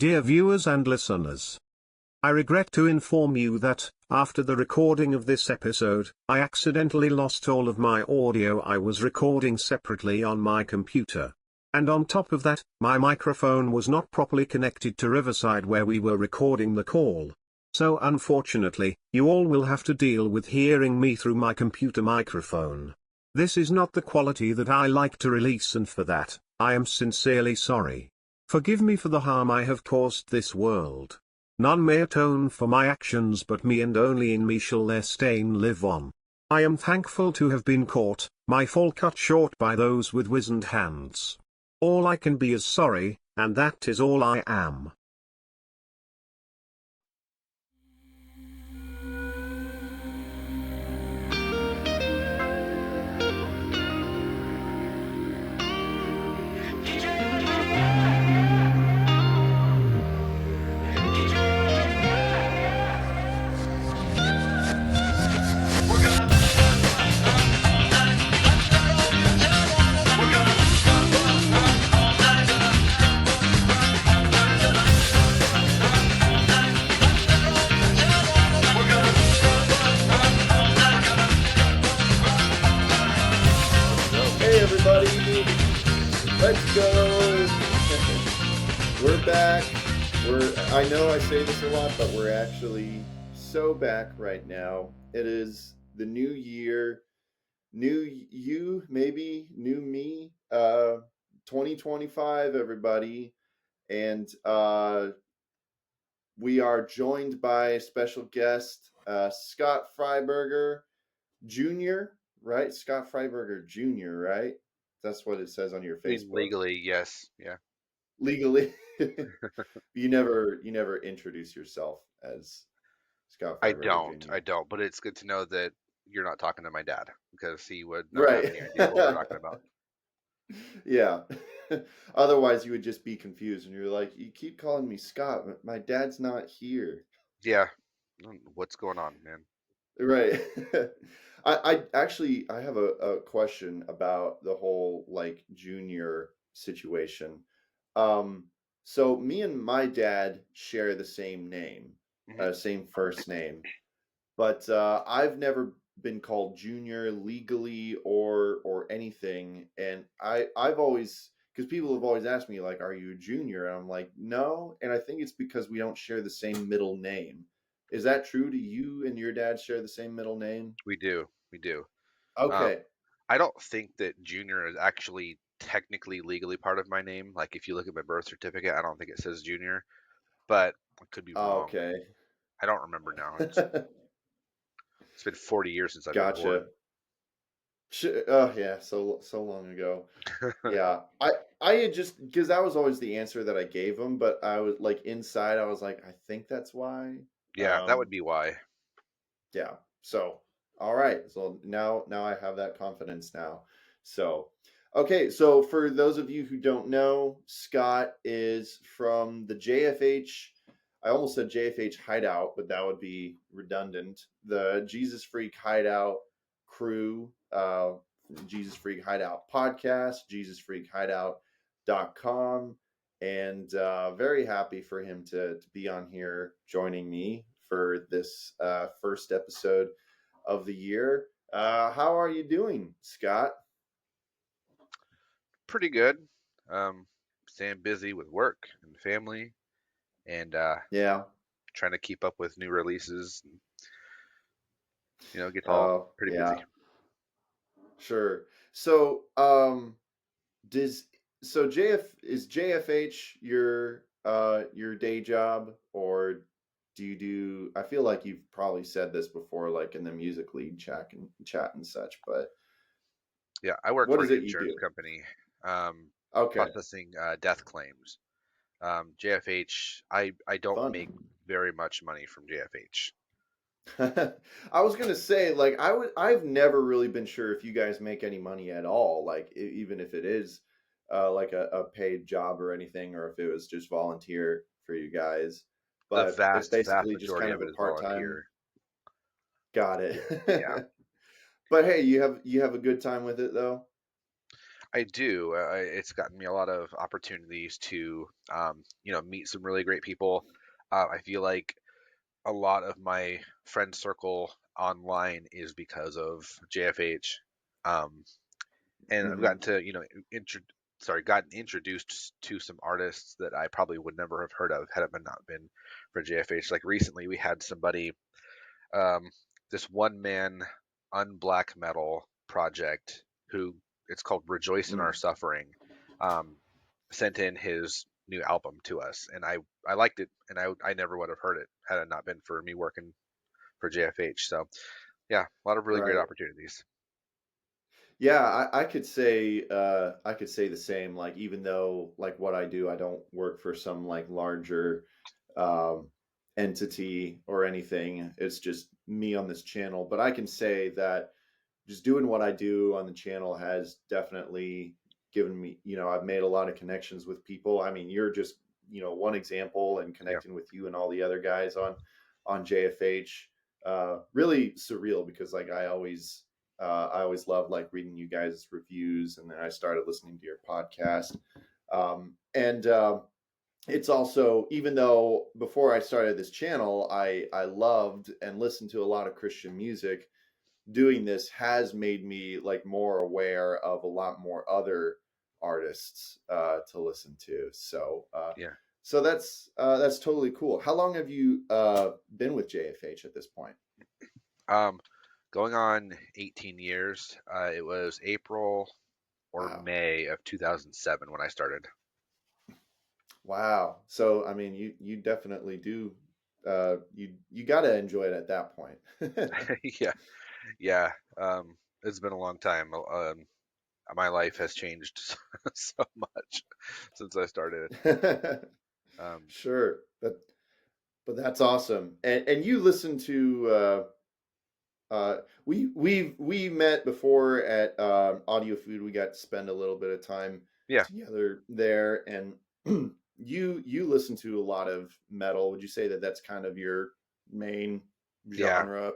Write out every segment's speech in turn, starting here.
Dear viewers and listeners, I regret to inform you that, after the recording of this episode, I accidentally lost all of my audio I was recording separately on my computer. And on top of that, my microphone was not properly connected to Riverside where we were recording the call. So unfortunately, you all will have to deal with hearing me through my computer microphone. This is not the quality that I like to release, and for that, I am sincerely sorry. Forgive me for the harm I have caused this world. None may atone for my actions but me, and only in me shall their stain live on. I am thankful to have been caught, my fall cut short by those with wizened hands. All I can be is sorry, and that is all I am. Let's go! We're back. I know I say this a lot, but we're actually so back right now. It is the new year, new you, maybe, new me, 2025, everybody. And we are joined by a special guest, Scott Fryberger Jr., right? Scott Fryberger Jr., right? That's what it says on your Facebook. Legally, yes. Yeah. Legally. You never introduce yourself as Scott Fryberger Jr. I don't, but it's good to know that you're not talking to my dad, because he would not have Right. any idea what we're talking about. Yeah. Otherwise you would just be confused and you're like, you keep calling me Scott, but my dad's not here. Yeah. What's going on, man? Right. I actually I have a question about the whole like junior situation. So me and my dad share the same name, Hmm. same first name, but I've never been called junior legally or anything. And I've always, because people have always asked me like, "Are you a junior?" And I'm like, "No." And I think it's because we don't share the same middle name. Is that true? Do you and your dad share the same middle name? We do. We do. Um, Okay. I don't think that Junior is actually technically legally part of my name. Like, if you look at my birth certificate, I don't think it says Junior, but I could be wrong. Okay. I don't remember now. It's been 40 years since I've been born. Gotcha. Oh yeah, so long ago. Yeah, I had just because that was always the answer that I gave him, but I was like inside, I was like, I think that's why. Yeah, that would be why. Yeah. So, all right. So now I have that confidence now. So, okay. So for those of you who don't know, Scott is from the JFH. I almost said JFH Hideout, but that would be redundant. The Jesus Freak Hideout crew, Jesus Freak Hideout podcast, JesusFreakHideout.com, and very happy for him to be on here joining me for this first episode of the year. How are you doing, Scott? Pretty good. Staying busy with work and family, and Yeah. trying to keep up with new releases. Gets all Oh, pretty busy. yeah. Sure. So, does so JF is JFH your day job, or do you do? I feel like you've probably said this before, like in the music lead chat and such. But Yeah, I work what for is an it you insurance do? company, Okay, processing death claims. JFH, I don't fun. make very much money from JFH. I was gonna say, like, I've never really been sure if you guys make any money at all, like even if it is like a paid job or anything, or if it was just volunteer for you guys. The But it's vast basically just majority kind of of it a is part-time. volunteer. Got Yeah. it. But hey, you have a good time with it though. I do. It's gotten me a lot of opportunities to, meet some really great people. I feel like a lot of my friend circle online is because of JFH. Um, and I've Hmm. gotten to, gotten introduced to some artists that I probably would never have heard of had it not been for JFH. Like recently, we had somebody, um, this one man unblack metal project who it's called Rejoice in Our Mm. Suffering, um, sent in his new album to us, and I liked it, and I never would have heard it had it not been for me working for JFH. So yeah, a lot of really great Right. opportunities. Yeah, I could say the same. Like even though like what I do, I don't work for some like larger um, entity or anything. It's just me on this channel. But I can say that just doing what I do on the channel has definitely given me, I've made a lot of connections with people. I mean, you're just, one example, and Yeah, connecting with you and all the other guys on JFH. Really surreal because like I always loved like reading you guys' reviews, and then I started listening to your podcast. And It's also, even though before I started this channel, I loved and listened to a lot of Christian music, doing this has made me like more aware of a lot more other artists to listen to. yeah. So that's totally cool. How long have you been with JFH at this point? Um, Going on 18 years. It was April or Wow. May of 2007 when I started. Wow. So I mean, you definitely do. You got to enjoy it at that point. Yeah, yeah. It's been a long time. My life has changed so much since I started. Um, Sure, but that's awesome. And you listen to we met before at Audio Food. We got to spend a little bit of time yeah, together there, and you listen to a lot of metal. Would you say that that's kind of your main yeah, genre?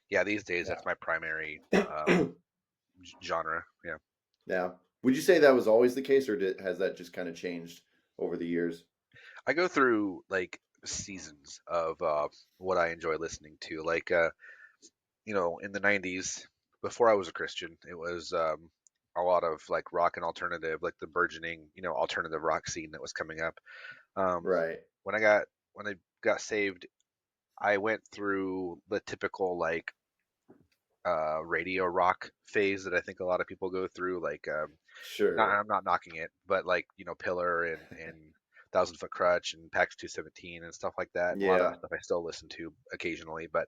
yeah. These days, Yeah. that's my primary genre. Yeah, Yeah. Would you say that was always the case, or has that just kind of changed over the years? I go through like seasons of what I enjoy listening to. Like, in the '90s, before I was a Christian, it was a lot of like rock and alternative, like the burgeoning, alternative rock scene that was coming up. Um, Right. when I got when I got saved, I went through the typical like radio rock phase that I think a lot of people go through. Like, Sure. I'm not knocking it, but like Pillar and Thousand Foot Crutch and PAX 217 and stuff like that. A lot of Yeah. that stuff I still listen to occasionally, but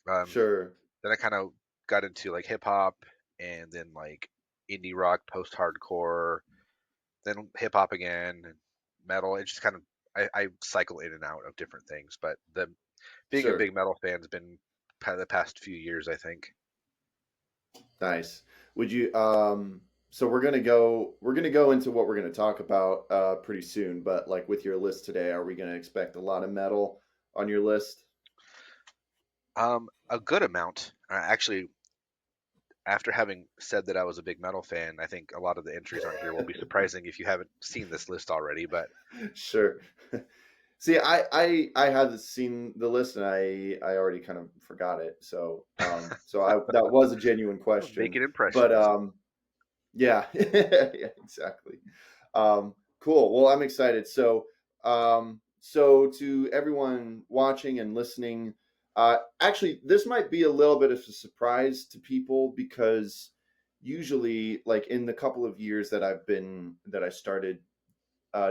um, Sure. then I kind of got into like hip hop and then like indie rock, post hardcore, then hip hop again, and metal. It just kind of I cycle in and out of different things, but the being a Sure. big metal fan has been the past few years, I think. Nice. Would you so we're gonna go into what we're gonna talk about pretty soon, but like with your list today, are we gonna expect a lot of metal on your list? A good amount. Actually, after having said that I was a big metal fan, I think a lot of the entries on here will be surprising if you haven't seen this list already. But Sure. See, I had seen the list, and I already kind of forgot it. So I that was a genuine question. making But impressions. Yeah, yeah, exactly. Cool. Well, I'm excited. So to everyone watching and listening, actually, this might be a little bit of a surprise to people because usually, like in the couple of years that I started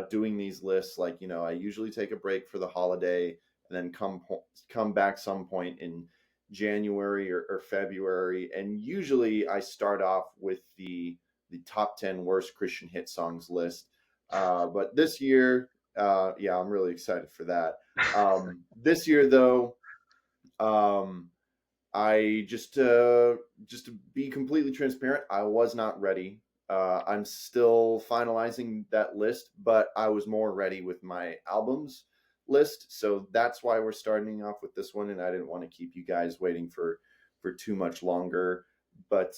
doing these lists, like I usually take a break for the holiday and then come back some point in January or February, and usually I start off with the top 10 worst Christian hit songs list. But this year, yeah, I'm really excited for that. This year, though, um, I just to be completely transparent, I was not ready. I'm still finalizing that list, but I was more ready with my albums list, so that's why we're starting off with this one. And I didn't want to keep you guys waiting for too much longer. But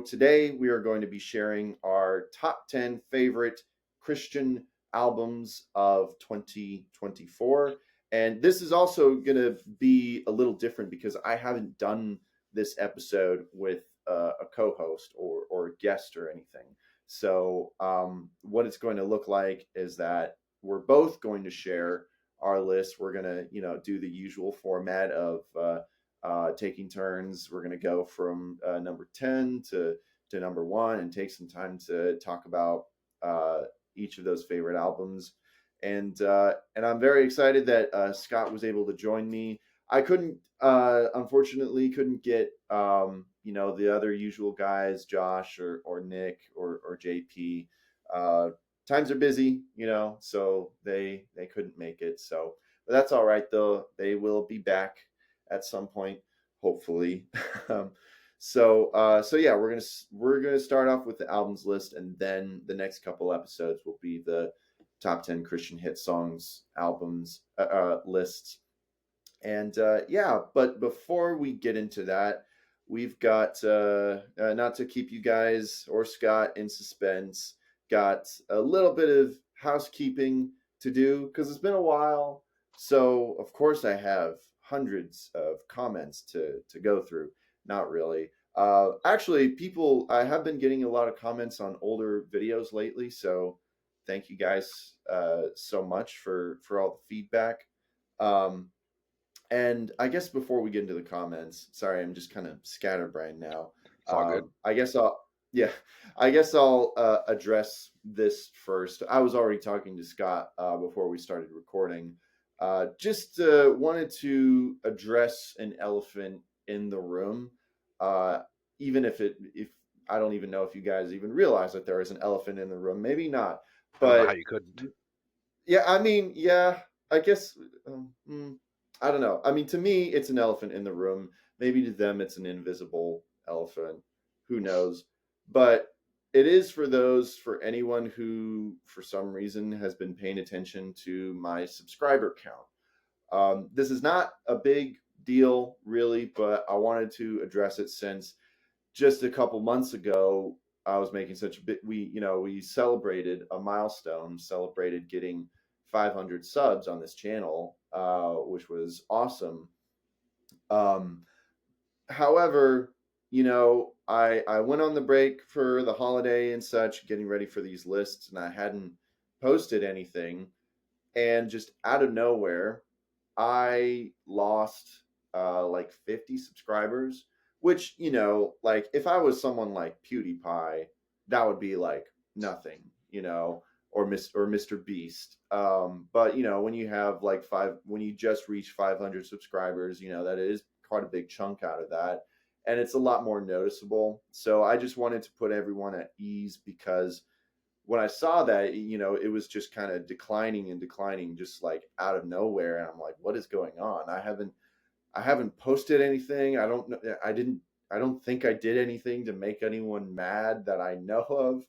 today we are going to be sharing our top 10 favorite Christian albums of 2024. And this is also going to be a little different because I haven't done this episode with a co-host or a guest or anything. So what it's going to look like is that we're both going to share our list. We're going to, do the usual format of taking turns. We're going to go from number 10 to number one and take some time to talk about uh, each of those favorite albums. And I'm very excited that Scott was able to join me. I couldn't, unfortunately, couldn't get the other usual guys, Josh or Nick or JP. Times are busy, so they couldn't make it. So, but that's all right though. They will be back at some point, hopefully. um, so yeah, we're gonna start off with the albums list, and then the next couple episodes will be the top 10 Christian hit songs albums lists. And yeah, but before we get into that, we've got not to keep you guys or Scott in suspense, got a little bit of housekeeping to do because it's been a while. So of course I have hundreds of comments to go through. Not really. Actually, I have been getting a lot of comments on older videos lately. So thank you guys so much for all the feedback. Um, and I guess before we get into the comments, sorry, I'm just kind of scatterbrained now. It's all good. Yeah, I guess I'll address this first. I was already talking to Scott before we started recording. Just wanted to address an elephant in the room. Uh, Even if I don't even know if you guys even realize that there is an elephant in the room. Maybe not, I don't know how but you couldn't. yeah, I mean, yeah, I guess. I don't know. I mean, to me, it's an elephant in the room. Maybe to them, it's an invisible elephant. Who knows? But it is for anyone who, for some reason, has been paying attention to my subscriber count. This is not a big deal, really, but I wanted to address it since just a couple months ago, I was making such a bit. We celebrated a milestone, celebrated getting 500 subs on this channel, which was awesome. Um, However, I went on the break for the holiday and such, getting ready for these lists, and I hadn't posted anything, and just out of nowhere, I lost like 50 subscribers, which, like if I was someone like PewDiePie, that would be like nothing, or Mr. Beast. But when you have when you just reach 500 subscribers, that is quite a big chunk out of that. And it's a lot more noticeable. So I just wanted to put everyone at ease because when I saw that, it was just kind of declining and declining, just like out of nowhere. And I'm like, what is going on? I haven't posted anything. I don't know. I don't think I did anything to make anyone mad that I know of.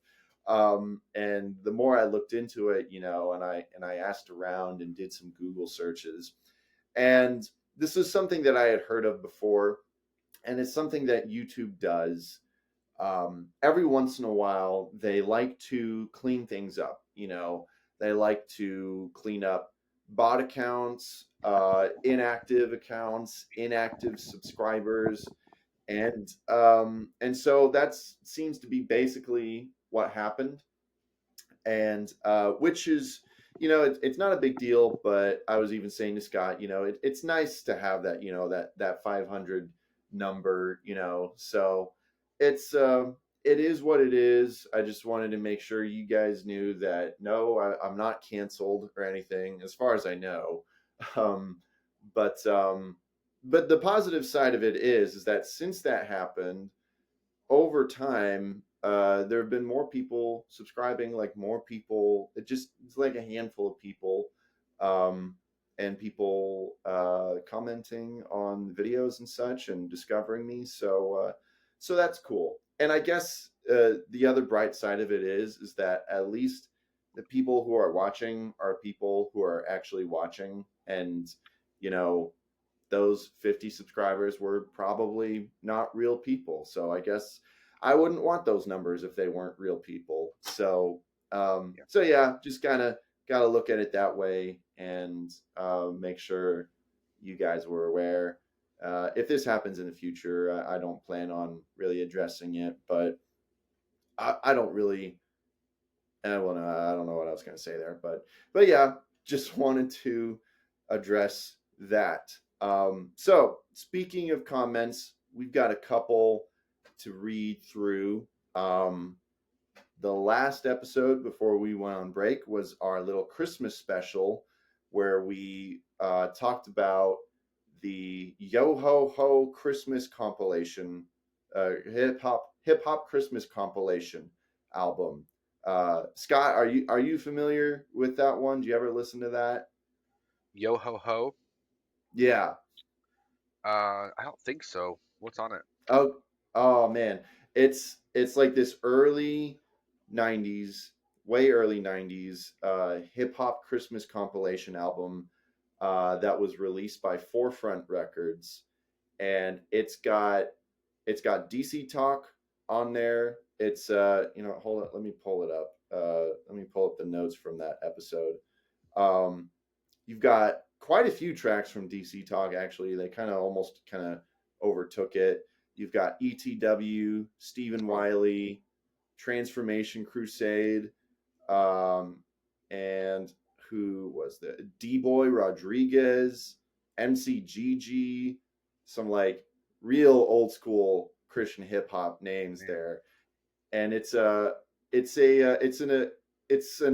And the more I looked into it, and I asked around and did some Google searches, and this is something that I had heard of before, and it's something that YouTube does every once in a while. They like to clean things up. They like to clean up bot accounts, inactive accounts, inactive subscribers, and so that seems to be basically what happened. And which is, it's not a big deal, but I was even saying to Scott, it's nice to have that, that 500 number, so it is what it is. I just wanted to make sure you guys knew that no, I'm not canceled or anything as far as I know. um, but but the positive side of it is that since that happened, over time, there have been more people subscribing, like more people. It's like a handful of people, um, and people commenting on videos and such, and discovering me. So that's cool. And I guess the other bright side of it is that at least the people who are watching are people who are actually watching, and you know those 50 subscribers were probably not real people. So I guess I wouldn't want those numbers if they weren't real people. So Yeah. so yeah, just kind of got to look at it that way and make sure you guys were aware. If this happens in the future, I don't plan on really addressing it, but I don't really. Well, no, I don't know what I was going to say there, but yeah, just wanted to address that. So speaking of comments, we've got a couple to read through. The last episode before we went on break was our little Christmas special where we talked about the Yo Ho Ho Christmas compilation, hip hop Christmas compilation album. Scott, are you familiar with that one? Do you ever listen to that? Yo ho ho. Yeah. I don't think so. What's on it? Oh, oh man, it's like this early '90s, way early '90s hip hop Christmas compilation album that was released by Forefront Records, and it's got DC Talk on there. It's hold on, let me pull it up. Let me pull up the notes from that episode. Um, you've got quite a few tracks from DC Talk. Actually, they kind of overtook it. You've got ETW, Stephen Oh, Wiley, Transformation Crusade, um, and who was the D Boy Rodriguez, MCGG, some like real old school Christian hip hop names man. there, and it's an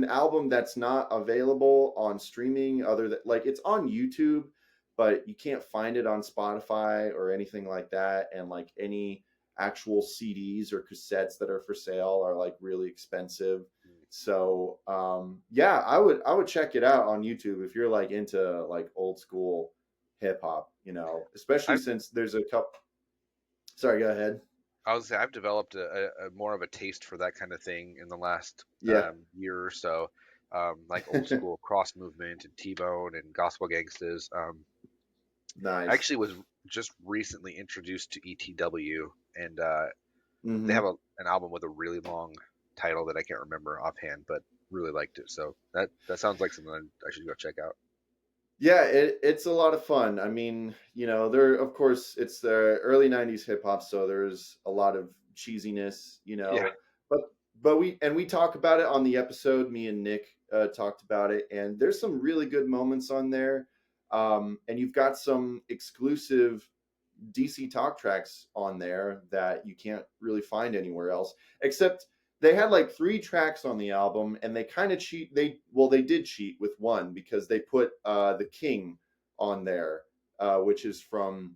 album that's not available on streaming other than like it's on YouTube, but you can't find it on Spotify or anything like that, and like any actual CDs or cassettes that are for sale are like really expensive. So yeah, I would check it out on YouTube if you're like into like old school hip hop, especially I've since there's a couple. Sorry, go ahead. I would say I've developed a more of a taste for that kind of thing in the last Yeah. year or so. Like old school cross movement and T-Bone and gospel gangsters. I Nice. actually was just recently introduced to ETW, and they have Hmm. an album with a really long title that I can't remember offhand, but really liked it. So that sounds like something I should go check out. Yeah, it's a lot of fun. I mean, there of course it's the early '90s hip hop, so there's a lot of cheesiness, Yeah. but we talk about it on the episode. Me and Nick talked about it, and there's some really good moments on there. And you've got some exclusive DC Talk tracks on there that you can't really find anywhere else. Except they had like 3 tracks on the album, and they kind of cheat. They did cheat with one because they put the King on there, which is from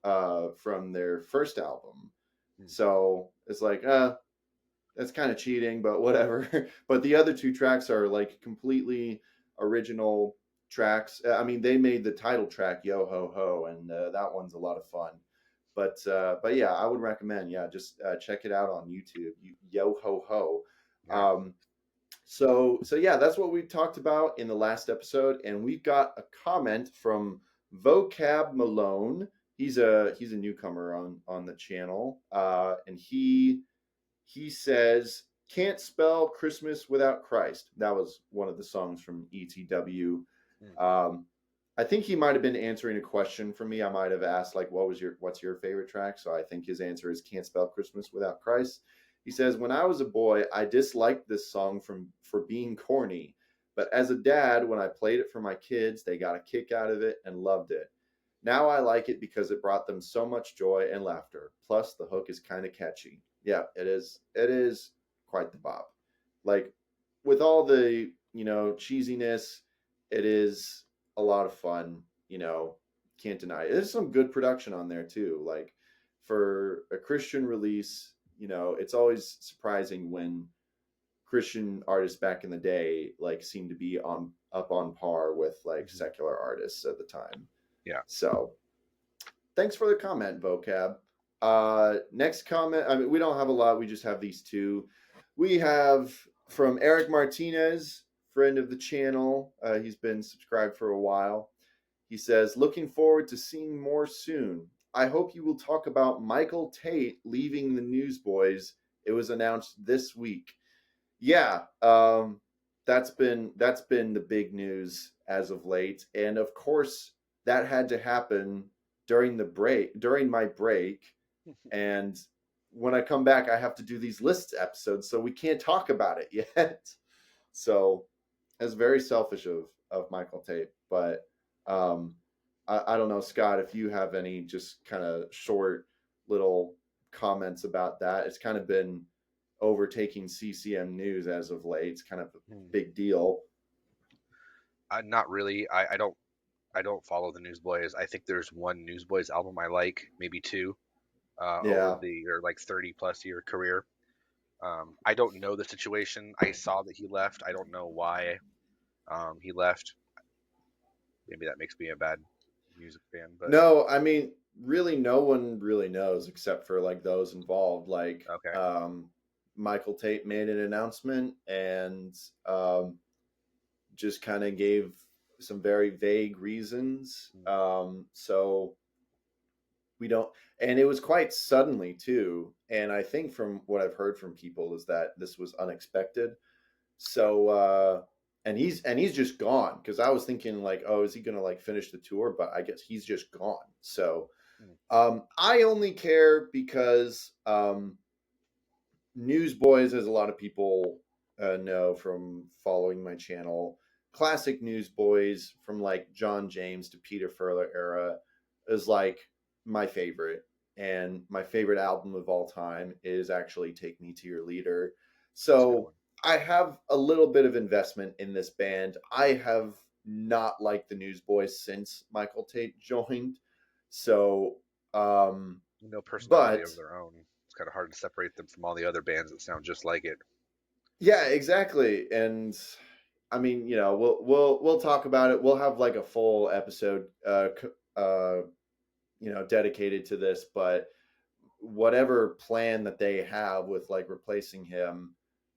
their first album. Hmm. So it's like, that's kind of cheating, but whatever. But the other 2 tracks are like completely original tracks. I mean, they made the title track "Yo Ho Ho," and that one's a lot of fun. But yeah, I would recommend. Yeah, just check it out on YouTube. Yo Ho Ho. Yeah. So yeah, that's what we talked about in the last episode, and we've got a comment from Vocab Malone. He's a newcomer on the channel, and he says, "Can't spell Christmas without Christ." That was one of the songs from ETW. Hmm. Um, I think he might have been answering a question for me. I might have asked like, what's your favorite track?" So I think his answer is "Can't Spell Christmas Without Christ." He says, "When I was a boy, I disliked this song for being corny, but as a dad, when I played it for my kids, they got a kick out of it and loved it. Now I like it because it brought them so much joy and laughter. Plus, the hook is kind of catchy." Yeah, it is. It is quite the bop. Like with all the cheesiness, it is a lot of fun. Can't deny it. There's some good production on there too. Like for a Christian release, it's always surprising when Christian artists back in the day like seem to be up on par with like Hmm. secular artists at the time. Yeah. So thanks for the comment, Vocab. Next comment. I mean, we don't have a lot. We just have these two. We have from Eric Martinez, friend of the channel. He's been subscribed for a while. He says, looking forward to seeing more soon. I hope you will talk about Michael Tate leaving the Newsboys. It was announced this week. Yeah, that's been the big news as of late, and of course that had to happen during my break, and when I come back, I have to do these lists episodes, so we can't talk about it yet. So it's very selfish of Michael Tate, but um, I don't know, Scott, if you have any just kind of short little comments about that. It's kind of been overtaking CCM news as of late. It's kind of a Hmm. big deal. Not really. I don't follow the Newsboys. I think there's one Newsboys album I like, maybe two, over Yeah. their like 30 plus year career. I don't know the situation. I saw that he left. I don't know why he left. Maybe that makes me a bad music fan, but No, I mean, really, no one really knows except for like those involved. Like, okay. Michael Tate made an announcement and um, just kind of gave some very vague reasons. Hmm. So we don't, and it was quite suddenly too. And I think from what I've heard from people is that this was unexpected. Yeah. So and he's just gone because I was thinking like, oh, is he gonna like finish the tour? But I guess he's just gone. So Hmm. I only care because Newsboys, as a lot of people know from following my channel, classic Newsboys from like John James to Peter Furler era is like my favorite. And my favorite album of all time is actually Take Me to Your Leader. That's a good So one. I have a little bit of investment in this band. I have not liked the Newsboys since Michael Tate joined. So, No personality but of their own. It's kind of hard to separate them from all the other bands that sound just like it. yeah, exactly. And I mean, we'll talk about it. We'll have like a full episode dedicated to this, but whatever plan that they have with like replacing him,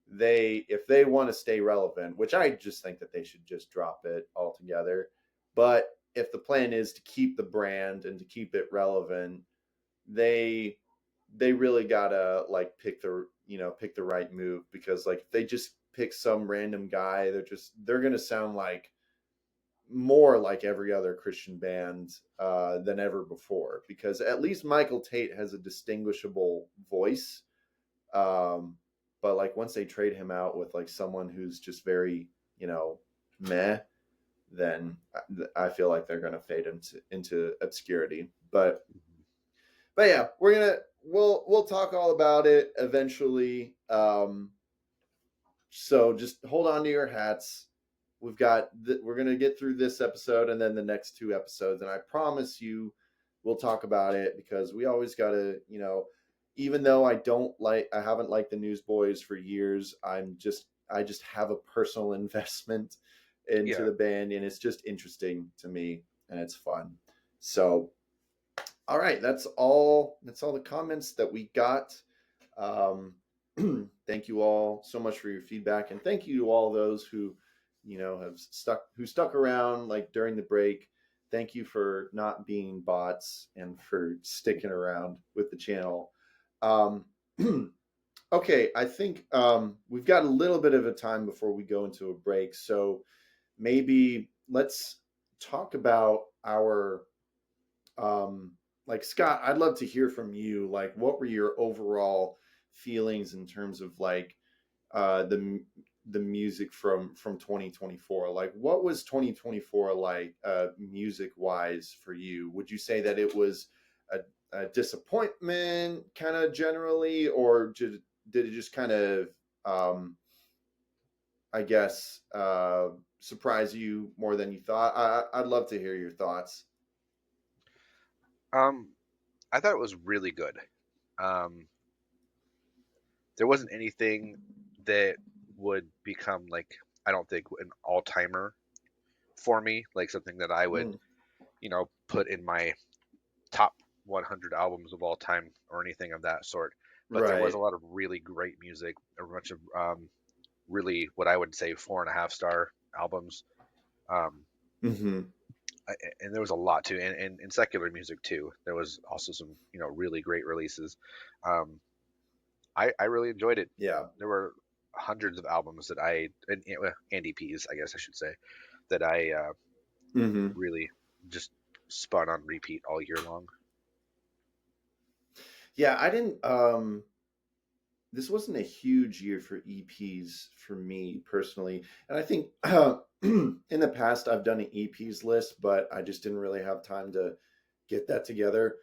they if they want to stay relevant, which I just think that they should just drop it altogether. But if the plan is to keep the brand and to keep it relevant, they they really gotta like pick the right move, because like if they just pick some random guy, they're gonna sound like more like every other Christian band than ever before, because at least Michael Tate has a distinguishable voice. But like once they trade him out with like someone who's just very, meh, then I feel like they're gonna fade into obscurity. But yeah, we'll talk all about it eventually. So just hold on to your hats. We're gonna get through this episode and then the next two episodes, and I promise you, we'll talk about it, because we always gotta, even though I haven't liked the Newsboys for years. I just have a personal investment into Yeah. the band, and it's just interesting to me and it's fun. So all right, that's all the comments that we got. um, Thank you all so much for your feedback, and thank you to all those who have stuck around like during the break. Thank you for not being bots and for sticking around with the channel. um, okay, I think we've got a little bit of a time before we go into a break, so maybe let's talk about our um, like, Scott, I'd love to hear from you. Like, what were your overall feelings in terms of like the music from 2024? Like, what was 2024 like music wise for you? Would you say that it was a disappointment kind of generally, or did it just kind of I guess surprise you more than you thought? I'd love to hear your thoughts. Um, I thought it was really good. Um, there wasn't anything that would become like, I don't think, an all timer for me, like something that I would, Mm, put in my top 100 albums of all time or anything of that sort. But there was right. a lot of really great music, a bunch of really what I would say 4.5 star albums. Um, Hmm. and there was a lot too, and in secular music too. There was also some really great releases. Um, I really enjoyed it. Yeah. There were hundreds of albums that and EPs, I guess I should say, that I Hmm. really just spun on repeat all year long. Yeah, I didn't. This wasn't a huge year for EPs for me personally, and I think in the past I've done an EPs list, but I just didn't really have time to get that together.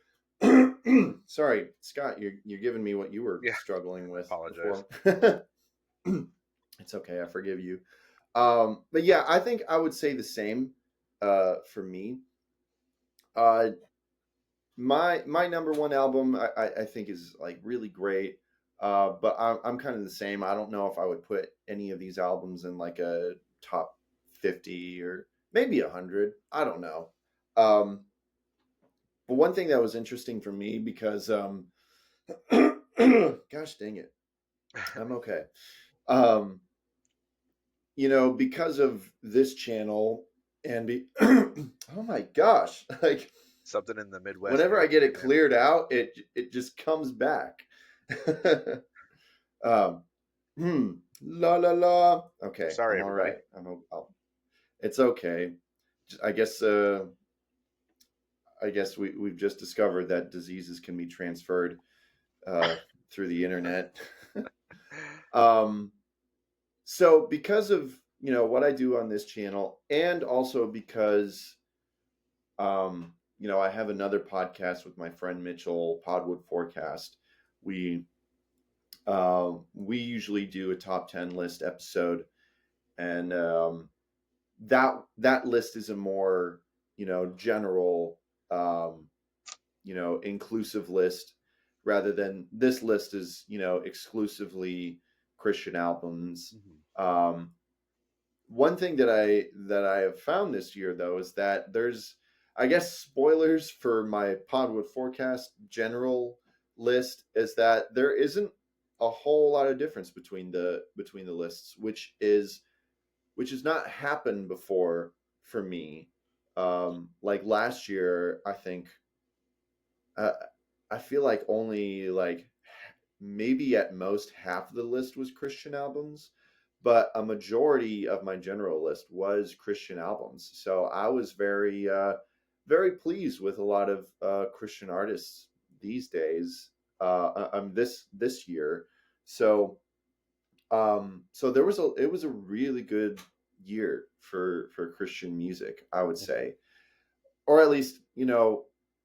Sorry, Scott, you're giving me what you were Yeah, struggling with apologize. before. It's okay, I forgive you. But yeah, I think I would say the same for me. Uh, my number one album I think is like really great. But I'm kind of the same. I don't know if I would put any of these albums in like a top 50 or maybe 100. I don't know. But one thing that was interesting for me because gosh dang it, I'm okay. Um, because of this channel and oh my gosh, like Something in the Midwest whenever air I for get you, it man. cleared out, it just comes back. um, la la la. Okay, Sorry, I'm all everybody. right. It's okay. I guess we've just discovered that diseases can be transferred uh, through the internet. um, so because of what I do on this channel, and also because I have another podcast with my friend Mitchell, Podwood Forecast. We we usually do a top 10 list episode, and that list is a more general inclusive list, rather than this list is exclusively Christian albums. Hmm. One thing that I have found this year though is that there's, I guess, spoilers for my Podwood Forecast general list, is that there isn't a whole lot of difference between the lists, which has not happened before for me. Like last year, I think uh, I feel like only like maybe at most half of the list was Christian albums, but a majority of my general list was Christian albums. So I was very pleased with a lot of Christian artists these days. This year. So so it was a really good year for Christian music, I would say, or at least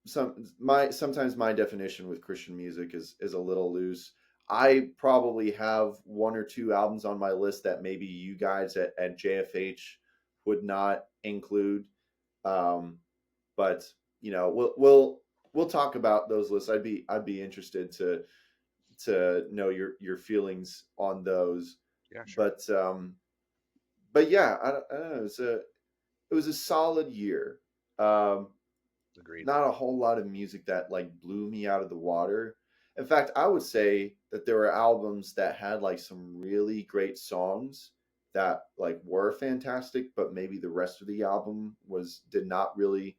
sometimes my definition with Christian music is a little loose. I probably have one or two albums on my list that maybe you guys at JFH would not include. Um, but we'll talk about those lists. I'd be interested to know your feelings on those. Yeah, sure. But yeah, I don't know. It was a solid year. Um, Agreed. Not a whole lot of music that like blew me out of the water. In fact, I would say that there were albums that had like some really great songs that like were fantastic, but maybe the rest of the album did not really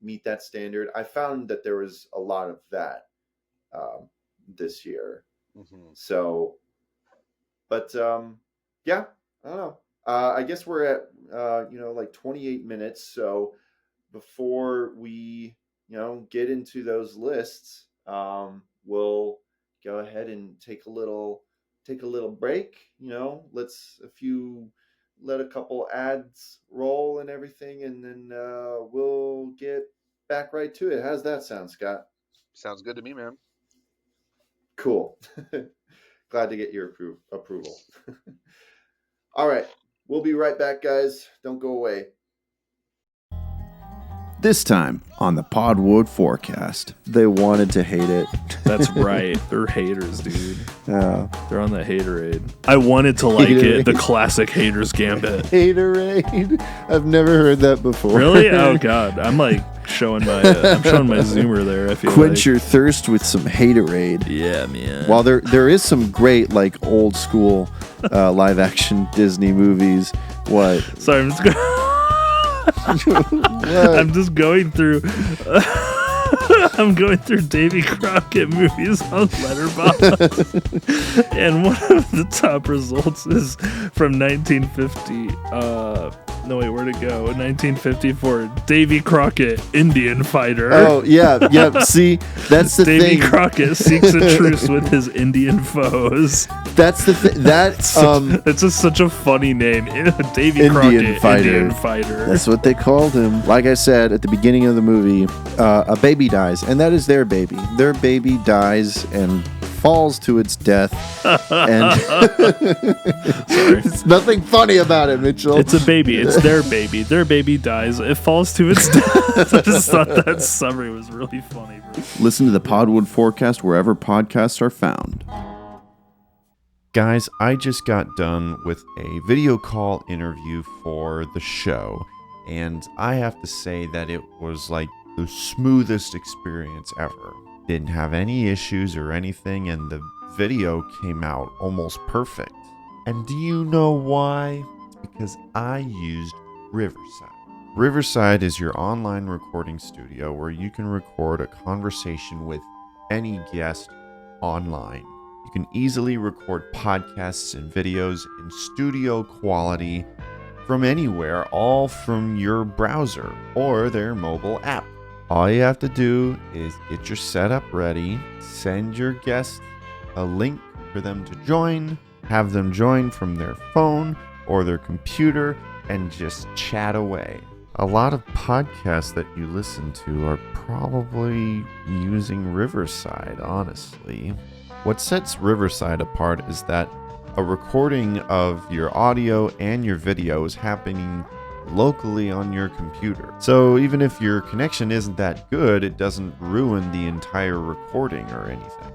meet that standard. I found that there was a lot of that this year. Hmm. So, but yeah, I don't know. I guess we're at like 28 minutes. So before we get into those lists, we'll go ahead and take a little break. Let a couple ads roll and everything, and then we'll get back right to it. How's that sound, Scott? Sounds good to me, man. Cool. Glad to get your approval. All right, we'll be right back, guys. Don't go away. This time on the Podwood Forecast. They wanted to hate it. That's right. They're haters, dude. Yeah. They're on the haterade. I wanted to like Haterade. it. The classic haters gambit. Haterade. I've never heard that before. Really? Oh god. I'm like showing my zoomer there. I feel Quench like. your thirst with some haterade. Yeah, man. While there is some great like old school live action Disney movies. What? Sorry, I'm just gonna I'm just going through. I'm going through Davy Crockett movies on Letterboxd, and one of the top results is from 1950. No, wait, where'd it go? 1954, Davy Crockett, Indian fighter. Oh, yeah. See, that's the Davy thing. Crockett seeks a truce with his Indian foes. That's the thing. It's just such a funny name. Davy Indian Crockett, fighter. Indian fighter. That's what they called him. Like I said at the beginning of the movie, a baby dies, and that is their baby. Their baby dies and falls to its death. And it's nothing funny about it, Mitchell. It's a baby. It's their baby. Their baby dies. It falls to its death. I just thought that summary was really funny, bro. Listen to the Podwood Forecast wherever podcasts are found. Guys, I just got done with a video call interview for the show, and I have to say that it was like the smoothest experience ever. Didn't have any issues or anything, and the video came out almost perfect. And do you know why? It's because I used Riverside. Riverside is your online recording studio where you can record a conversation with any guest online. You can easily record podcasts and videos in studio quality from anywhere, all from your browser or their mobile app. All you have to do is get your setup ready, send your guests a link for them to join, have them join from their phone or their computer, and just chat away. A lot of podcasts that you listen to are probably using Riverside, honestly. What sets Riverside apart is that a recording of your audio and your video is happening locally on your computer. So even if your connection isn't that good, it doesn't ruin the entire recording or anything.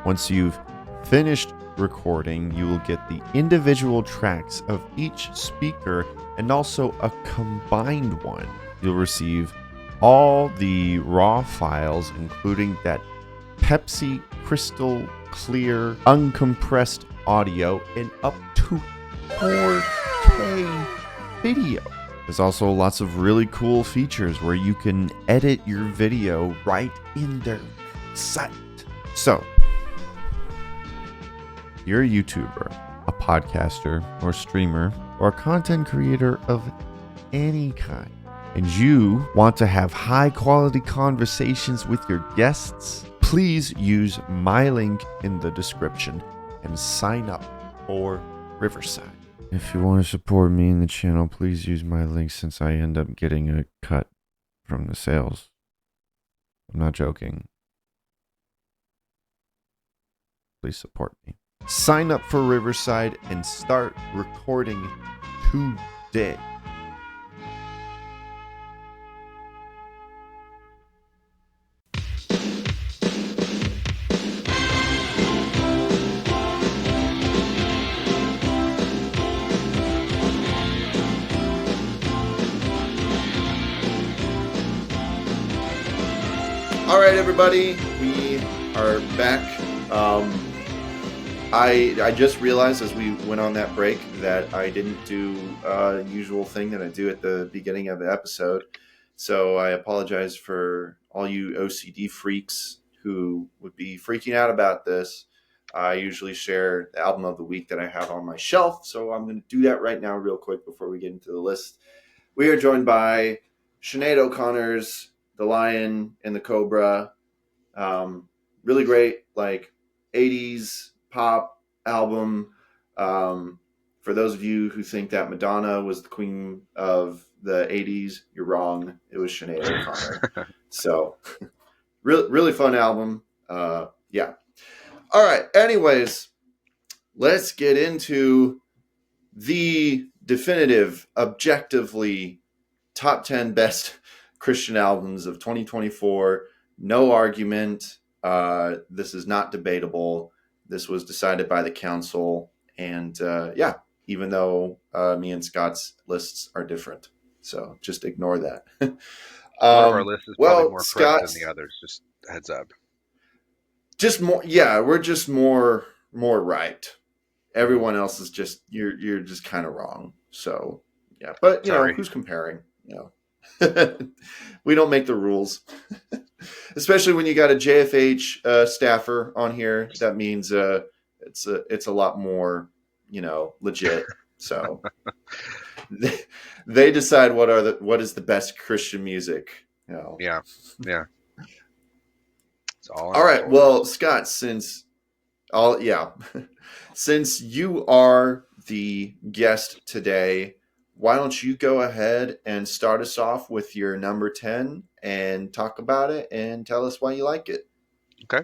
Once you've finished recording, you will get the individual tracks of each speaker and also a combined one. You'll receive all the raw files, including that Pepsi crystal clear uncompressed audio in up to 4K video. There's also lots of really cool features where you can edit your video right in their site. So, if you're a YouTuber, a podcaster, or streamer, or a content creator of any kind, and you want to have high quality conversations with your guests, please use my link in the description and sign up for Riverside. If you want to support me and the channel, please use my link since I end up getting a cut from the sales. I'm not joking. Please support me. Sign up for Riverside and start recording today. All right, everybody, we are back. I just realized as we went on that break that I didn't do a usual thing that I do at the beginning of the episode. So I apologize for all you OCD freaks who would be freaking out about this. I usually share the album of the week that I have on my shelf. So I'm going to do that right now real quick before we get into the list. We are joined by Sinead O'Connor's The Lion and the Cobra. Really great, like 80s pop album. For those of you who think that Madonna was the queen of the 80s, you're wrong. It was Sinead O'Connor. So, really fun album. Yeah. All right. Anyways, let's get into the definitive, objectively top 10 best Christian albums of 2024. No argument. This is not debatable. This was decided by the council. And yeah, even though me and Scott's lists are different. So just ignore that. One of our lists is probably more Scott, correct than the others. Just heads up. Just more, yeah, we're just more right. Everyone else is just you're just kind of wrong. So yeah, but you know, who's comparing? You know. We don't make the rules. Especially when you got a JFH staffer on here. That means it's a lot more, legit. So they decide what is the best Christian music. Yeah. It's all on All our right. shoulders. Well, Scott, since you are the guest today, why don't you go ahead and start us off with your number 10 and talk about it and tell us why you like it. Okay.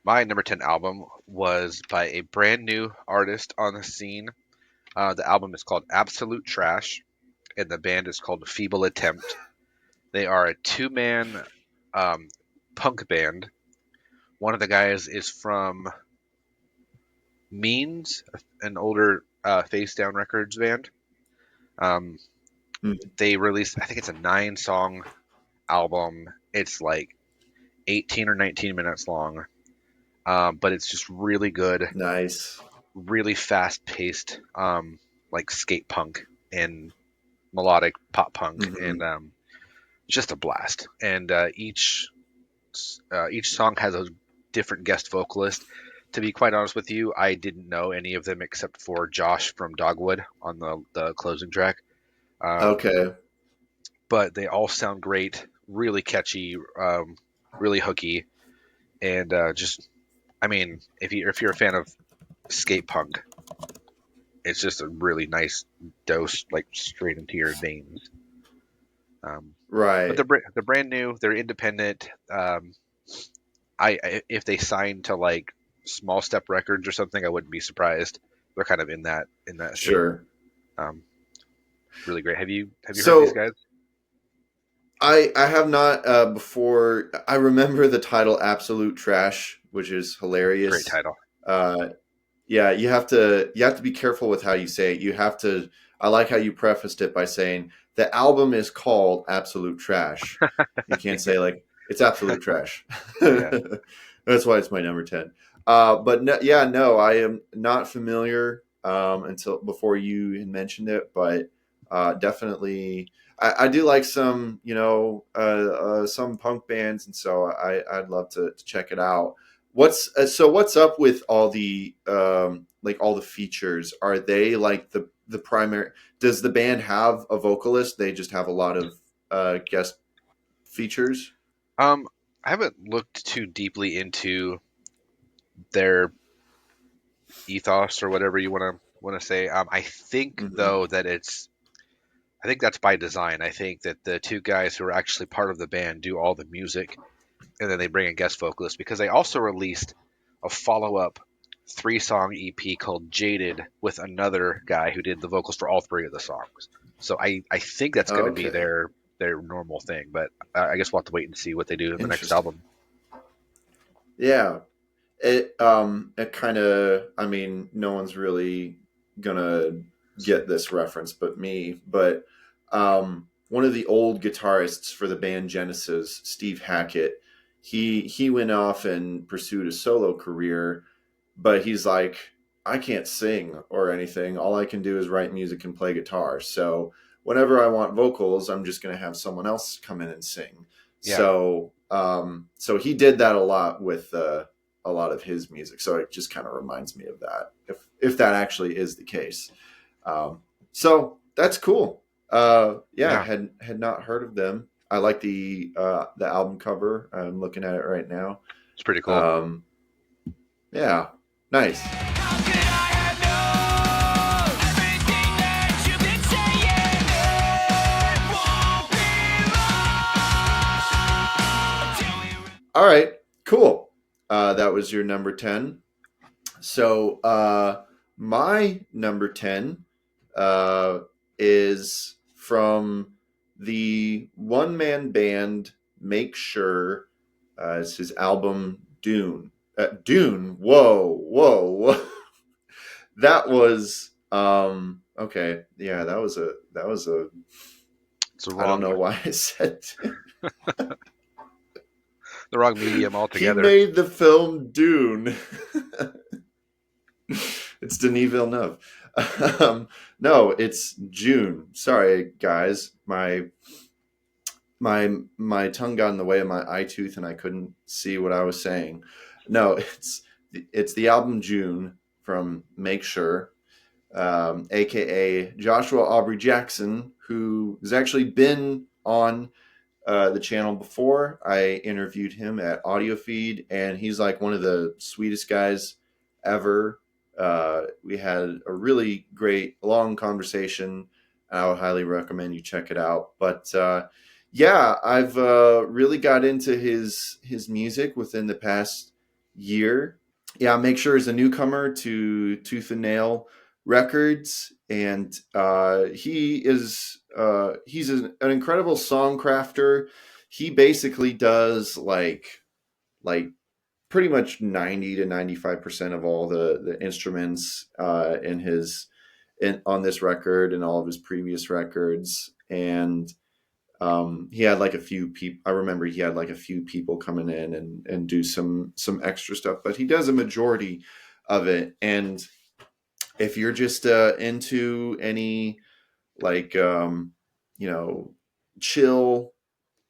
My number 10 album was by a brand new artist on the scene. The album is called Absolute Trash, and the band is called Feeble Attempt. They are a two-man punk band. One of the guys is from Means, an older Face Down Records band. They released, I think it's a 9-song album. It's like 18 or 19 minutes long, but it's just really good, Nice. really fast-paced, like skate punk and melodic pop punk, and just a blast. And each song has a different guest vocalist. To be quite honest with you, I didn't know any of them except for Josh from Dogwood on the closing track. Okay. But they all sound great, really catchy, really hooky, and I mean, if you're a fan of skate punk, it's just a really nice dose, like straight into your veins. But Right. they're brand new. They're independent. If they sign to like Small Step Records or something, I wouldn't be surprised. They're kind of in that scene. Sure. Really great. Have you heard So these guys? I have not before. I remember the title "Absolute Trash," which is hilarious. Great title. Yeah, you have to be careful with how you say it. You have to. I like how you prefaced it by saying the album is called Absolute Trash. You can't say like it's absolute trash. Yeah. That's why it's my number 10. But no, I am not familiar until before you had mentioned it, but definitely. I do like some, some punk bands, and so I'd love to check it out. What's up with all the all the features? Are they like the primary? Does the band have a vocalist? They just have a lot of guest features. I haven't looked too deeply into their ethos or whatever you want to say. I think though that I think that's by design. I think that the two guys who are actually part of the band do all the music, and then they bring a guest vocalist, because they also released a follow-up 3-song EP called Jaded with another guy who did the vocals for all 3 of the songs. So I think that's going to be their normal thing, but I guess we'll have to wait and see what they do in the next album. Yeah. It kind of, I mean, no one's really gonna get this reference but me, but one of the old guitarists for the band Genesis, Steve Hackett, he went off and pursued a solo career, but he's like, I can't sing or anything. All I can do is write music and play guitar. So whenever I want vocals, I'm just going to have someone else come in and sing. Yeah. So he did that a lot with a lot of his music. So it just kind of reminds me of that, if that actually is the case. So that's cool. Yeah. Had not heard of them. I like the album cover. I'm looking at it right now. It's pretty cool. Yeah, nice. All right, cool. That was your number 10. So my number 10 is from the one-man band Make Sure. It's his album Dune. Dune. Whoa. That was okay. Yeah, that was a. It's a I don't know why I said the wrong medium altogether. He made the film Dune. It's Denis Villeneuve. No, it's June. Sorry, guys. My my tongue got in the way of my eye tooth and I couldn't see what I was saying. No, it's the album June from Make Sure, aka Joshua Aubrey Jackson, who has actually been on the channel before. I interviewed him at Audio Feed, and he's like one of the sweetest guys ever. We had a really great long conversation. I would highly recommend you check it out. But yeah, I've really got into his music within the past year. Yeah, Make Sure is a newcomer to Tooth and Nail Records, and he's an incredible song crafter. He basically does like pretty much 90 to 95% of all the instruments on this record and all of his previous records. And he had like a few people. I remember he had like a few people coming in and do some extra stuff, but he does a majority of it. And if you're just into any like chill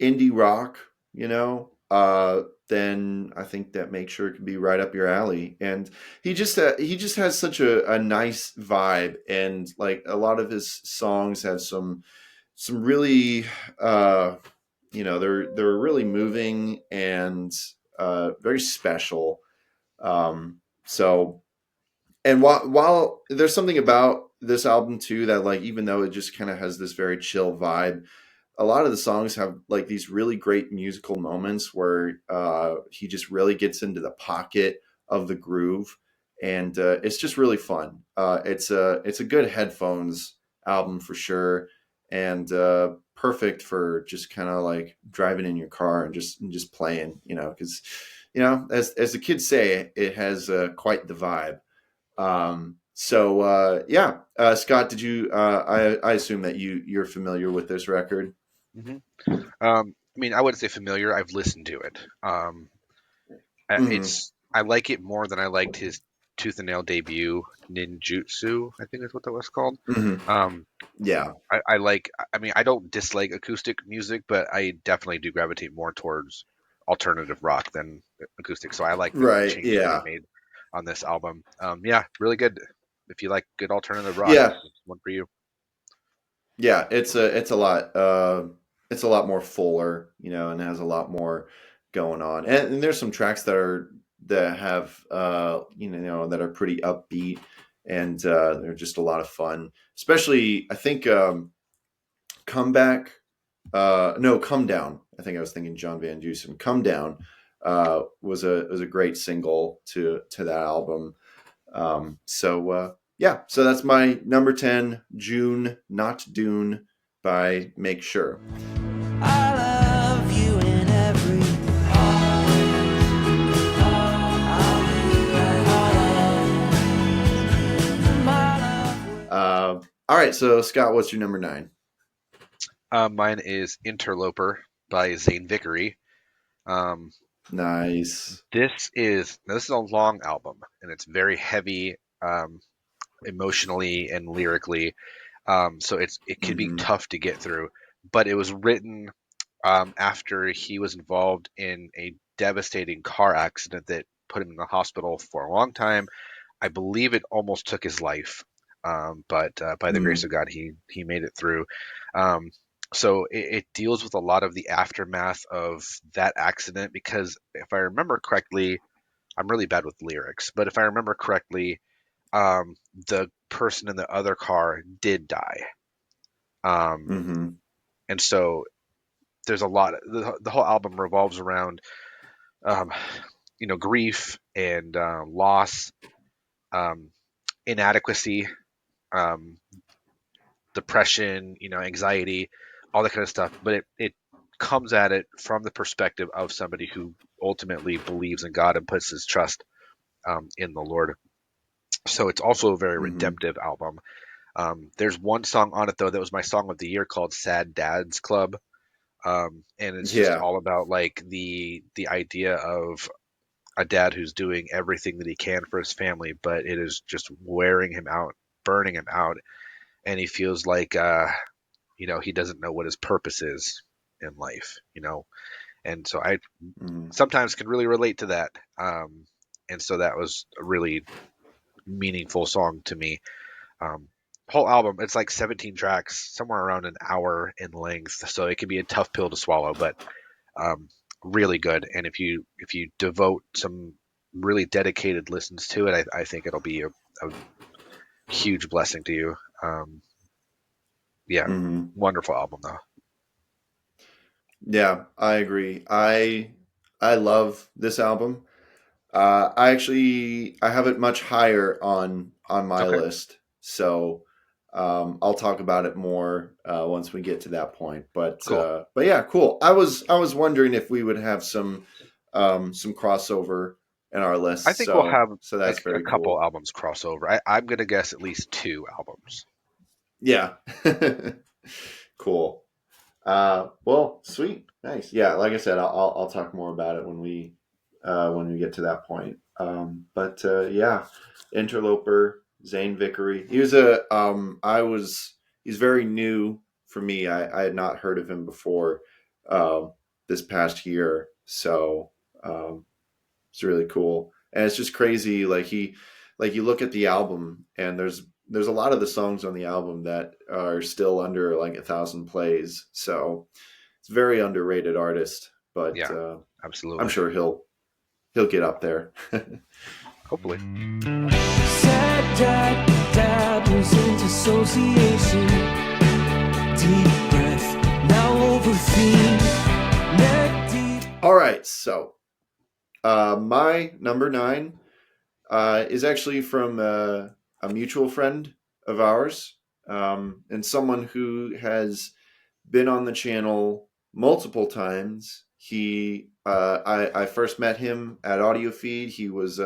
indie rock, then I think that Make Sure it could be right up your alley. And he just has such a nice vibe, and like a lot of his songs have some really they're really moving and very special. So and while there's something about this album too that, like, even though it just kind of has this very chill vibe, a lot of the songs have like these really great musical moments where he just really gets into the pocket of the groove, and it's just really fun. It's a good headphones album for sure, and perfect for just kind of like driving in your car and just playing, because as the kids say, it has quite the vibe. Yeah, Scott, did you? I assume that you're familiar with this record. Hmm. I mean, I wouldn't say familiar. I've listened to it. Mm-hmm. I like it more than I liked his Tooth and Nail debut, Ninjutsu, I think is what that was called. Mm-hmm. Um, Yeah. I like. I mean, I don't dislike acoustic music, but I definitely do gravitate more towards alternative rock than acoustic. So I like the Right. changes that he Yeah. made on this album. Yeah, really good. If you like good alternative rock, Yeah. this is one for you. Yeah. It's a lot more fuller, and has a lot more going on. And there's some tracks that have that are pretty upbeat, and they're just a lot of fun. Especially, I think, Comeback. No, Come Down. I think I was thinking John Van Dusen. Come Down was a great single to that album. Yeah, so that's my number 10, June, Not Dune by Make Sure. I love you in every all right, so Scott, what's your number 9? Mine is Interloper by Zane Vickery. Nice. This is a long album, and it's very heavy emotionally and lyrically. So it can be Mm-hmm. tough to get through. But it was written after he was involved in a devastating car accident that put him in the hospital for a long time. I believe it almost took his life, but by the grace Mm-hmm. of God, he made it through. Um, so it deals with a lot of the aftermath of that accident, because if I remember correctly, I'm really bad with lyrics, but if I remember correctly, the person in the other car did die. Um, Mm-hmm. and so there's a lot. The whole album revolves around, um, grief and loss, um, inadequacy, um, depression, anxiety, all that kind of stuff. But it comes at it from the perspective of somebody who ultimately believes in God and puts his trust in the Lord. So it's also a very Mm-hmm. redemptive album. There's one song on it though that was my song of the year called "Sad Dads Club," and it's just Yeah. all about like the idea of a dad who's doing everything that he can for his family, but it is just wearing him out, burning him out, and he feels like he doesn't know what his purpose is, in life, and so I Mhm. sometimes can really relate to that. And so that was a really meaningful song to me. Um, Whole album, it's like 17 tracks, somewhere around an hour in length, so it can be a tough pill to swallow, but um, really good. And if you devote some really dedicated listens to it, I think it'll be a huge blessing to you. Yeah, Mhm. wonderful album though. Yeah, I agree. I love this album. I have it much higher on my Okay, list, so I'll talk about it more once we get to that point. cool. But yeah, cool. I was wondering if we would have some crossover in our I list, think we'll have so a, that's a very couple cool. albums crossover. I'm gonna guess at least two albums. Yeah, cool. Well, sweet, nice. Yeah, like I said, I'll talk more about it when we get to that point. Yeah, Interloper, Zane Vickery. He's very new for me. I had not heard of him before this past year, so it's really cool. And it's just crazy. Like you look at the album, and there's a lot of the songs on the album that are still under like 1,000 plays. So it's a very underrated artist, but Yeah, I'm absolutely. sure he'll get up there. Hopefully. Sad dad dabbles in dissociation. Deep breath, now overfeed. Neck deep. All right, so my number 9 is actually from a mutual friend of ours, and someone who has been on the channel multiple times. I first met him at Audio Feed. He was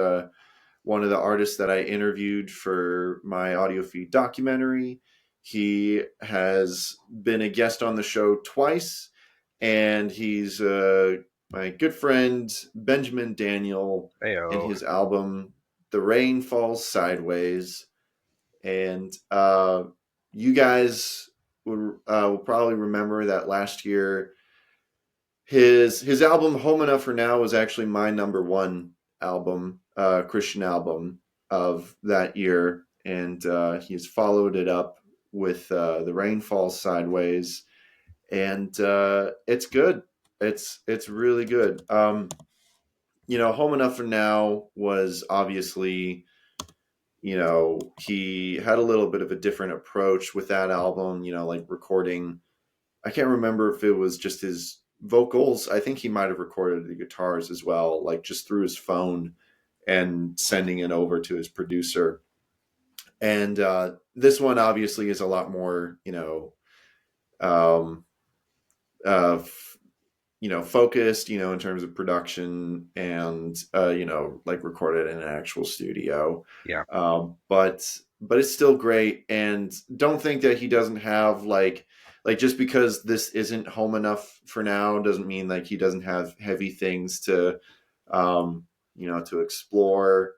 one of the artists that I interviewed for my Audio Feed documentary. He has been a guest on the show twice, and he's my good friend Benjamin Daniel and Heyo. his album The Rain Falls Sideways. And you guys will probably remember that last year his album Home Enough for Now was actually my number one album, Christian album of that year, and he's followed it up with The Rain Falls Sideways, and it's good. It's really good. Home Enough for Now was obviously, he had a little bit of a different approach with that album, like recording. I can't remember if it was just his vocals. I think he might have recorded the guitars as well, like just through his phone and sending it over to his producer. And this one obviously is a lot more, um, uh, focused, in terms of production and, like recorded in an actual studio. Yeah. But it's still great. And don't think that he doesn't have like just because this isn't Home Enough for Now doesn't mean like he doesn't have heavy things um, to explore.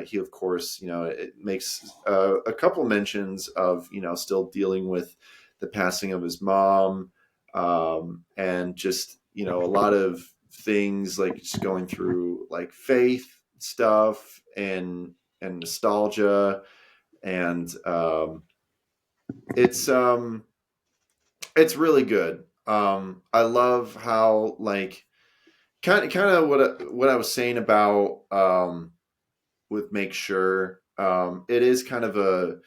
He, of course, it makes a couple mentions of, still dealing with the passing of his mom, and just, a lot of things like just going through like faith stuff and nostalgia. And it's it's really good. I love how like kind of what I was saying about with Make Sure. It is kind of a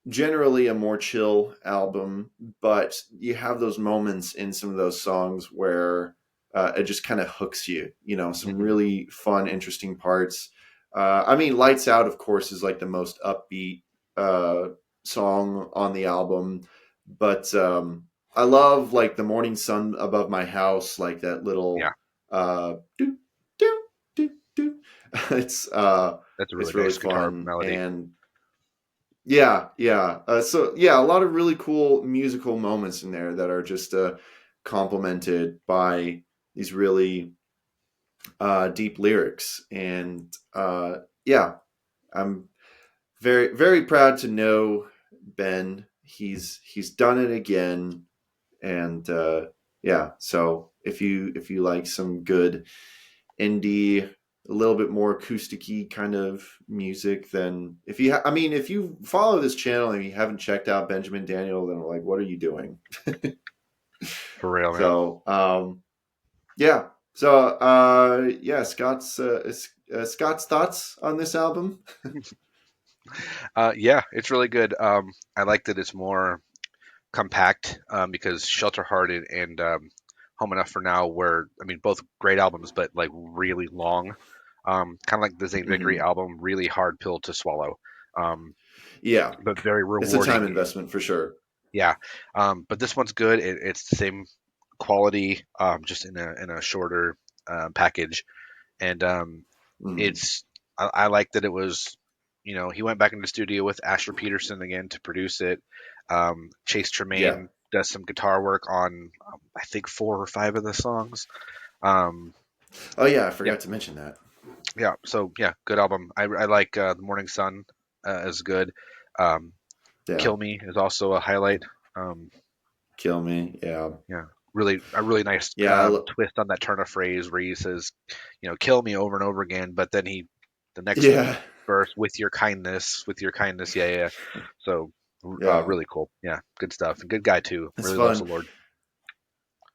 generally a more chill album, but you have those moments in some of those songs where it just kind of hooks you. Some Hmm. really fun, interesting parts. I mean, Lights Out, of course, is like the most upbeat uh, song on the album, but I love like The Morning Sun Above My House, like that Yeah, little do do do do. It's that's a really it's really nice guitar fun. melody. And yeah, yeah. So yeah, a lot of really cool musical moments in there that are just complemented by these really deep lyrics. And yeah, I'm very very proud to know Ben. He's done it again, and yeah. So if you like some good indie, a little bit more acousticy kind of music, then if you if you follow this channel and you haven't checked out Benjamin Daniel, then like, what are you doing? For real, man. So yeah. So yeah, Scott's thoughts on this album. Yeah, it's really good. I like that it's more compact because Shelter Hearted and Home Enough for Now were, I mean, both great albums, but like really long. Kind of like the Zane Vickery Hmm. album, really hard pill to swallow, um, Yeah, but very it's a time rewarding. investment for sure. Yeah, but this one's good. It's the same quality, just in a shorter package, and Hmm. it's I like that it was, he went back into the studio with Asher Peterson again to produce it. Chase Yeah. Tremaine does some guitar work on I think 4 or 5 of the songs. Um, Oh yeah, I yeah, forgot to mention that. yeah. So yeah, good album. I like The Morning Sun is good. Um, Yeah. Kill Me is also a highlight. Um, Kill Me. Yeah. yeah, really a really nice Yeah. twist on that turn of phrase where he says, kill me over and over again, but then the next Yeah. verse, with your kindness, yeah, yeah. Yeah. So Yeah. really cool, yeah, good stuff, and good guy too. It's Really loves the fun. Lord.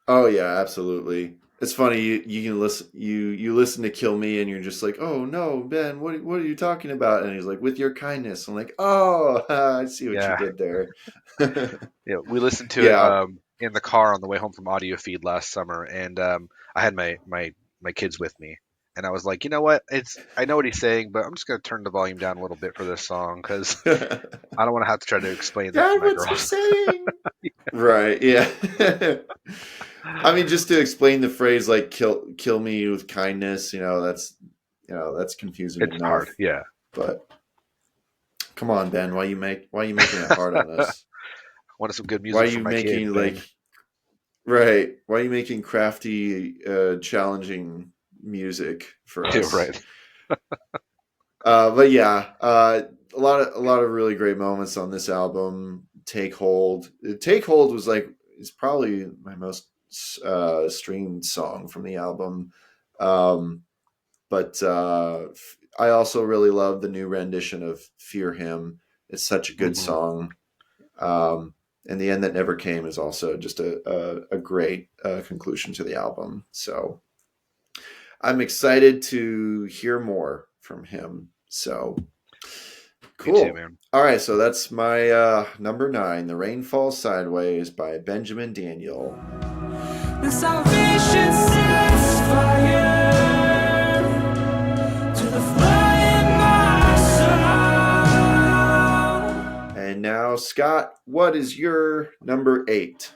Oh yeah, absolutely. It's funny you can listen you listen to Kill Me and you're just like, oh no, Ben, what are you talking about? And he's like, with your kindness. I'm like, oh, I see what you Yeah, did there. yeah. We listened to it Yeah. in the car on the way home from Audio Feed last summer, and I had my kids with me, and I was like, you know what? I know what he's saying, but I'm just gonna turn the volume down a little bit for this song because I don't want to have to try to explain this to God, my what's he girls. saying? Right. Yeah. I mean, just to explain the phrase like kill me with kindness, that's confusing It's hard, enough. yeah. But come on, Ben, why you making it hard on us? Wanted some good Why are music for you my kids, making Ben. right? Why are you making crafty, challenging music for Yeah, us? right. But yeah, a lot of really great moments on this album. Take Hold. Take Hold was it's probably my most streamed song from the album. Um, but I also really love the new rendition of Fear Him. It's such a good Hmm. song. And The End That Never Came is also just a great conclusion to the album. So I'm excited to hear more from him. So Me too, cool. man. All right, so that's my number 9, The Rain Falls Sideways by Benjamin Daniel. The salvation sets fire to the fire in my soul. And now, Scott, what is your number 8?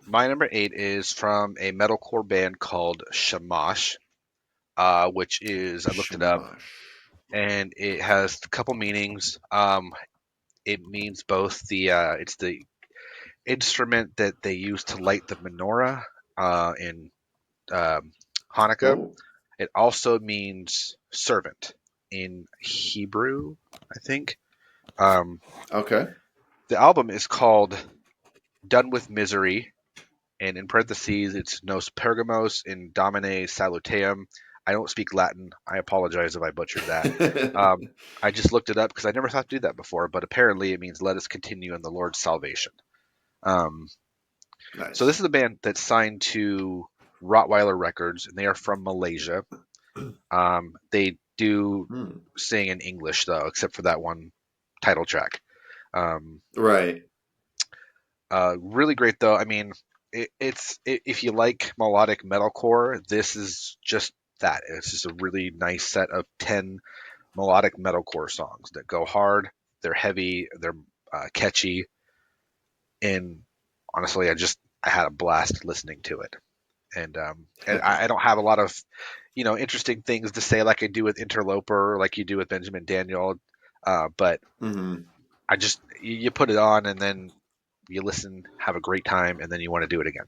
My number 8 is from a metalcore band called Shamash, which is, I looked it up, Shamash. and it has a couple meanings. It means both it's the instrument that they use to light the menorah in um, Hanukkah. Oh, It also means servant in Hebrew, I think. Um, okay. the album is called Done with Misery, and in parentheses, it's Nos Pergamos in Domine Saluteum. I don't speak Latin. I apologize if I butchered that. Um, I just looked it up because I never thought to do that before, but apparently it means let us continue in the Lord's salvation. Um, so Nice. this is a band that's signed to Rottweiler Records, and they are from Malaysia. They do Hmm. sing in English though, except for that one title track. Um, Right. really great though. I mean, if you like melodic metalcore, this is just that. It's just a really nice set of 10 melodic metalcore songs that go hard. They're heavy. They're catchy, and honestly, I had a blast listening to it. And I don't have a lot of interesting things to say like I do with Interloper, like you do with Benjamin Daniel. But Hmm. I just you put it on and then you listen, have a great time, and then you want to do it again.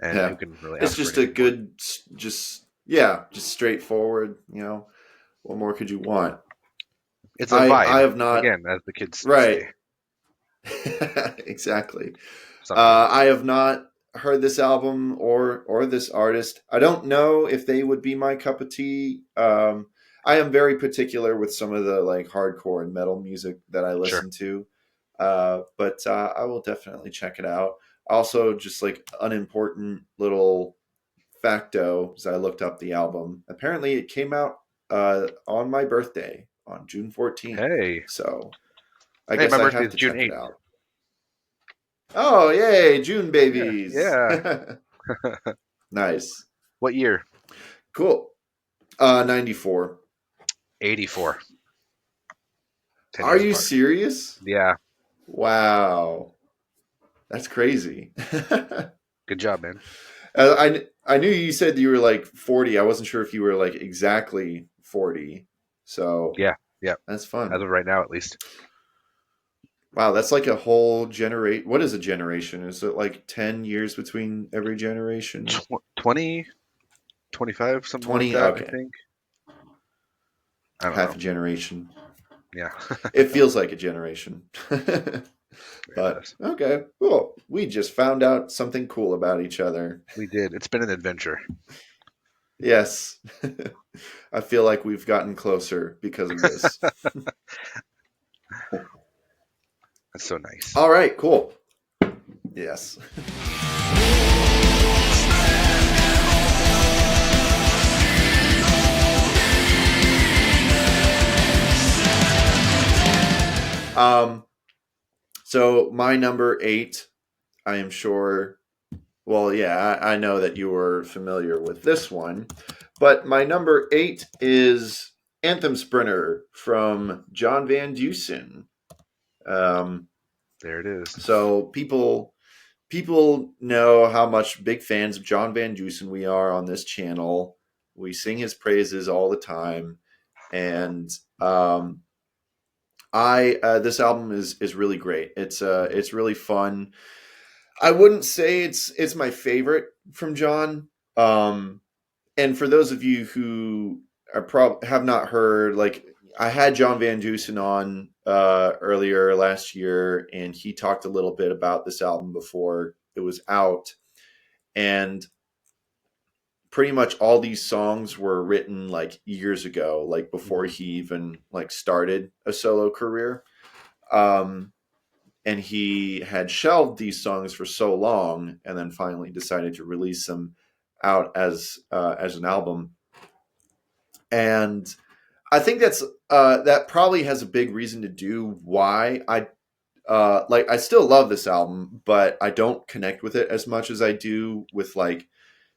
And Yeah. who can really It's ask for just a anything more? good, just straightforward, what more could you want? It's a I vibe, have not, again, as the kids right. say. Exactly. Sometimes. I have not heard this album or this artist. I don't know if they would be my cup of tea. I am very particular with some of the like hardcore and metal music that I Sure. listen to, but I will definitely check it out. Also, just like unimportant little facto, as I looked up the album. Apparently, it came out on my birthday on June 14th. Hey, So I hey, guess my I birthday have is to June check it 8th. out. Oh, yay, June Yeah, babies. yeah. Nice. What year? Cool. 94. 84. 10 Are years you apart. serious? Yeah. Wow. That's crazy. Good job, man. I knew you said you were like 40. I wasn't sure if you were like exactly 40. So Yeah. Yeah. that's As fun. of right now, at least. Wow, that's like a whole generation. What is a generation? Is it like 10 years between every generation? 20, 25, something like 20? that, I Okay. think. I don't Half know. a generation. Yeah. It feels like a generation. It But does. okay, cool. We just found out something cool about each other. We did. It's been an adventure. Yes. I feel like we've gotten closer because of this. That's so nice. All right, cool. Yes. So my number 8, I am sure. Well, yeah, I know that you were familiar with this one, but my number 8 is Anthem Sprinter from John Van Dusen. There it is. So people know how much big fans of John Van Dusen we are on this channel. We sing his praises all the time, and I this album is really great. It's really fun. I wouldn't say it's my favorite from John. And for those of you who have not heard, like I had John Van Dusen on earlier last year, and he talked a little bit about this album before it was out, and pretty much all these songs were written like years ago, like before he even like started a solo career. Um, and he had shelved these songs for so long, and then finally decided to release them out as an album. And I think that probably has a big reason to do why I still love this album, but I don't connect with it as much as I do with like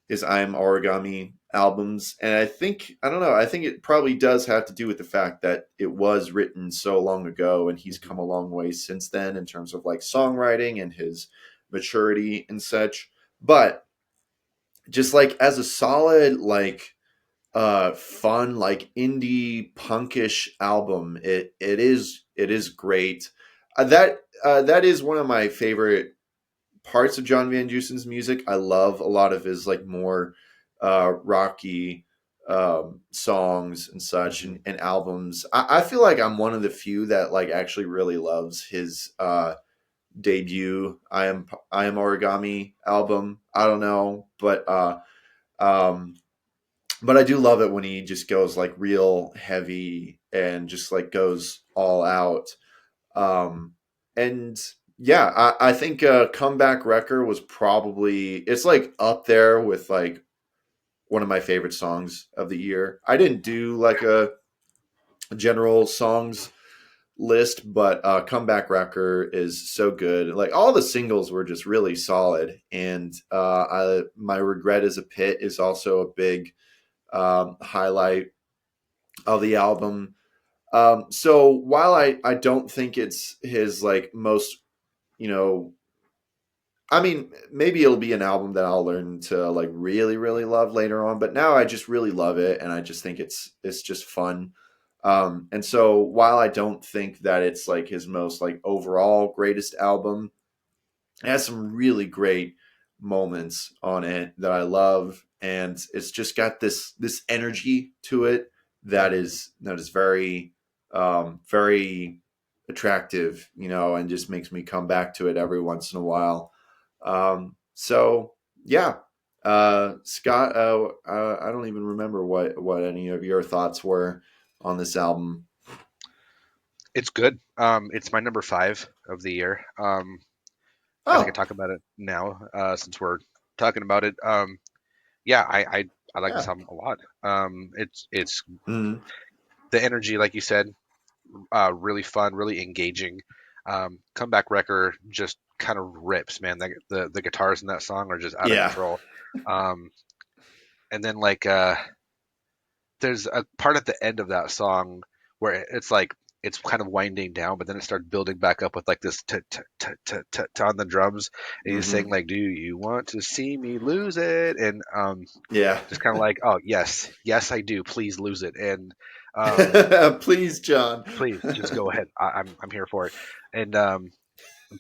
his I Am Origami albums. And I don't know, I think it probably does have to do with the fact that it was written so long ago, and he's come a long way since then in terms of like songwriting and his maturity and such. But just like as a solid like fun like indie punkish album, it is great. That is one of my favorite parts of John Van Dusen's music. I love a lot of his like more rocky songs and such, and albums. I feel like I'm one of the few that like actually really loves his debut I Am Origami album. I don't know, um but I do love it when he just goes like real heavy and just like goes all out. And yeah, I think Comeback Wrecker was probably, it's like up there with like one of my favorite songs of the year. I didn't do like a general songs list, but Comeback Wrecker is so good. Like all the singles were just really solid, and My Regret Is a Pit is also a big highlight of the album. So while I don't think it's his like most, you know, I mean, maybe it'll be an album that I'll learn to like really, really love later on. But now I just really love it, and I just think it's just fun. And so while I don't think that it's like his most like overall greatest album, it has some really great moments on it that I love, and it's just got this energy to it that is very very attractive, and just makes me come back to it every once in a while. So yeah, Scott, I don't even remember what any of your thoughts were on this album. It's good. It's my number 5 of the year. Guess I could Oh, talk about it now, since we're talking about it. Yeah, I like this yeah. album a lot. It's Mhm. the energy, like you said, really fun, really engaging. Comeback Wrecker just kind of rips, man. The guitars in that song are just out of Yeah. control. Um, and then like there's a part at the end of that song where it's like it's kind of winding down, but then it starts building back up with like this on the drums, and he's saying Hmm. like, "Do you want to see me lose it?" And Yeah. just kind of like, "Oh yes, yes I do. Please lose it." And um, Please, John. please just go ahead. I'm here for it. And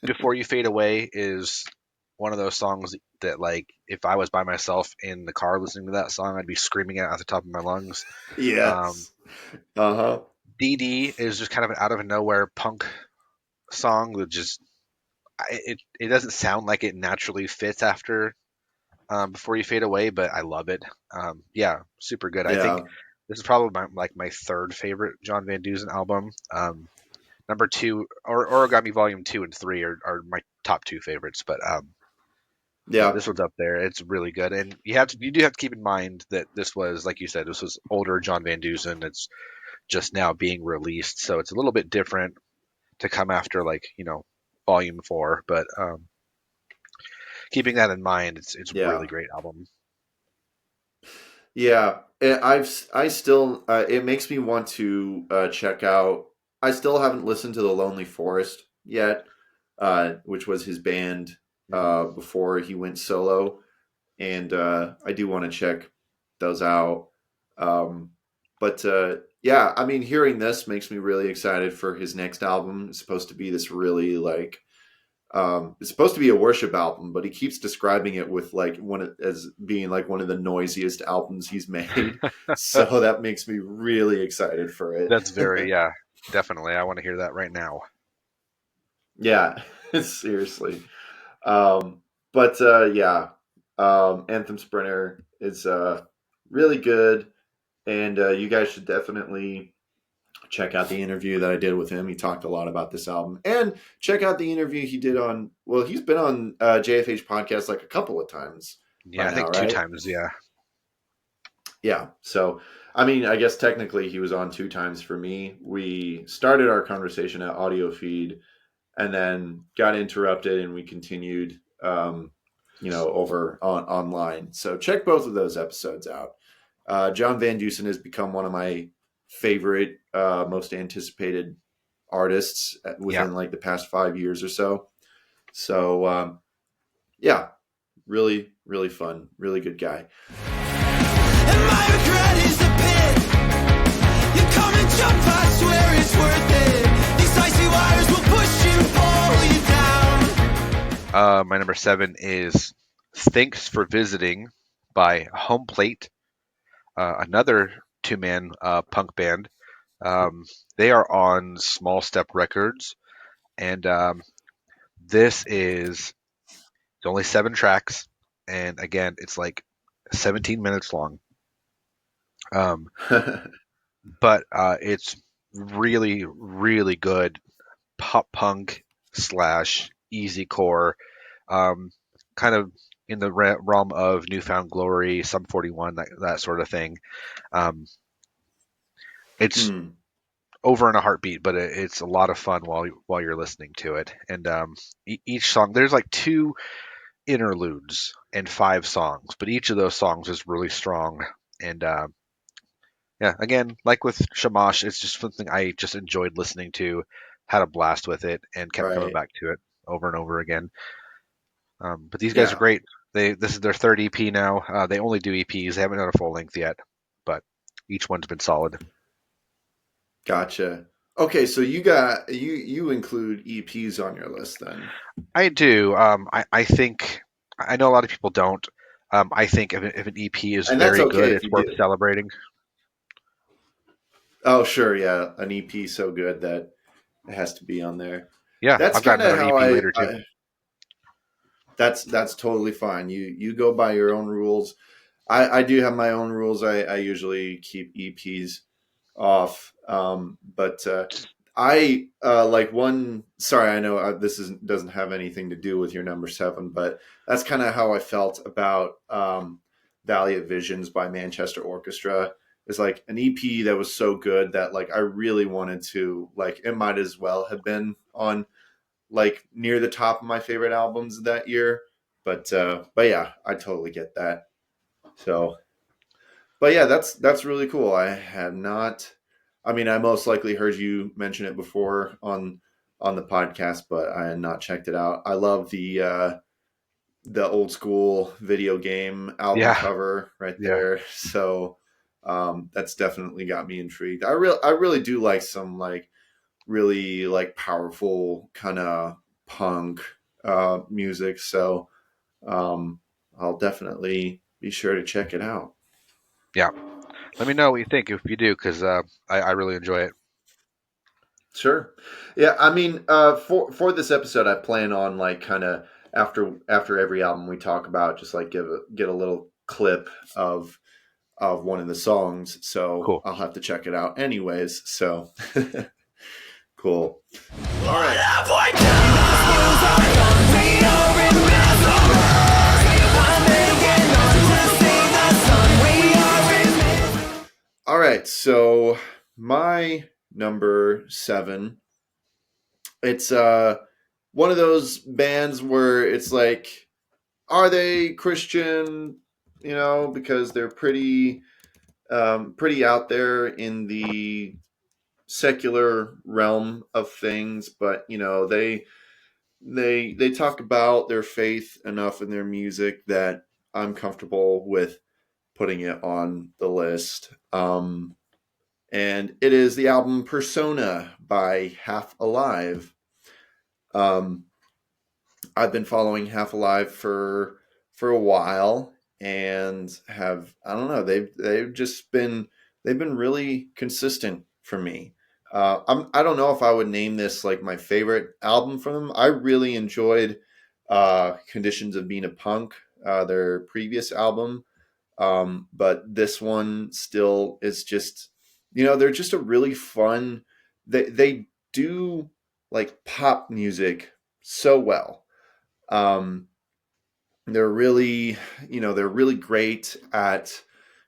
Before You Fade Away is one of those songs that, like, if I was by myself in the car listening to that song, I'd be screaming it at the top of my lungs. Um, Yes. Uh-huh. DD is just kind of an out of nowhere punk song that just it doesn't sound like it naturally fits after Before You Fade Away, but I love it. Yeah, super good. I think Yeah. this is probably my third favorite John Van Dusen album. Number two, or Origami Volume 2 and 3 are my top two favorites, but yeah, Yeah. this one's up there. It's really good, and you do have to keep in mind that this was, like you said, this was older John Van Dusen. It's just now being released, so it's a little bit different to come after, like, Volume 4. But keeping that in mind, it's a Yeah. really great album. Yeah. I still it makes me want to check out. I still haven't listened to The Lonely Forest yet, which was his band Hmm. before he went solo, and I do want to check those out. Um, but yeah, I mean, hearing this makes me really excited for his next album. It's supposed to be this really like it's supposed to be a worship album, but he keeps describing it with like as being like one of the noisiest albums he's made. So that makes me really excited for it. That's very, yeah, definitely. I want to hear that right now. Yeah, seriously. Um, but yeah, Anthem Sprinter is really good, and you guys should definitely check out the interview that I did with him. He talked a lot about this album, and check out the interview he did on. Well, he's been on JFH podcast like a couple of times Yeah, by I now, think two right? times. Yeah, Yeah. So, I mean, I guess technically he was on two times for me. We started our conversation at audio feed and then got interrupted and we continued over on online. So check both of those episodes out. John Van Dusen has become one of my favorite, most anticipated artists yeah. within like the past 5 years or so. So yeah, really, really fun, really good guy. And my regret is a pit. You come and jump, I swear it's worth it. These icy wires will push you, pull you down. My number 7 is "Thanks for Visiting" by Home Plate, another two-man punk band. Um, they are on Small Step Records, and this is it's only 7 tracks, and again, it's like 17 minutes long. Um, but it's really, really good pop punk slash easy core, um, kind of in the realm of Newfound Glory, Sum 41, that sort of thing. Um, it's Hmm. over in a heartbeat, but it's a lot of fun while you're listening to it. And each song, there's like 2 interludes and 5 songs, but each of those songs is really strong. And yeah, again, like with Shamash, it's just something I just enjoyed listening to, had a blast with it, and kept coming Right. back to it over and over again. But these guys are Yeah. great. This is their third EP now. They only do EPs. They haven't done a full length yet, but each one's been solid. Gotcha. Okay, so you include EPs on your list then. I do. I think I know a lot of people don't. I think if an EP is And that's very okay good, if it's you worth do. celebrating. Oh, sure, yeah. An EP so good that it has to be on there. Yeah, That's I've got kind of another how EP later too. That's totally fine. You go by your own rules. I do have my own rules. I usually keep EPs off. But I like one. Sorry, I know this doesn't have anything to do with your number 7, but that's kind of how I felt about Valiant Visions by Manchester Orchestra. It's like an EP that was so good that like I really wanted to like it might as well have been on like near the top of my favorite albums that year. But yeah, I totally get that. So but yeah, that's really cool. I have not. I mean, I most likely heard you mention it before on the podcast, but I had not checked it out. I love the old school video game album Yeah, cover right yeah, there. So that's definitely got me intrigued. I really do like some like really like powerful kind of punk music. So I'll definitely be sure to check it out. yeah. Let me know what you think if you do, because I really enjoy it. Sure. Yeah, I mean, for this episode, I plan on like kind of after every album we talk about, just like get a little clip of one of the songs. So Cool. I'll have to check it out anyways. So cool. All What right. have I done? We are in I'm hanging on to see the sun. We are in All right. So my number 7, it's one of those bands where it's like, are they Christian? You know, because they're pretty out there in the secular realm of things, but you know they talk about their faith enough in their music that I'm comfortable with putting it on the list. And it is the album Persona by Half Alive. Um, I've been following Half Alive for a while and have I don't know they've just they've been really consistent for me. I don't know if I would name this like my favorite album from them. I really enjoyed Conditions of Being a Punk, their previous album, but this one still is just they're just a really fun. They do like pop music so well. Um, they're really, they're really great at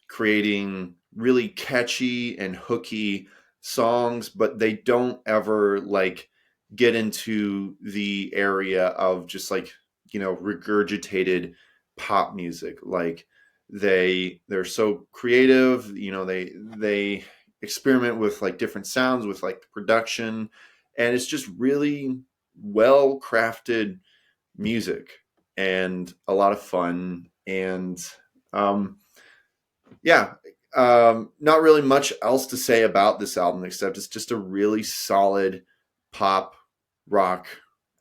creating really catchy and hooky songs, but they don't ever like get into the area of just like, regurgitated pop music. Like they're so creative, they experiment with like different sounds with like production, and it's just really well crafted music and a lot of fun. And um, yeah, not really much else to say about this album except it's just a really solid pop rock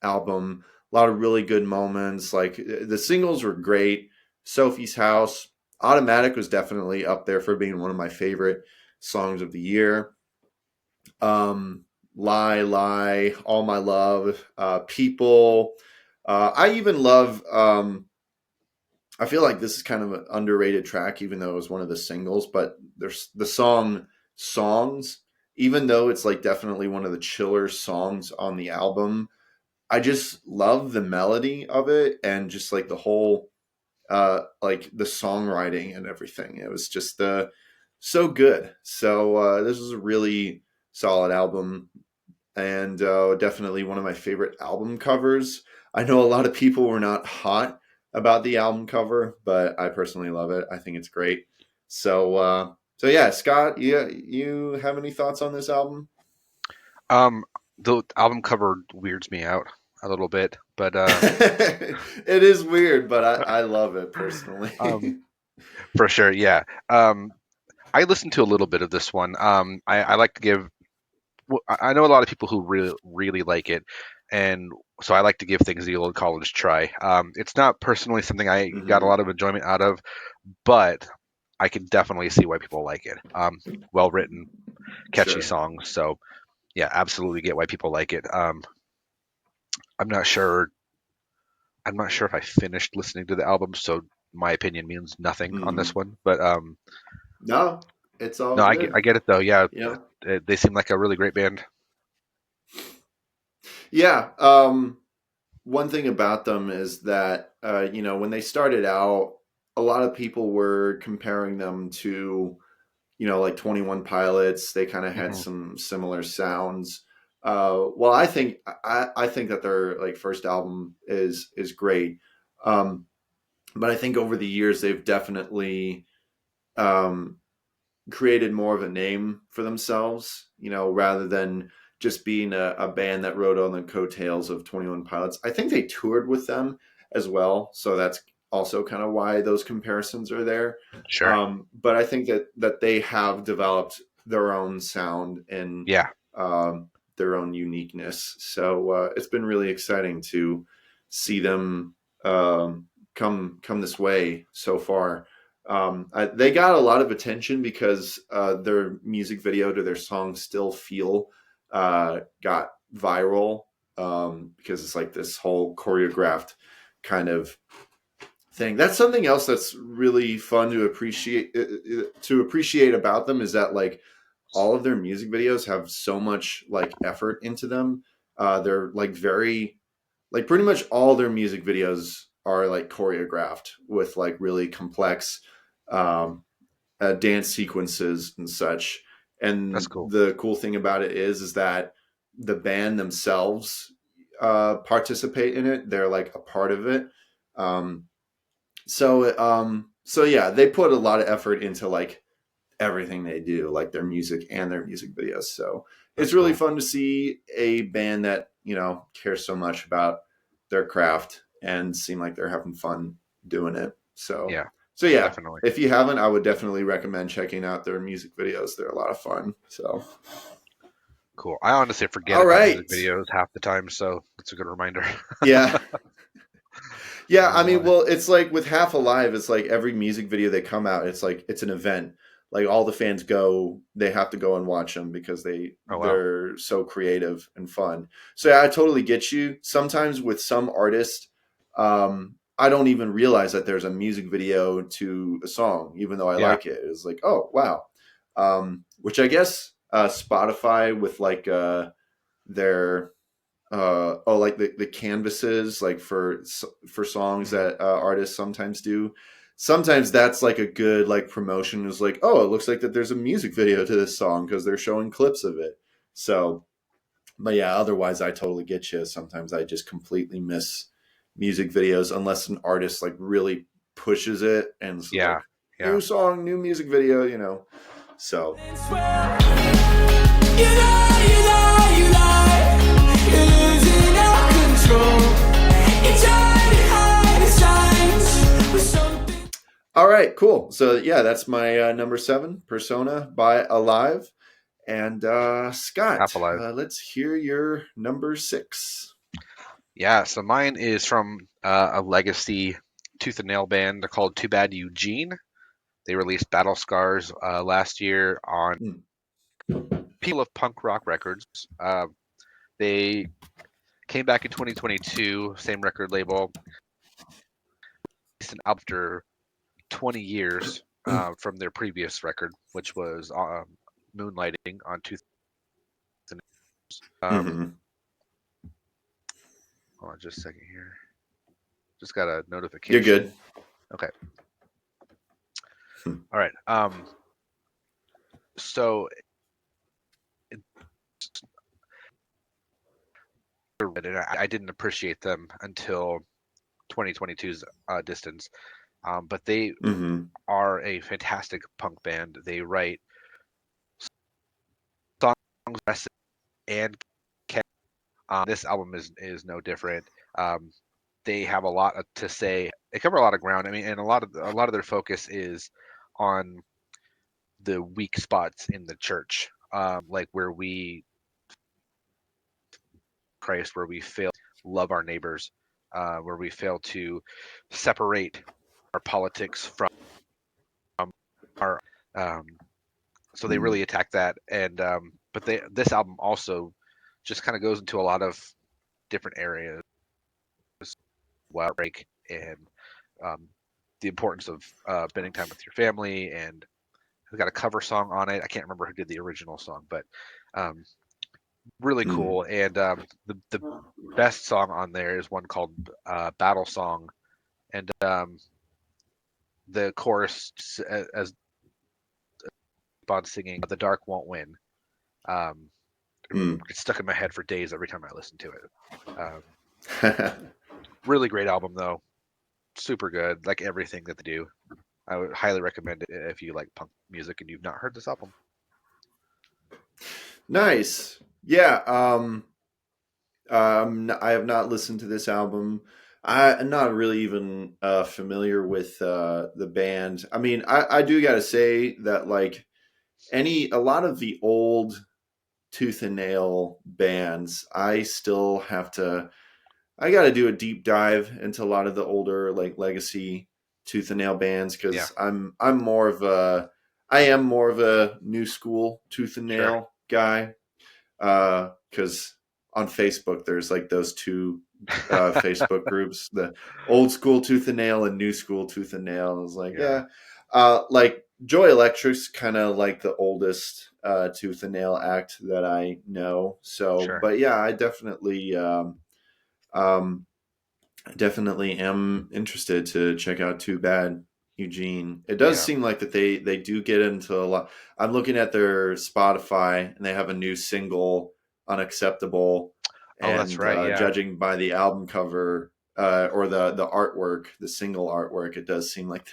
album. A lot of really good moments. Like the singles were great. Sophie's House, Automatic was definitely up there for being one of my favorite songs of the year. Lie, Lie, All My Love, People. I even love. I feel like this is kind of an underrated track, even though it was one of the singles. But there's the song "Songs," even though it's like definitely one of the chiller songs on the album. I just love the melody of it and just like the whole, like the songwriting and everything. It was just so good. So this is a really solid album and definitely one of my favorite album covers. I know a lot of people were not hot about the album cover, but I personally love it. I think it's great. So yeah, Scott, you have any thoughts on this album? The album cover weirds me out a little bit, but It is weird, but I love it personally. for sure, yeah. I listened to a little bit of this one. I like to give. I know a lot of people who really like it, and so I like to give things the old college try. It's not personally something I got a Mhm. lot of enjoyment out of, but I can definitely see why people like it. Well written, catchy Sure. songs. So yeah, absolutely get why people like it. I'm not sure. I'm not sure if I finished listening to the album, so my opinion means nothing on this one. But No, it's all no, good. I get it though. Yeah, You know? they seem like a really great band. Yeah. One thing about them is that, when they started out, a lot of people were comparing them to, like 21 Pilots. They kind of had Mhm. some similar sounds. Well, I think that their like first album is great. But I think over the years they've definitely um, created more of a name for themselves, rather than just being a band that rode on the coattails of 21 Pilots. I think they toured with them as well. So that's also kind of why those comparisons are there. Sure. But I think that they have developed their own sound and Yeah. their own uniqueness. So it's been really exciting to see them come this way so far. They got a lot of attention because their music video to their song "Still Feel" got viral, because it's like this whole choreographed kind of thing. That's something else that's really fun to appreciate about them, is that like all of their music videos have so much like effort into them. They're like very, like pretty much all their music videos are like choreographed with like really complex um, dance sequences and such. That's And cool. the cool thing about it is that the band themselves participate in it. They're like a part of it. Um, so yeah, they put a lot of effort into like everything they do, like their music and their music videos. So That's it's really cool. fun to see a band that, cares so much about their craft and seem like they're having fun doing it. So, Yeah, so yeah, definitely. if you haven't, I would definitely recommend checking out their music videos. They're a lot of fun. So, Cool. I honestly forget all about music right. videos half the time, so it's a good reminder. Yeah. Yeah, Oh I mean, boy. well, it's like with Half Alive, it's like every music video they come out, it's like it's an event. Like all the fans go, they have to go and watch them because Oh wow. they're so creative and fun. So yeah, I totally get you. Sometimes with some artists, I don't even realize that there's a music video to a song, even though I Yeah. like it. It's like, oh wow, which I guess Spotify with like their like the canvases, like for songs Mhm. that artists sometimes do. Sometimes that's like a good like promotion, is like, oh, it looks like that there's a music video to this song because they're showing clips of it. So but yeah, otherwise I totally get you. Sometimes I just completely miss music videos unless an artist like really pushes it and it's Yeah. like Yeah. new song, new music video. So You're losing all control. You're trying to hide the signs with something. all right, cool. So yeah, that's my number 7, Persona by Alive. And Half Scott, Alive. let's hear your number 6. Yeah. So mine is from a legacy tooth and nail band called Too Bad Eugene. They released Battle Scars last year on Mm. People of Punk Rock Records. They came back in 2022, same record label. Released an album after 20 years from their previous record, which was Moonlighting on 2000. Mm-hmm. Hold on just a second here. Just got a You're notification. good. Okay. All right. So I didn't appreciate them until 2022's Distance. But they Mm-hmm. are a fantastic punk band. They write songs and this album is no different. They have a lot to say. They cover a lot of ground. I mean, and a lot of their focus is on the weak spots in the church, like where we Christ, where we fail to love our neighbors, where we fail to separate our politics from our. So they really attack that, and but this album also just kind of goes into a lot of different areas. break and the importance of spending time with your family. And we got a cover song on it. I can't remember who did the original song, but um, really cool. And the best song on there is one called Battle Song, and the chorus as on singing "The Dark Won't Win." Um, it's stuck in my head for days every time I listen to it. Really great album though, super good. Like everything that they do, I would highly recommend it if you like punk music and you've not heard this album. Nice. Yeah. I have not listened to this album. I'm not really even familiar with the band. I mean, I do got to say that like a lot of the old Tooth and Nail bands, I got to do a deep dive into a lot of the older like legacy Tooth and Nail bands because I am more of a new school Tooth and Nail guy. Because on Facebook there's like those two Facebook groups, the old school Tooth and Nail and new school Tooth and Nail. And I was like, like Joy Electric's kind of like the oldest Tooth and Nail act that I know. So, but yeah, I definitely am interested to check out Too Bad Eugene. It does seem like that they do get into a lot. I'm looking at their Spotify and they have a new single, Unacceptable. And that's right. Judging by the album cover or the artwork, the single artwork, it does seem like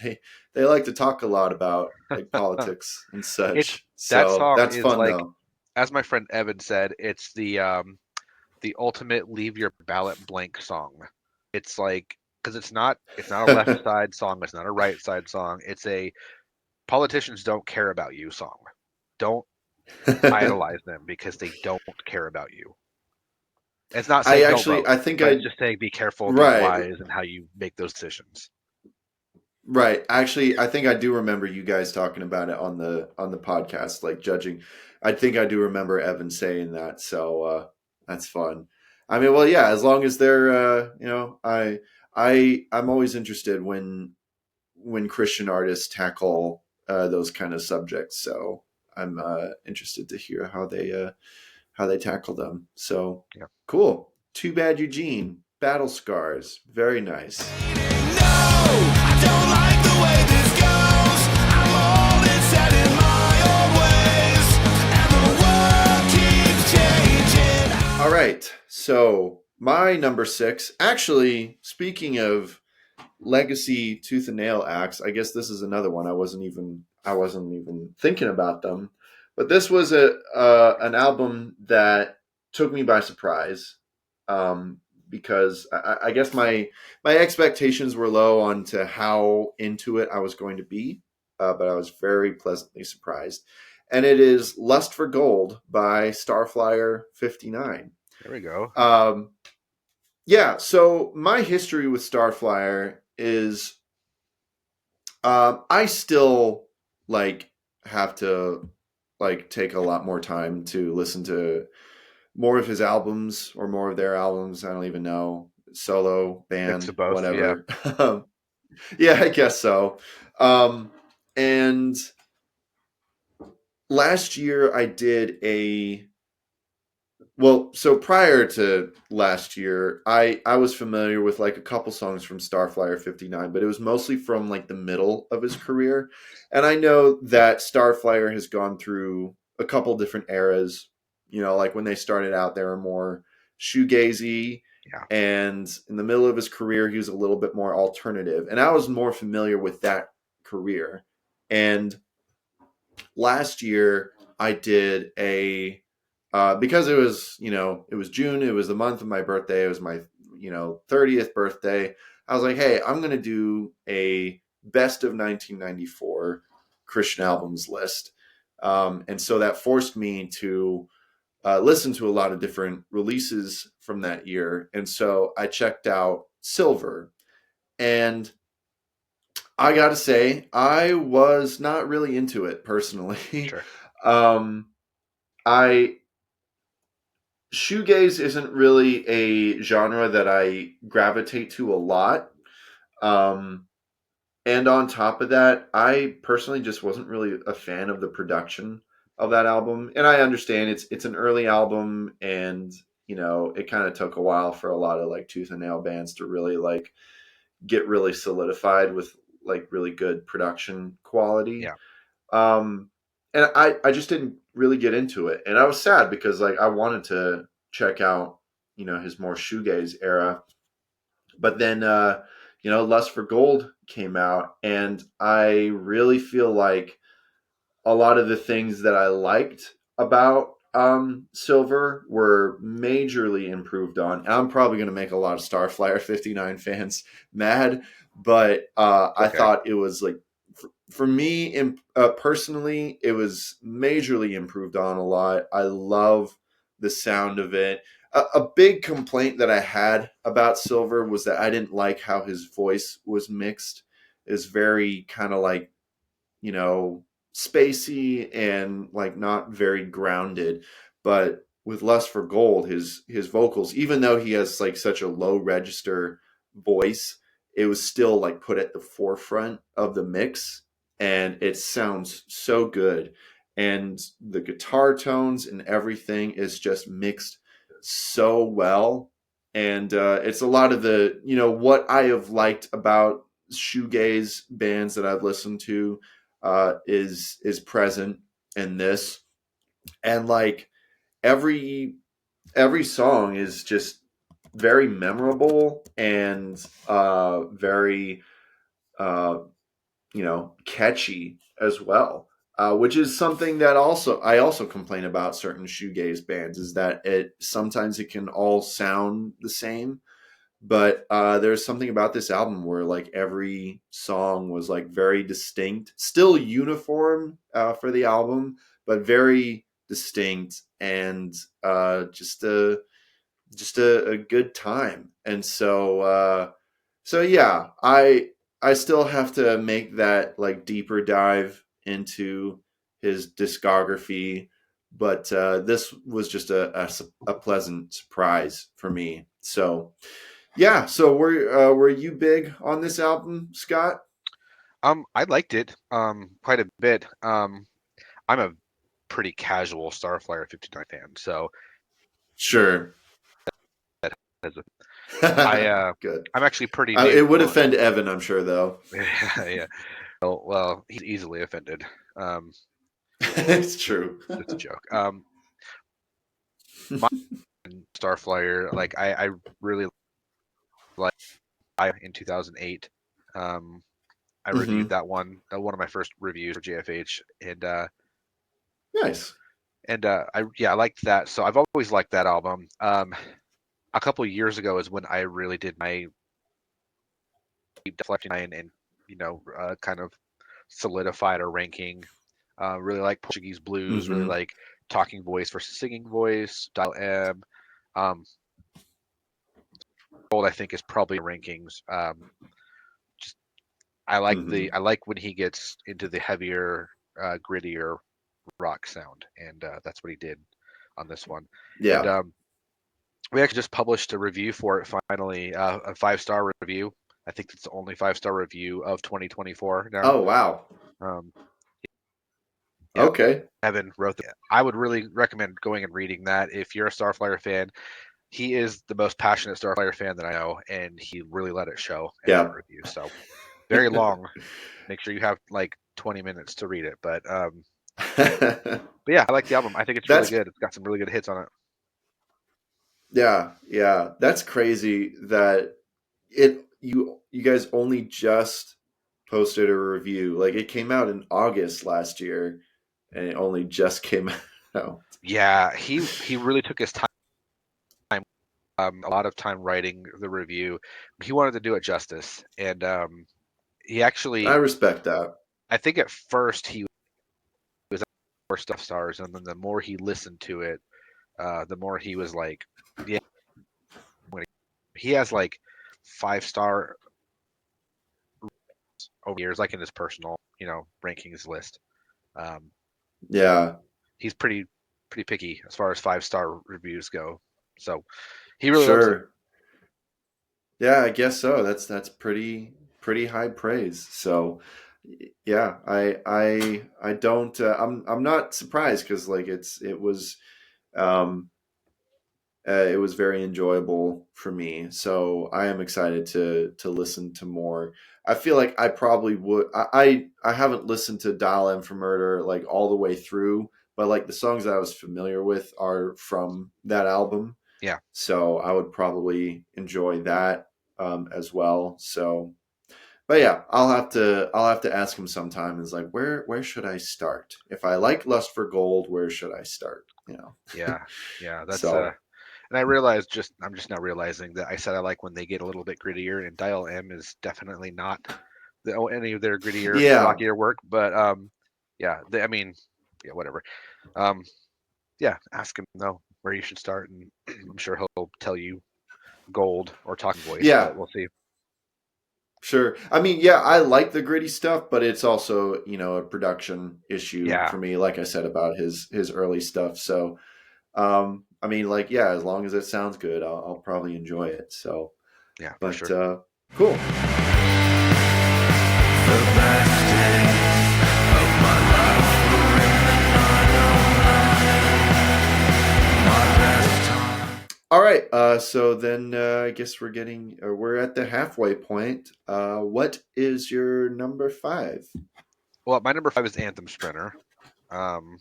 they like to talk a lot about like politics and such. That song that's is fun like, though. As my friend Evan said, it's the ultimate leave your ballot blank song. It's like, because it's not a left side song, it's not a right side song. It's a politicians don't care about you song. Don't idolize them because they don't care about you. It's not saying don't vote, it's just saying be careful, be wise in how you make those decisions. Right. Actually, I think I do remember you guys talking about it on the podcast, like judging. I think I do remember Evan saying that. So that's fun. I mean, well, yeah, as long as they're, I'm always interested when Christian artists tackle those kind of subjects. So I'm interested to hear how they tackle them. So cool. Too Bad Eugene, Battle Scars, very nice. I don't like the way this goes. I'm old and set in my own ways, and the world keeps changing. All right, so my number 6. Actually, speaking of legacy Tooth and Nail acts, I guess this is another one. I wasn't even thinking about them, but this was an album that took me by surprise. Because I guess my expectations were low on to how into it I was going to be, but I was very pleasantly surprised. And it is Lust for Gold by Starflyer 59. There we go. Yeah, so my history with Starflyer is I still like have to like take a lot more time to listen to more of his albums or more of their albums. I don't even know. Solo, band, both, whatever. Yeah, I guess so. And last year I did so prior to last year, I was familiar with like a couple songs from Starflyer 59, but it was mostly from like the middle of his career. And I know that Starflyer has gone through a couple different eras. You know, like when they started out, they were more shoegazy, and in the middle of his career, he was a little bit more alternative. And I was more familiar with that career. And last year, I did because it was, it was June, it was the month of my birthday, it was my, 30th birthday. I was like, hey, I'm going to do a best of 1994 Christian albums list. And so that forced me to listen to a lot of different releases from that year. And so I checked out Silver. And I got to say, I was not really into it personally. Sure. shoegaze isn't really a genre that I gravitate to a lot. Um, and on top of that, I personally just wasn't really a fan of the production of that album. And I understand it's an early album, and it kind of took a while for a lot of like tooth and nail bands to really like get really solidified with like really good production quality. Yeah. And I just didn't really get into it, and I was sad because like I wanted to check out his more shoegaze era, but then Lust for Gold came out, and I really feel like a lot of the things that I liked about Silver were majorly improved on. I'm probably going to make a lot of Starflyer 59 fans mad, but I Okay. thought it was like, for me personally, it was majorly improved on a lot. I love the sound of it. A big complaint that I had about Silver was that I didn't like how his voice was mixed. It's very kind of like, you know, spacey and like not very grounded. But with Lust for Gold, his vocals, even though he has like such a low register voice, it was still like put at the forefront of the mix, and it sounds so good. And the guitar tones and everything is just mixed so well. And it's a lot of the, what I have liked about shoegaze bands that I've listened to is present in this. And like every song is just very memorable and very catchy as well. Which is something that I also complain about certain shoegaze bands, is that it can all sound the same. But there's something about this album where like every song was like very distinct, still uniform for the album, but very distinct, and just a good time. And so yeah, I still have to make that like deeper dive into his discography, but this was just a pleasant surprise for me. So yeah, so were you big on this album, Scott? I liked it quite a bit. I'm a pretty casual Starflyer 59 fan, so Sure. as a, I Good. I'm actually pretty new. It would Well, offend Evan, I'm sure, though. yeah. Well, he's easily offended. Um, It's true. just a joke. My Starflyer, like I really like in 2008. I reviewed Hmm. that one. One of my first reviews for JFH, and Nice. I liked that. So I've always liked that album. A couple of years ago is when I really did my deep deflection and kind of solidified a ranking. Really like Portuguese blues. Really Hmm. like talking voice versus singing voice. Dial M. Um, Gold I think is probably rankings. Just Hmm. I like when he gets into the heavier, grittier rock sound, and that's what he did on this one. And Yeah. we actually just published a review for it finally, a 5-star review. I think it's the only 5-star review of 2024 now. Oh, wow. Um, yeah, Okay. Evan wrote that. I would really recommend going and reading that if you're a Starflyer fan. He is the most passionate Starflyer fan that I know, and he really let it show in that Yeah. review. So very long. Make sure you have like 20 minutes to read it. But yeah, I like the album. I think it's really That's good. It's got some really good hits on it. yeah. That's crazy that you guys only just posted a review. Like it came out in August last year, and it only just came out. Yeah, he really took his time, a lot of time writing the review. He wanted to do it justice, and he I actually, respect that. I think at first he was at 4 stars, and then the more he listened to it, the more he was like, yeah, he has like 5-star over years, like in his personal, rankings list. Um, Yeah. he's pretty pretty picky as far as 5-star reviews go. So he really loves it. Sure. Yeah, I guess so. That's pretty high praise. So yeah, I don't I'm not surprised because like um it was very enjoyable for me. So I am excited to listen to more. I feel like I probably would. I haven't listened to Dial M for Murder like all the way through, but like the songs that I was familiar with are from that album. Yeah. So I would probably enjoy that as well. So, but yeah, I'll have to ask him sometime. Is like where should I start? If I like Lust for Gold, where should I start? You know. Yeah. That's So and I'm just now realizing that I said I like when they get a little bit grittier, and Dial M is definitely not any of their grittier, yeah, rockier work. But yeah, I mean, yeah, whatever. Um, yeah, ask him though where you should start, and I'm sure he'll tell you Gold or Talking Voice, yeah. but we'll see. Sure. I mean, yeah, I like the gritty stuff, but it's also, a production issue Yeah, for me, like I said about his early stuff. So, I mean, like, yeah, as long as it sounds good, I'll probably enjoy it. So, yeah, for but sure. cool. All right. So then I guess we're at the halfway point. What is your number 5? Well, my number 5 is Anthem Sprinter, um,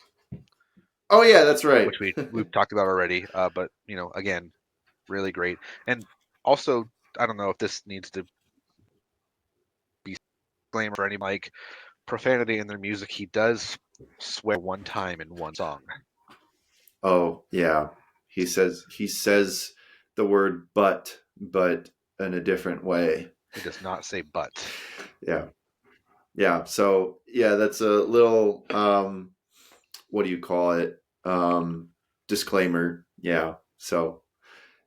Oh yeah, that's right. which we've talked about already. But again, really great, and also I don't know if this needs to be disclaimer for any like profanity in their music. He does swear one time in one song. Oh yeah, he says the word but in a different way. He does not say but. Yeah, yeah. So yeah, that's a little what do you call it? Disclaimer. Yeah. So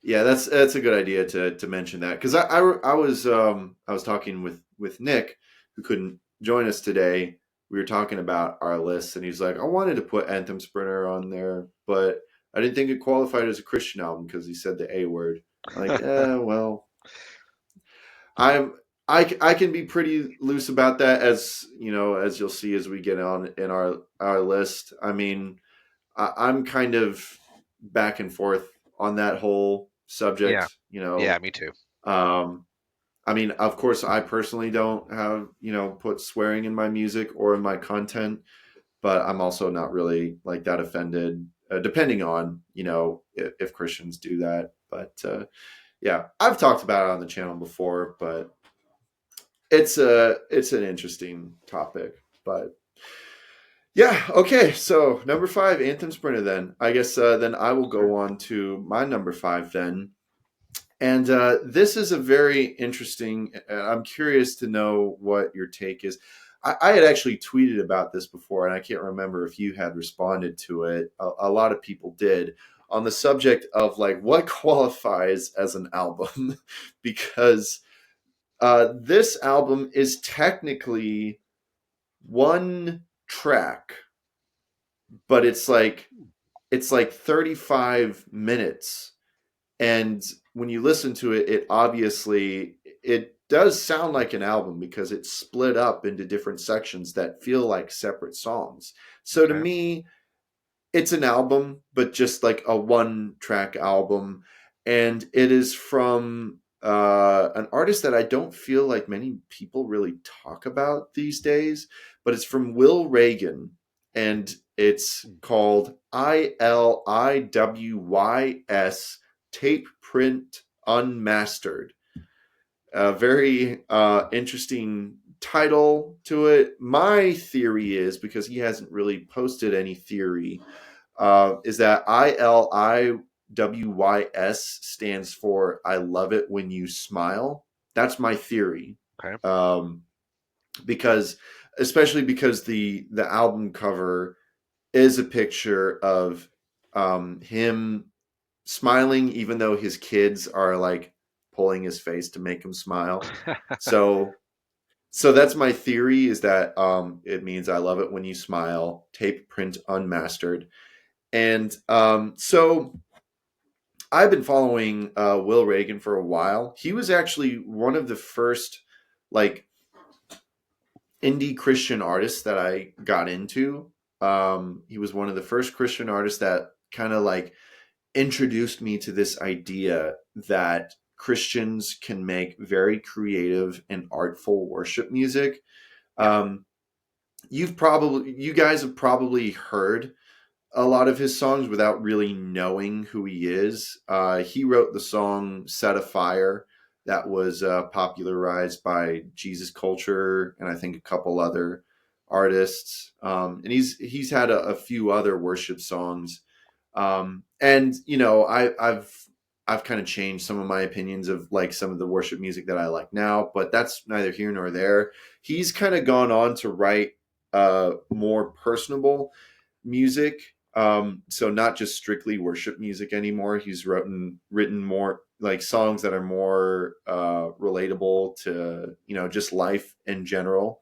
yeah, that's a good idea to mention that because I was talking with Nick who couldn't join us today. We were talking about our list, and he's like, I wanted to put Anthem Sprinter on there, but I didn't think it qualified as a Christian album because he said the A word. I'm like, well, I can be pretty loose about that as as you'll see as we get on in our list. I mean, I'm kind of back and forth on that whole Yeah, subject. yeah, me too. I mean, of course, I personally don't have put swearing in my music or in my content, but I'm also not really like that offended, depending on if Christians do that. But yeah, I've talked about it on the channel before, but it's an interesting topic. But yeah, okay. So number 5, Anthem Sprinter. Then I guess then I will go on to my number 5 then. And this is a very interesting. I'm curious to know what your take is. I had actually tweeted about this before, and I can't remember if you had responded to it. A lot of people did on the subject of like what qualifies as an album, because this album is technically one track, but it's like 35 minutes. And when you listen to it, it does sound like an album because it's split up into different sections that feel like separate songs. So to Okay. me, it's an album, but just like a 1-track album. And it is from an artist that I don't feel like many people really talk about these days, but it's from Will Reagan. And it's called ILIWYS Tape Print Unmastered. A very interesting title to it. My theory is, because he hasn't really posted any theory, is that ILIWYS stands for I love it when you smile. That's my theory. Okay. Especially because the album cover is a picture of him smiling, even though his kids are like pulling his face to make him smile. So that's my theory, is that it means I love it when you smile, tape print unmastered. And so I've been following Will Reagan for a while. He was actually one of the first like indie Christian artists that I got into. He was one of the first Christian artists that kind of like introduced me to this idea that Christians can make very creative and artful worship music. Um, you guys have probably heard a lot of his songs without really knowing who he is. He wrote the song "Set Afire" that was popularized by Jesus Culture and I think a couple other artists. And he's had a few other worship songs. And you know, I've kind of changed some of my opinions of like some of the worship music that I like now, but that's neither here nor there. He's kind of gone on to write more personable music. So not just strictly worship music anymore. He's written more like songs that are more relatable to, you know, just life in general,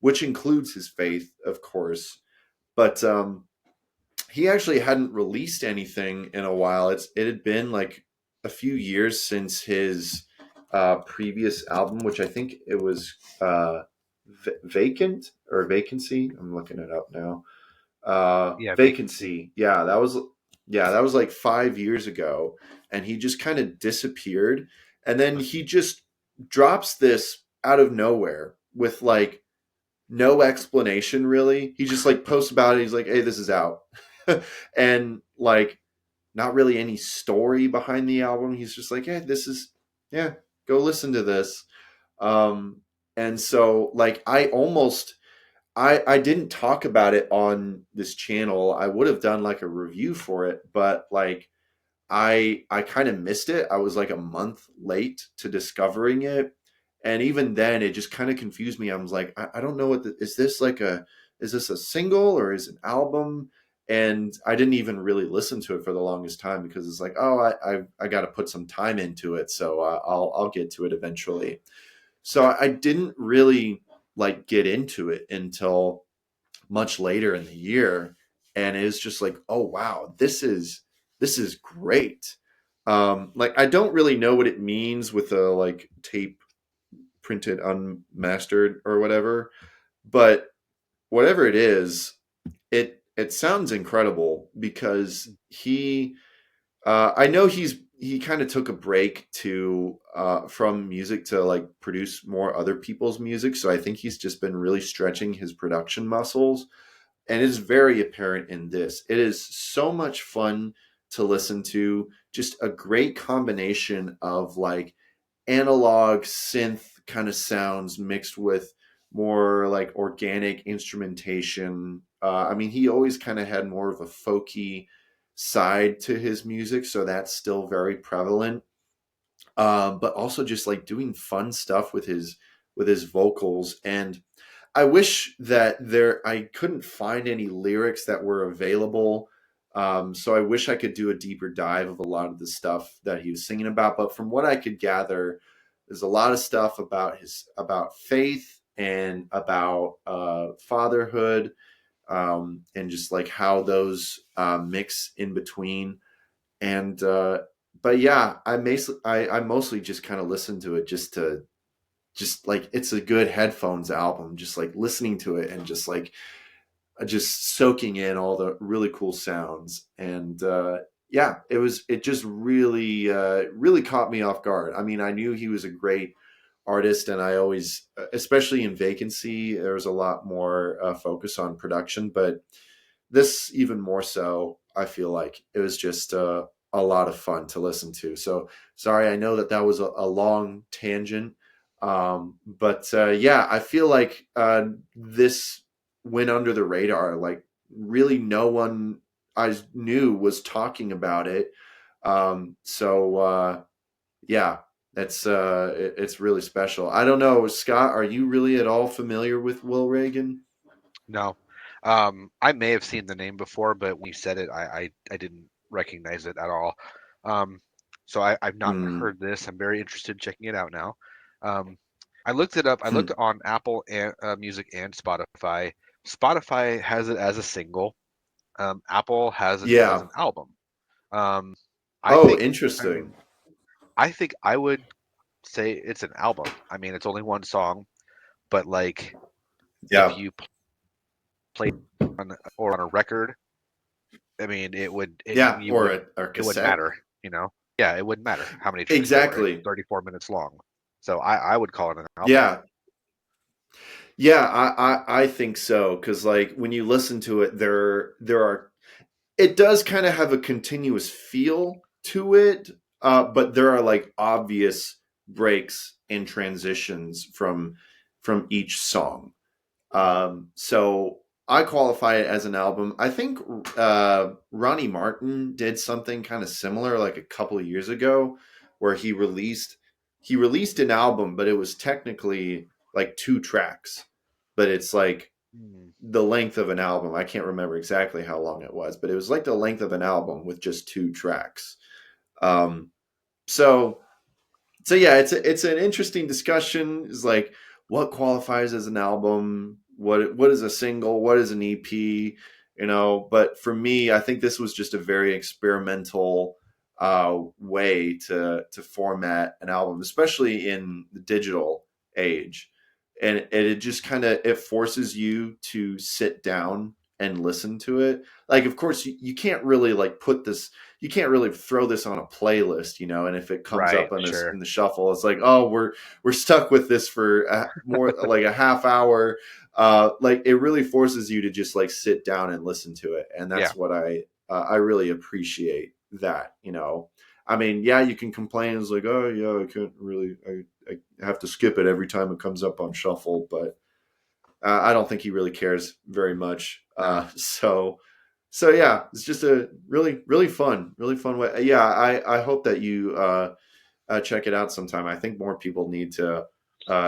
which includes his faith, of course. But he actually hadn't released anything in a while. It had been like a few years since his previous album, which I think it was Vacant or Vacancy. I'm looking it up now. Yeah, Vacancy. Yeah, that was like 5 years ago, and he just kind of disappeared. And then he just drops this out of nowhere with like no explanation really. He just like posts about it. He's like, "Hey, this is out," and like not really any story behind the album. He's just like, "Hey, this is yeah, go listen to this." Um, and so like I didn't talk about it on this channel. I would have done like a review for it, but like I kind of missed it. I was like a month late to discovering it. And even then it just kind of confused me. I was like, I don't know is this like is this a single or is it an album? And I didn't even really listen to it for the longest time because it's like, oh, I got to put some time into it. So I'll get to it eventually. So I didn't really like get into it until much later in the year, and it was just like, oh wow, this is great. Like I don't really know what it means with a like tape printed unmastered or whatever, but whatever it is, it sounds incredible because I know he kind of took a break to from music to like produce more other people's music. So I think he's just been really stretching his production muscles, and it's very apparent in this. It is so much fun to listen to. Just a great combination of like analog synth kind of sounds mixed with more like organic instrumentation. I mean, he always kind of had more of a folky side to his music, so that's still very prevalent. But also just like doing fun stuff with his vocals. And I wish that I couldn't find any lyrics that were available. So I wish I could do a deeper dive of a lot of the stuff that he was singing about. But from what I could gather, there's a lot of stuff about faith and about fatherhood, and just like how those mix in between. And but yeah, I mostly just kind of listen to it just like it's a good headphones album, just like listening to it and just like just soaking in all the really cool sounds. And yeah, it just really really caught me off guard. I mean, I knew he was a great artist, and I always, especially in Vacancy, there was a lot more focus on production, but this even more so. I feel like it was just a lot of fun to listen to. So sorry, I know that that was a long tangent, but yeah, I feel like this went under the radar. Like really, no one I knew was talking about it. So yeah, it's really special. I don't know, Scott, are you really at all familiar with Will Reagan? no. I may have seen the name before, but when you said it, I didn't recognize it at all. Um, so I've not Mm. heard this. I'm very interested in checking it out now. I looked it up. I looked on Apple and Music and Spotify. Spotify has it as a single. Apple has it as Yeah. an album. Um, I Oh, think interesting. I think I would say it's an album. I mean, it's only one song, but like if Yeah. you play on a record, I mean, Yeah. you Or would a it wouldn't cassette. matter, you know? Yeah, it wouldn't matter how many tracks there were. It's Exactly. 34 minutes long. So I would call it an album. Yeah. Yeah, I think so. Cause like when you listen to it, there are, it does kind of have a continuous feel to it. But there are like obvious breaks and transitions from each song. So I qualify it as an album. I think Ronnie Martin did something kind of similar like a couple of years ago where he released an album, but it was technically like 2 tracks, but it's like Hmm. the length of an album. I can't remember exactly how long it was, but it was like the length of an album with just 2 tracks. Um, so so yeah, it's an interesting discussion. Is like what qualifies as an album, what is a single, what is an EP, you know. But for me, I think this was just a very experimental way to format an album, especially in the digital age, and it just kind of it forces you to sit down and listen to it. Like, of course, you can't really like put this you can't really throw this on a playlist, you know. And if it comes Right, up on this sure. in the shuffle, it's like, oh, we're stuck with this for more like a half hour. Like it really forces you to just like sit down and listen to it, and Yeah. that's what I really appreciate that. You know, I mean, yeah, you can complain. It's like, oh yeah, I can't really, I have to skip it every time it comes up on shuffle, but I don't think he really cares very much. No. So yeah, it's just a really fun way. Yeah, I hope that you check it out sometime. I think more people need to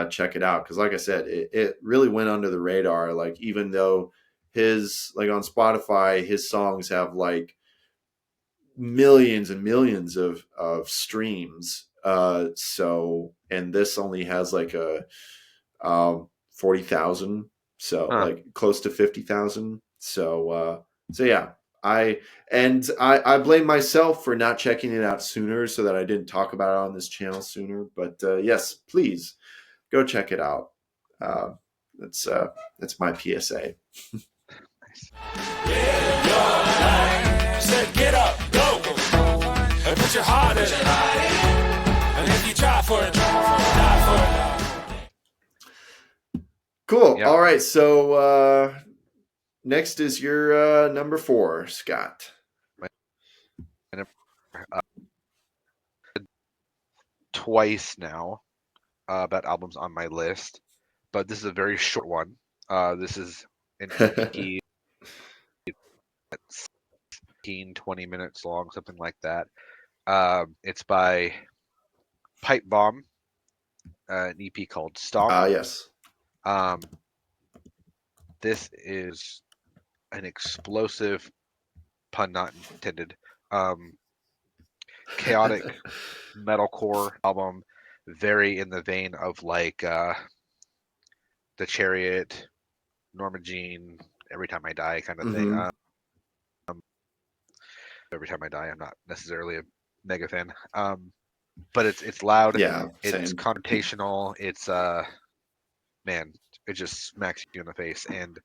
check it out because, like I said, it really went under the radar. Like even though his like on Spotify, his songs have like millions and millions of streams. So and this only has like a 40,000, so Huh. like close to 50,000. So yeah, I blame myself for not checking it out sooner, so that I didn't talk about it on this channel sooner. But yes, please go check it out. Uh, that's my PSA. Nice. Said get up, go, and put your heart in it. And if you try for it, die for it. Cool. Yeah. All right. So next is your number 4, Scott. Twice now about albums on my list, but this is a very short one. This is an EP that's 15, 20 minutes long, something like that. It's by Pipe Bomb, an EP called Stomp. Yes. This is an explosive, pun not intended, chaotic metalcore album, very in the vein of like The Chariot, Norma Jean, Every Time I Die kind of thing. Mhm. Every Time I Die, I'm not necessarily a mega fan. But it's loud, Yeah. it's Same. confrontational, it's man, it just smacks you in the face. And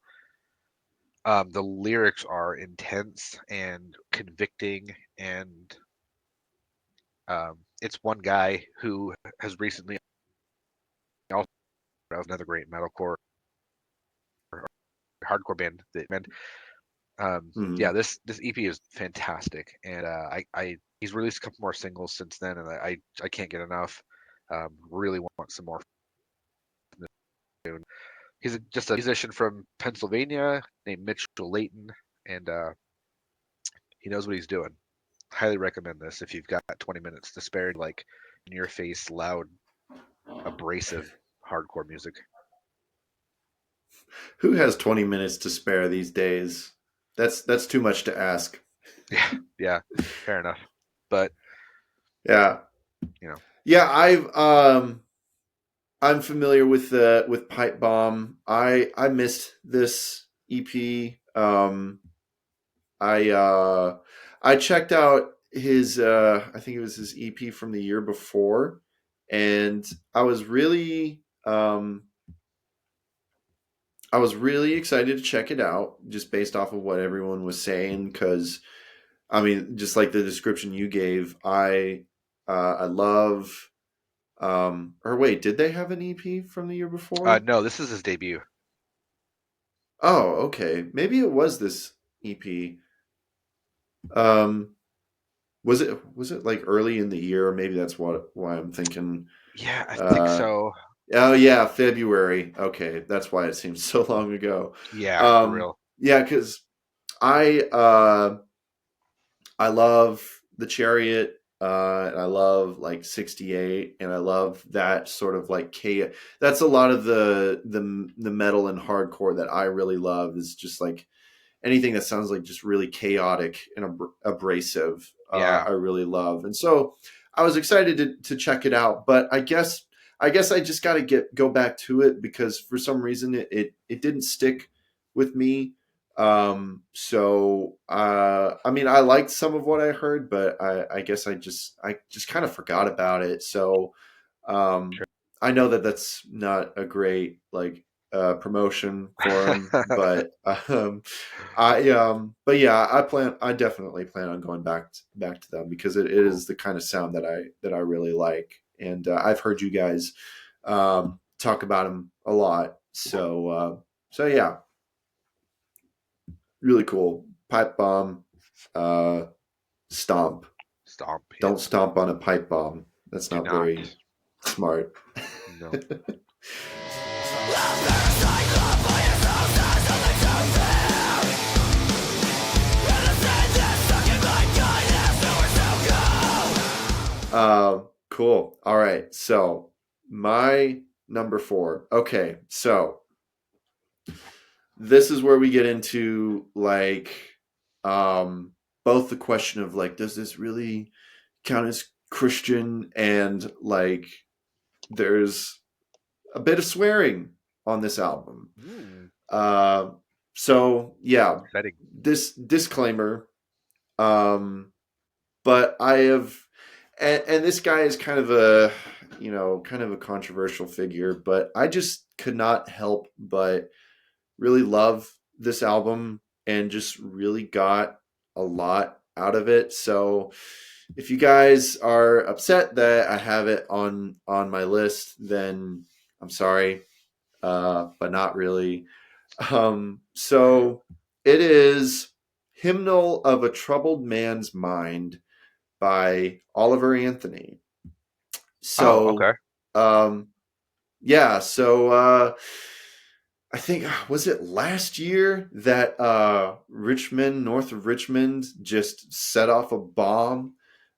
the lyrics are intense and convicting, and it's one guy who has recently also another great metalcore hardcore band that yeah, Mhm. this EP is fantastic, and I he's released a couple more singles since then, and I can't get enough. Really want some more. He's just a musician from Pennsylvania named Mitchell Layton, and he knows what he's doing. Highly recommend this if you've got 20 minutes to spare, like in your face, loud, abrasive hardcore music. Who has 20 minutes to spare these days? That's too much to ask. Yeah, fair enough. But Yeah. you know, Yeah, I'm familiar with Pipe Bomb. I missed this EP. I checked out his I think it was his EP from the year before, and I was really excited to check it out just based off of what everyone was saying, because I mean, just like the description you gave, I love or wait, did they have an EP from the year before? No, this is his debut. Oh, okay. Maybe it was this EP. Um was it like early in the year? Maybe that's why I'm thinking. Yeah, I think Uh, so. oh yeah, February. Okay, that's why it seems so long ago. Yeah, for real. Yeah, because I I love the Chariot. And I love like 68, and I love that sort of like that's a lot of the metal and hardcore that I really love, is just like anything that sounds like just really chaotic and abrasive. Yeah. I really love, and so I was excited to check it out. But I guess I just got to go back to it, because for some reason it didn't stick with me. I mean, I liked some of what I heard, but I guess I just kind of forgot about it. So um, Sure. I know that that's not a great like promotion for him, but but yeah, I definitely plan on going back to them, because it Cool. is the kind of sound that I really like, and I've heard you guys talk about him a lot. So yeah, really cool. Pipe bomb, stomp. Stomp. Yeah. Don't stomp on a pipe bomb. That's Do not not. very smart. No. Cool. All right. So my number 4. Okay. So this is where we get into like both the question of like, does this really count as Christian, and like there's a bit of swearing on this album. So yeah, Exciting. this disclaimer. But I have, and this guy is kind of a controversial figure, but I just could not help but really love this album, and just really got a lot out of it. So if you guys are upset that I have it on my list, then I'm sorry, but not really. So it is Hymnal of a Troubled Man's Mind by Oliver Anthony. So, okay. Yeah, so I think, was it last year that Richmond, north of Richmond, just set off a bomb?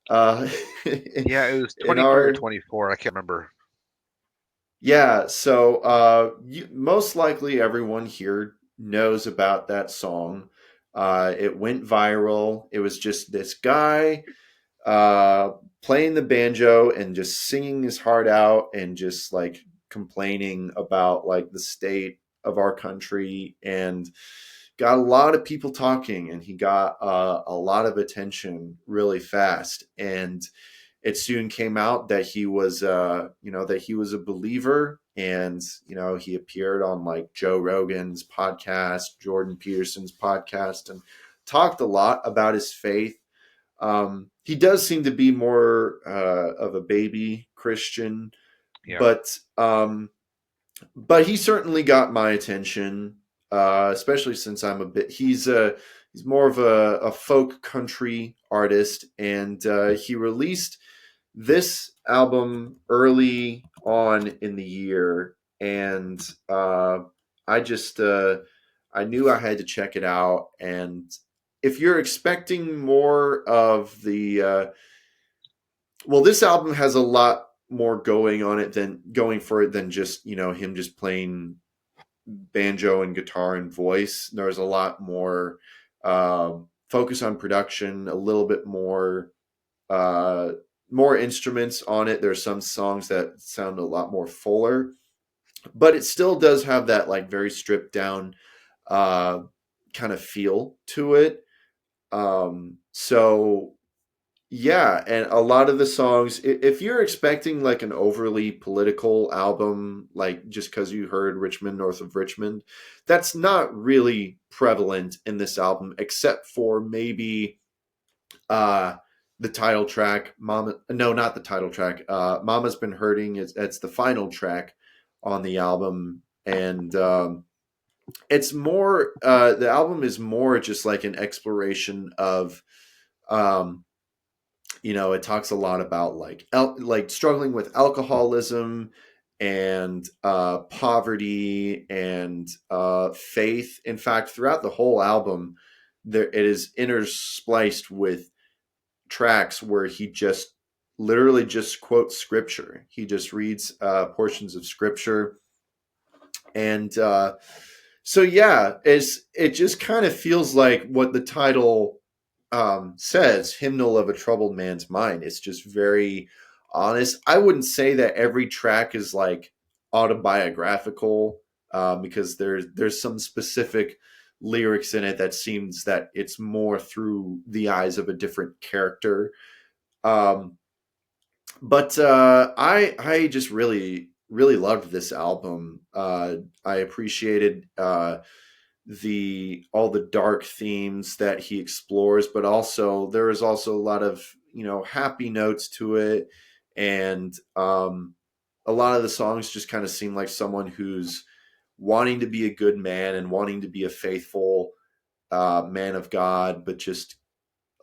Yeah, it was 23 or 24. I can't remember. Yeah, so most likely everyone here knows about that song. It went viral. It was just this guy playing the banjo and just singing his heart out, and just like complaining about like the state of our country, and got a lot of people talking, and he got a lot of attention really fast. And it soon came out that he was a believer, and he appeared on like Joe Rogan's podcast, Jordan Peterson's podcast, and talked a lot about his faith. He does seem to be more of a baby Christian, Yeah. but he certainly got my attention, especially since he's more of a folk country artist, and he released this album early on in the year, and I knew I had to check it out. And if you're expecting more of the this album has a lot more going for it than just him just playing banjo and guitar and voice. There's a lot more focus on production, a little bit more instruments on it. There's some songs that sound a lot more fuller, but it still does have that like very stripped down kind of feel to it. So yeah, and a lot of the songs, if you're expecting like an overly political album, like just because you heard Richmond North of Richmond, that's not really prevalent in this album, except for maybe uh the title track, Mama. No, not the title track. Mama's Been Hurting. It's the final track on the album, and it's more. The album is more just like an exploration of. Um, it talks a lot about like struggling with alcoholism and poverty and faith. In fact, throughout the whole album, there it is interspliced with tracks where he just literally just quotes scripture. He just reads portions of scripture, and so yeah, it just kind of feels like what the title says, hymnal of a troubled man's mind. It's just very honest. I wouldn't say that every track is like autobiographical, because there's some specific lyrics in it that seems that it's more through the eyes of a different character. Um, but I just really loved this album. I appreciated the all the dark themes that he explores, but also there is also a lot of happy notes to it, and a lot of the songs just kind of seem like someone who's wanting to be a good man and wanting to be a faithful man of God, but just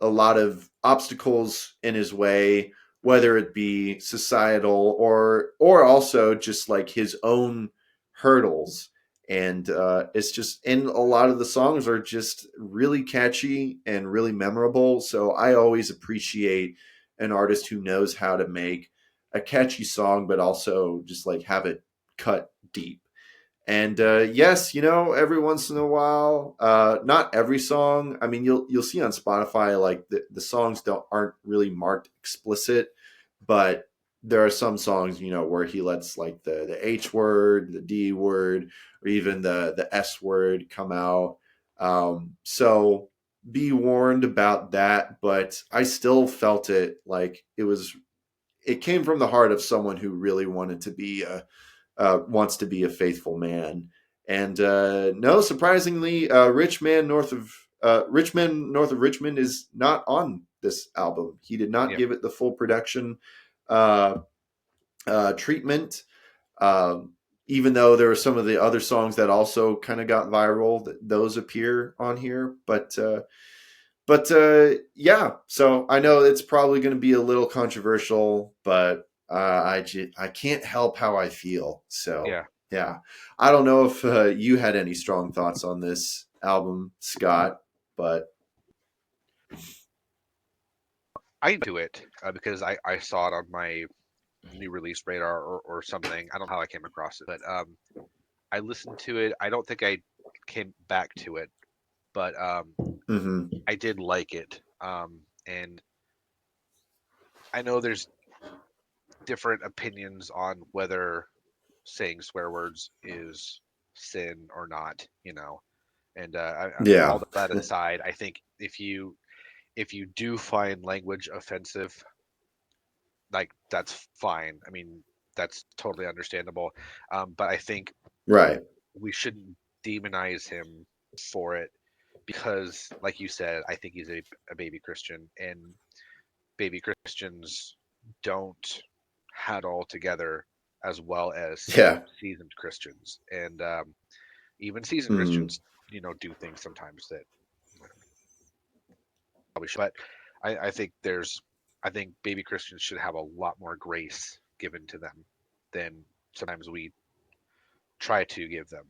a lot of obstacles in his way, whether it be societal or also just like his own hurdles. And it's just, and a lot of the songs are just really catchy and really memorable. So I always appreciate an artist who knows how to make a catchy song, but also just like have it cut deep. And yes, every once in a while, not every song. I mean, you'll see on Spotify like the songs aren't really marked explicit, but there are some songs where he lets like the H word, the D word, or even the S word come out. So be warned about that. But I still felt it like it came from the heart of someone who really wanted to be wants to be a faithful man. And no, surprisingly, Richmond North of Richmond is not on this album. He did not give it the full production uh, treatment. Even though there are some of the other songs that also kind of got viral, those appear on here. But yeah, so I know it's probably going to be a little controversial, but I can't help how I feel. So yeah, I don't know if you had any strong thoughts on this album, Scott, but I do it because I saw it on my new release radar or something. I don't know how I came across it, but I listened to it. I don't think I came back to it, but I did like it. And I know there's different opinions on whether saying swear words is sin or not, And yeah, all that aside, I think if you do find language offensive, like that's fine. I mean, that's totally understandable. But I think right, we shouldn't demonize him for it because, like you said, I think he's a baby Christian, and baby Christians don't have it all together as well as yeah, seasoned Christians, and even seasoned mm, Christians, do things sometimes that probably should. But I think baby Christians should have a lot more grace given to them than sometimes we try to give them.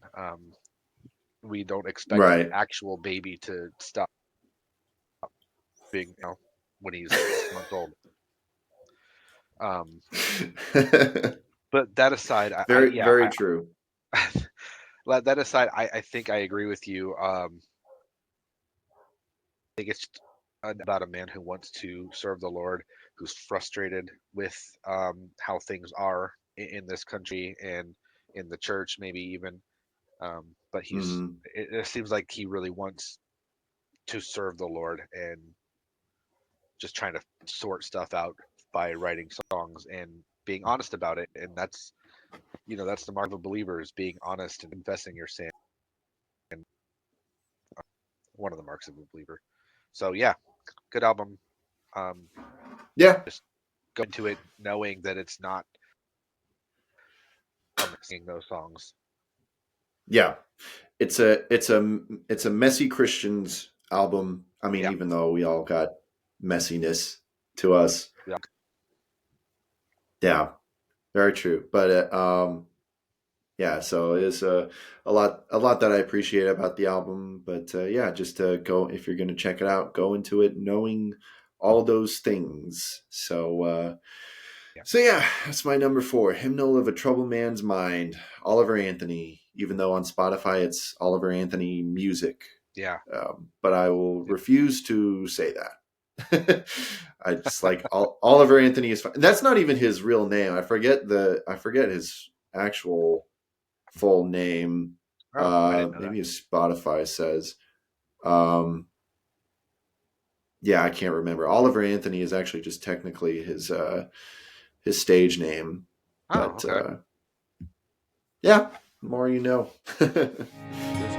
We don't expect an right. actual baby to stop being, when he's 6 months old. But that aside, Very, very true. that aside, I think I agree with you. I think it's just about a man who wants to serve the Lord, who's frustrated with how things are in this country and in the church, maybe even. But Mm, it seems like he really wants to serve the Lord and just trying to sort stuff out by writing songs and being honest about it. And that's, that's the mark of a believer, is being honest and confessing your sin. And one of the marks of a believer. So yeah, good album. Yeah. Just go into it knowing that it's not singing those songs. Yeah. It's a messy Christians album. I mean, Yeah. even though we all got messiness to us. Yeah. Yeah. Very true. But yeah, so it is a lot that I appreciate about the album. But yeah, just go, if you're going to check it out, go into it knowing all those things. So yeah, that's my number 4, Hymnal of a Troubled Man's Mind, Oliver Anthony. Even though on Spotify it's Oliver Anthony Music. Yeah. But I will refuse to say that. I just like Oliver Anthony is fine. That's not even his real name. I forget his actual full name. I didn't know Maybe that. his Spotify says. Yeah, I can't remember. Oliver Anthony is actually just technically his stage name. Oh, But okay. yeah, the more you know. Just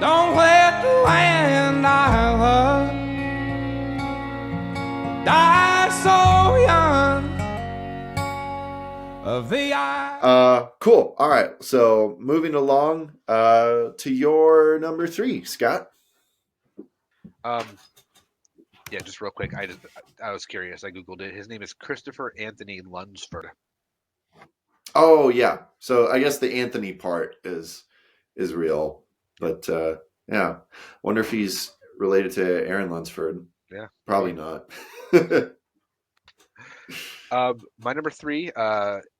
don't let the land I love die so young of the eye. Cool. All right. So moving along to your number 3, Scott. Yeah, just real quick. I was curious. I googled it. His name is Christopher Anthony Lunsford. Oh yeah. So I guess the Anthony part is real, but yeah. Wonder if he's related to Aaron Lunsford. Yeah. Probably not. My number 3,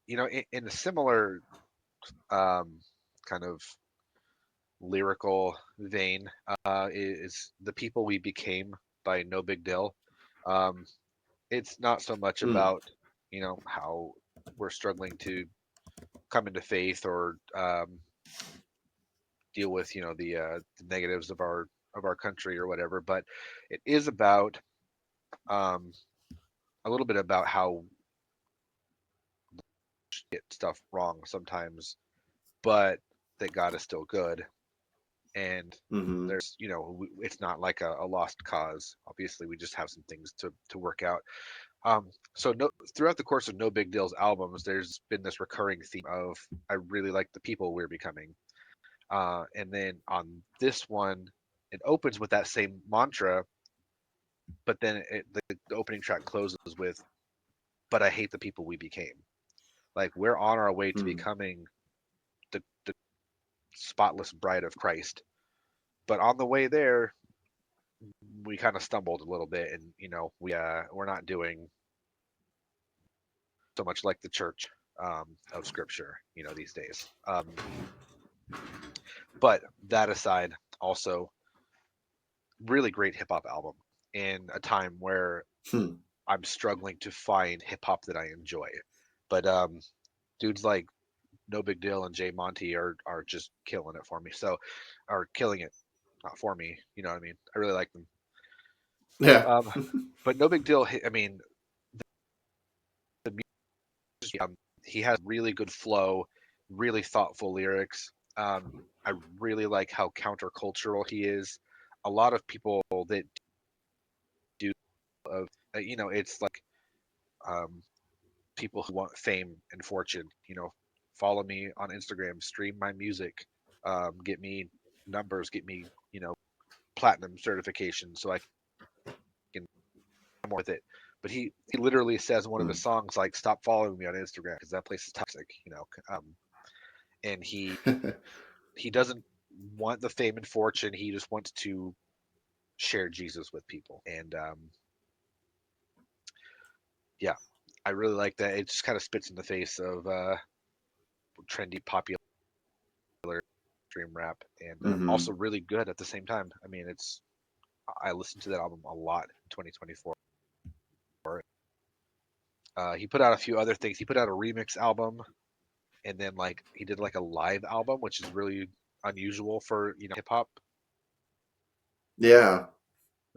in a similar kind of lyrical vein, is The People We Became by No Big Deal. It's not so much about, how we're struggling to come into faith or deal with, the negatives of our country or whatever, but it is about a little bit about how get stuff wrong sometimes, but that God is still good. And there's, it's not like a lost cause. Obviously, we just have some things to work out. So throughout the course of No Big Deal's albums, there's been this recurring theme of, I really like the people we're becoming. And then on this one, it opens with that same mantra, but then the opening track closes with, but I hate the people we became. Like, we're on our way to becoming the spotless bride of Christ. But on the way there, we kind of stumbled a little bit, and we're not doing so much like the church of Scripture, these days. But that aside, also really great hip hop album in a time where I'm struggling to find hip hop that I enjoy. But dudes like No Big Deal and Jay Monty are just killing it for me. So, are killing it, not for me. You know what I mean? I really like them. Yeah. But No Big Deal. I mean, the music, he has really good flow, really thoughtful lyrics. I really like how countercultural he is. A lot of people that do, it's like people who want fame and fortune. Follow me on Instagram, stream my music, get me numbers, get me platinum certification, so I can more with it. But he literally says in one of his songs, like, stop following me on Instagram because that place is toxic. And he doesn't want the fame and fortune. He just wants to share Jesus with people. And yeah, I really like that. It just kind of spits in the face of trendy, popular stream rap, and also really good at the same time. I mean, I listened to that album a lot in 2024. He put out a few other things. He put out a remix album, and then he did a live album, which is really unusual for hip hop. Yeah.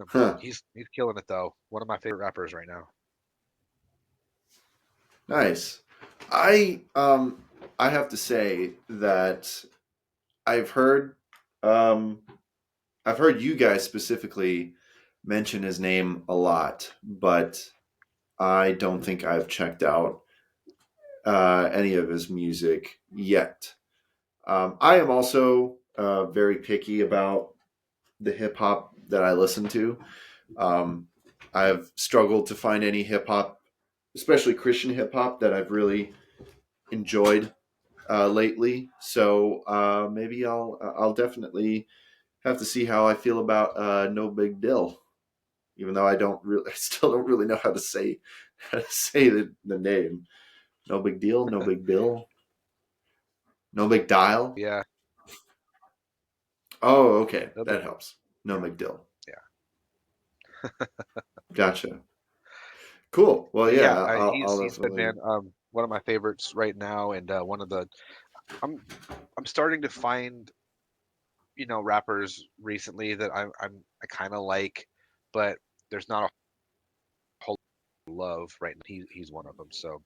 Huh. He's killing it though. One of my favorite rappers right now. Nice. I have to say that I've heard um I've heard you guys specifically mention his name a lot, but I don't think I've checked out any of his music yet. I am also very picky about the hip hop that I listen to. Um, I've struggled to find any hip hop, especially Christian hip hop, that I've really enjoyed lately. So maybe I'll definitely have to see how I feel about No Big Deal, even though I still don't really know how to say the name. No Big Deal, No Big Bill, No Big Dial. Yeah, Oh, okay, no big that helps. No Big Deal. yeah. Gotcha. Cool. Well, But yeah, yeah, I'll he's been, definitely. man, one of my favorites right now, and one of the I'm I'm starting to find, rappers recently that I kind of like, but there's not a whole love right now. He's one of them. So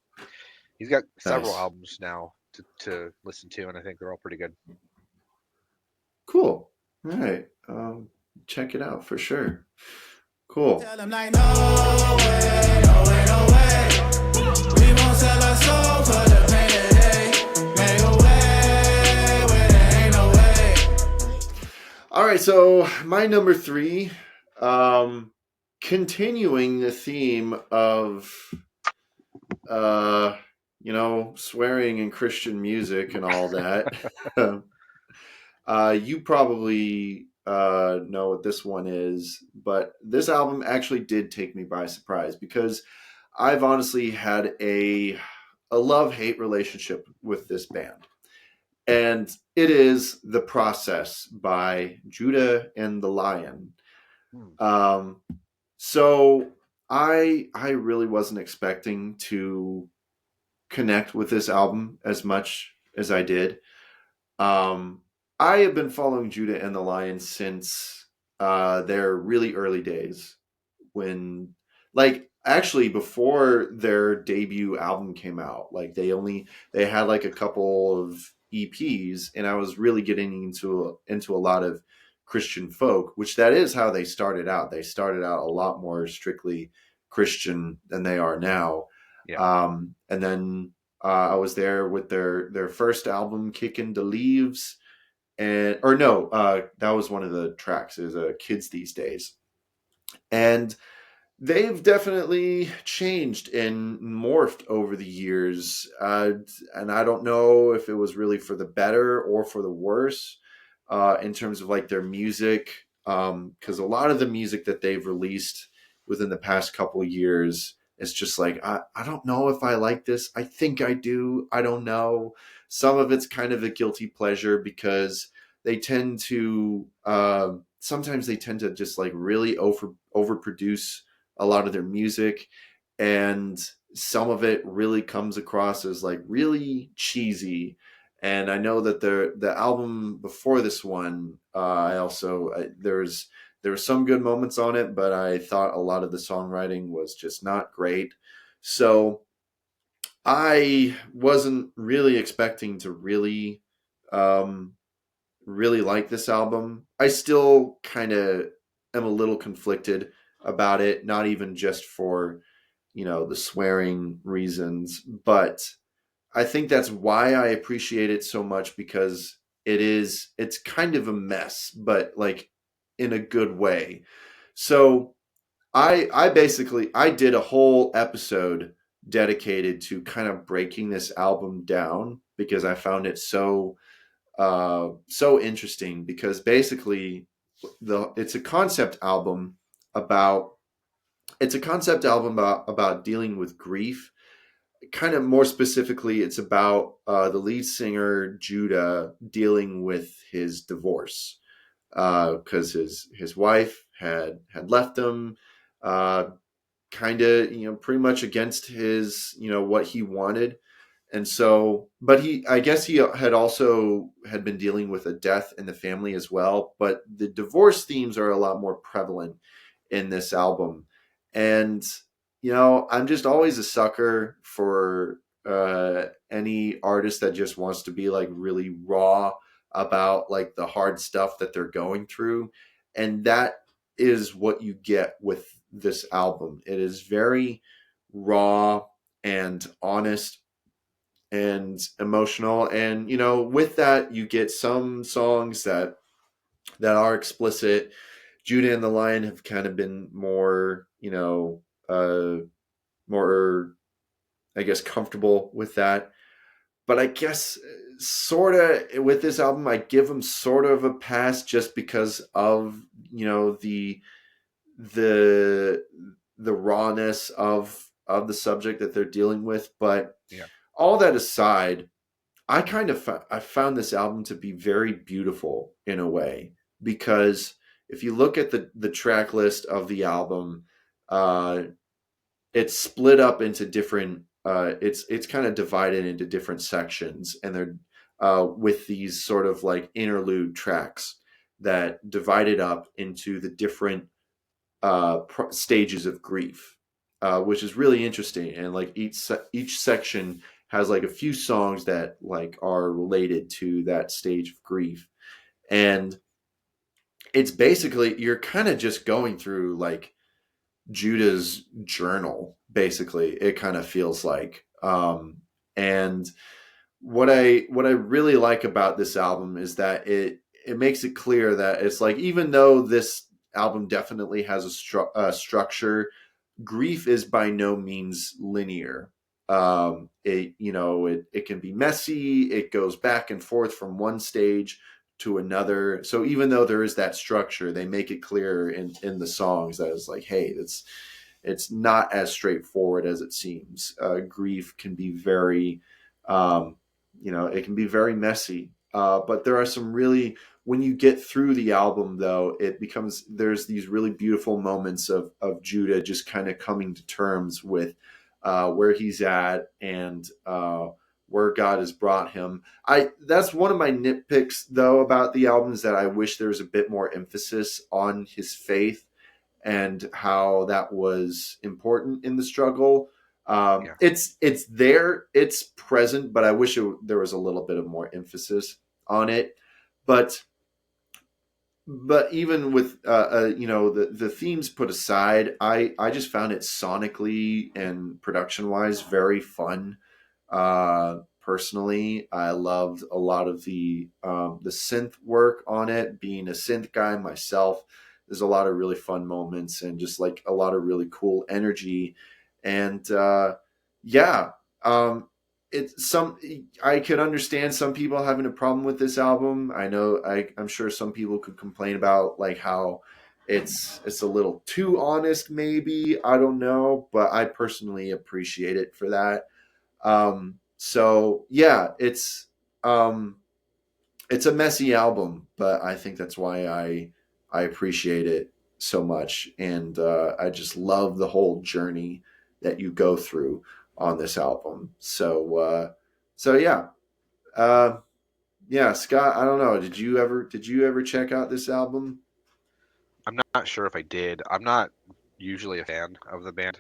he's got several Nice. albums now to listen to, and I think they're all pretty good. Cool. All right. Check it out for sure. Cool. Tell them like, no way, no way, no way. We won't sell our soul for the pain today. Make a way where there ain't no way. All right. So my number 3, continuing the theme of, swearing in Christian music and all that. You probably know what this one is, but this album actually did take me by surprise because I've honestly had a love-hate relationship with this band. And it is The Process by Judah and the Lion. Hmm. So I really wasn't expecting to connect with this album as much as I did. Um, I have been following Judah and the Lion since their really early days, when, like, actually before their debut album came out. Like, they had like a couple of EPs, and I was really getting into a lot of Christian folk, which that is how they started out. They started out a lot more strictly Christian than they are now. Yeah. And then I was there with their first album, Kickin' the Leaves, and or no, that was one of the tracks. It was Kids These Days, and they've definitely changed and morphed over the years, and I don't know if it was really for the better or for the worse in terms of like their music, because a lot of the music that they've released within the past couple of years is just like, I don't know if I like this. I think I do. I don't know. Some of it's kind of a guilty pleasure because they tend to sometimes they tend to just like really overproduce a lot of their music, and some of it really comes across as like really cheesy. And I know that the album before this one, there were some good moments on it, but I thought a lot of the songwriting was just not great. So I wasn't really expecting to really like this album. I still kind of am a little conflicted about it, not even just for, the swearing reasons, but I think that's why I appreciate it so much, because it's kind of a mess, but like in a good way. So I did a whole episode dedicated to kind of breaking this album down, because I found it so interesting, because basically it's a concept album about about dealing with grief. Kind of more specifically, it's about the lead singer Judah dealing with his divorce, because his wife had left him, kind of, pretty much against his, what he wanted. And so, but I guess he had been dealing with a death in the family as well. But the divorce themes are a lot more prevalent in this album. And, you know, I'm just always a sucker for any artist that just wants to be like really raw about like the hard stuff that they're going through. And that is what you get with this album. It is very raw and honest and emotional. And, you know, with that, you get some songs that are explicit. Judah and the Lion have kind of been more, you know, more, I guess, comfortable with that. But I guess sort of with this album, I give them sort of a pass just because of, you know, the rawness of the subject that they're dealing with. But Yeah. all that aside, I kind of I found this album to be very beautiful in a way, because if you look at the track list of the album, it's split up into different. It's kind of divided into different sections, and they're with these sort of like interlude tracks that divided up into the different stages of grief, which is really interesting. And like each section has like a few songs that like are related to that stage of grief, and it's basically you're kind of just going through like Judah's journal. Basically, it kind of feels like, and what I really like about this album is that it makes it clear that it's like, even though this album definitely has a structure, grief is by no means linear. It can be messy. It goes back and forth from one stage to another. So even though there is that structure, they make it clear in the songs that it's like, hey, it's not as straightforward as it seems. Grief can be very, it can be very messy. But there are some really, when you get through the album, though, there's these really beautiful moments of Judah just kind of coming to terms with where he's at and where God has brought him. That's one of my nitpicks, though, about the album, is that I wish there was a bit more emphasis on his faith and how that was important in the struggle. Yeah. It's there, it's present, but I wish there was a little bit of more emphasis on it. But even with the themes put aside, I just found it sonically and production wise very fun. Personally, I loved a lot of the synth work on it. Being a synth guy myself, there's a lot of really fun moments and just like a lot of really cool energy. And I could understand some people having a problem with this album. I'm sure some people could complain about like how it's a little too honest, maybe. I don't know, but I personally appreciate it for that. So yeah, it's a messy album, but I think that's why I appreciate it so much, and I just love the whole journey that you go through on this album. So yeah, yeah, Scott. I don't know. Did you ever check out this album? I'm not sure if I did. I'm not usually a fan of the band.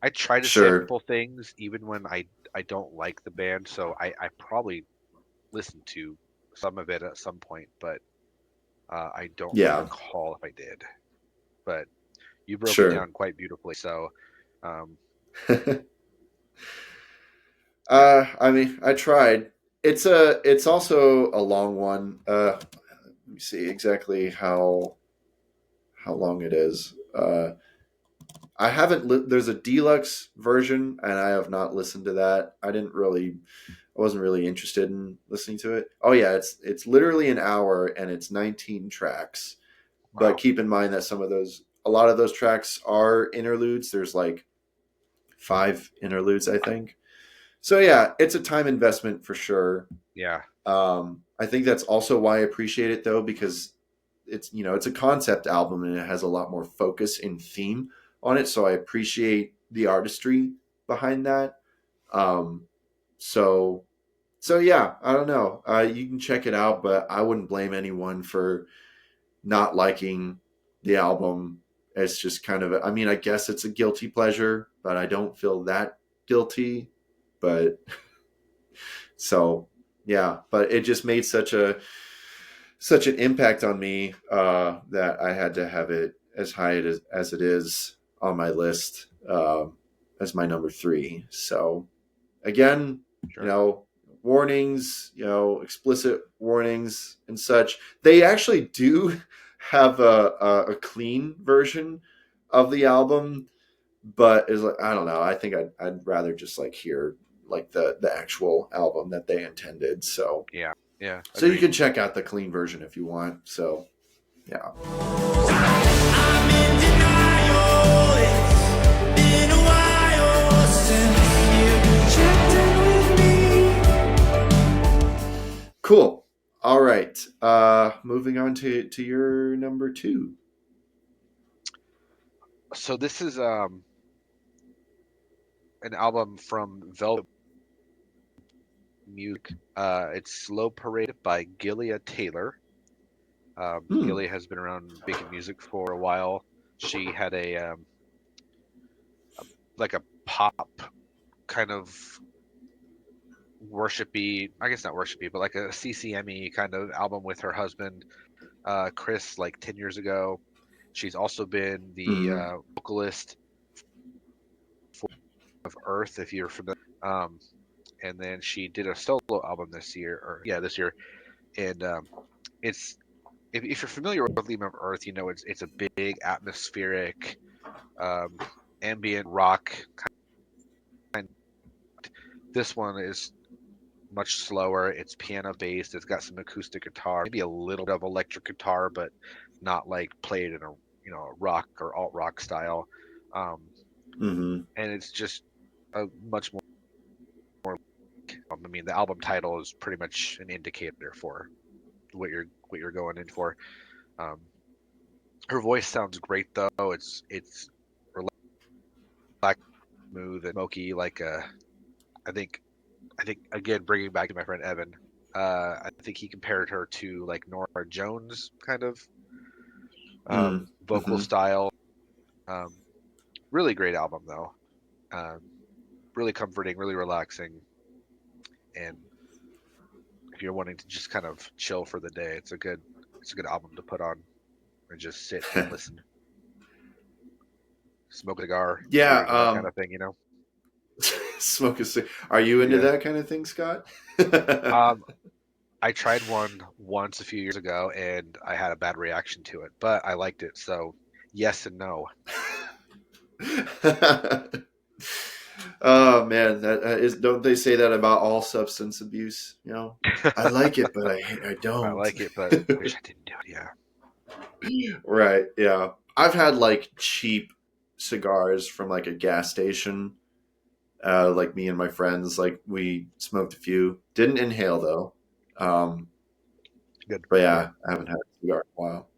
I try to Sure. sample things even when I don't like the band, so I probably listened to some of it at some point, but I don't Yeah. recall if I did. But you broke it Sure. down quite beautifully, so um, I mean, I tried. It's also a long one. Let me see exactly how long it is. I haven't. There's a deluxe version, and I have not listened to that. I wasn't really interested in listening to it. Oh yeah, it's literally an hour, and it's 19 tracks. wow. But keep in mind that a lot of those tracks are interludes. There's like 5 interludes, I think. So yeah, it's a time investment for sure. Yeah. I think that's also why I appreciate it, though, because it's a concept album and it has a lot more focus and theme on it. So I appreciate the artistry behind that. Um, so yeah, I don't know. You can check it out, but I wouldn't blame anyone for not liking the album. It's just kind of, I mean, I guess it's a guilty pleasure, but I don't feel that guilty. But so, yeah, but it just made such an impact on me that I had to have it as high as it is on my list as my number 3. So again, Sure. Warnings, explicit warnings and such. They actually do have a clean version of the album, but is like, I don't know. I think I'd rather just like hear like the actual album that they intended. So Yeah. Yeah. so you Agreed. can check out the clean version if you want. So yeah. I'm in denial. It's been a while since you checked in with me. Cool. All right. Moving on to your number 2. So this is an album from Velvet Music. It's Slow Parade by Gilia Taylor. Hmm. Gilia has been around making music for a while. She had a like a pop kind of worshipy, I guess not worshipy, but like a CCME kind of album with her husband, Chris, like 10 years ago. She's also been the Mm-hmm. vocalist of Earth, if you're familiar. And then she did a solo album this year, this year. And it's if you're familiar with Legion of Earth, it's a big atmospheric, ambient rock kind. This one is much slower. It's piano based. It's got some acoustic guitar, maybe a little bit of electric guitar, but not like played in a rock or alt rock style. Mm-hmm. And it's just a much more. I mean, the album title is pretty much an indicator for what you're going in for. Um, her voice sounds great though. It's relaxed, smooth, and smoky. Like I think again, bringing back to my friend Evan, I think he compared her to like Nora Jones kind of vocal Mm-hmm. style. Um, really great album though. Um, really comforting, really relaxing, and if you're wanting to just kind of chill for the day, it's a good album to put on and just sit and listen, smoke a cigar, Yeah. that kind of thing. Smoke a cigar. Are you into Yeah. that kind of thing, Scott? Um, I tried one once a few years ago and I had a bad reaction to it, but I liked it. So yes and no. Oh man, that is. Don't they say that about all substance abuse? I like it, but I I don't. like it, but I wish I didn't do it. Yeah. Right. Yeah. I've had like cheap cigars from like a gas station. Like me and my friends, like we smoked a few. Didn't inhale though. Good. But yeah, I haven't had a cigar in a while.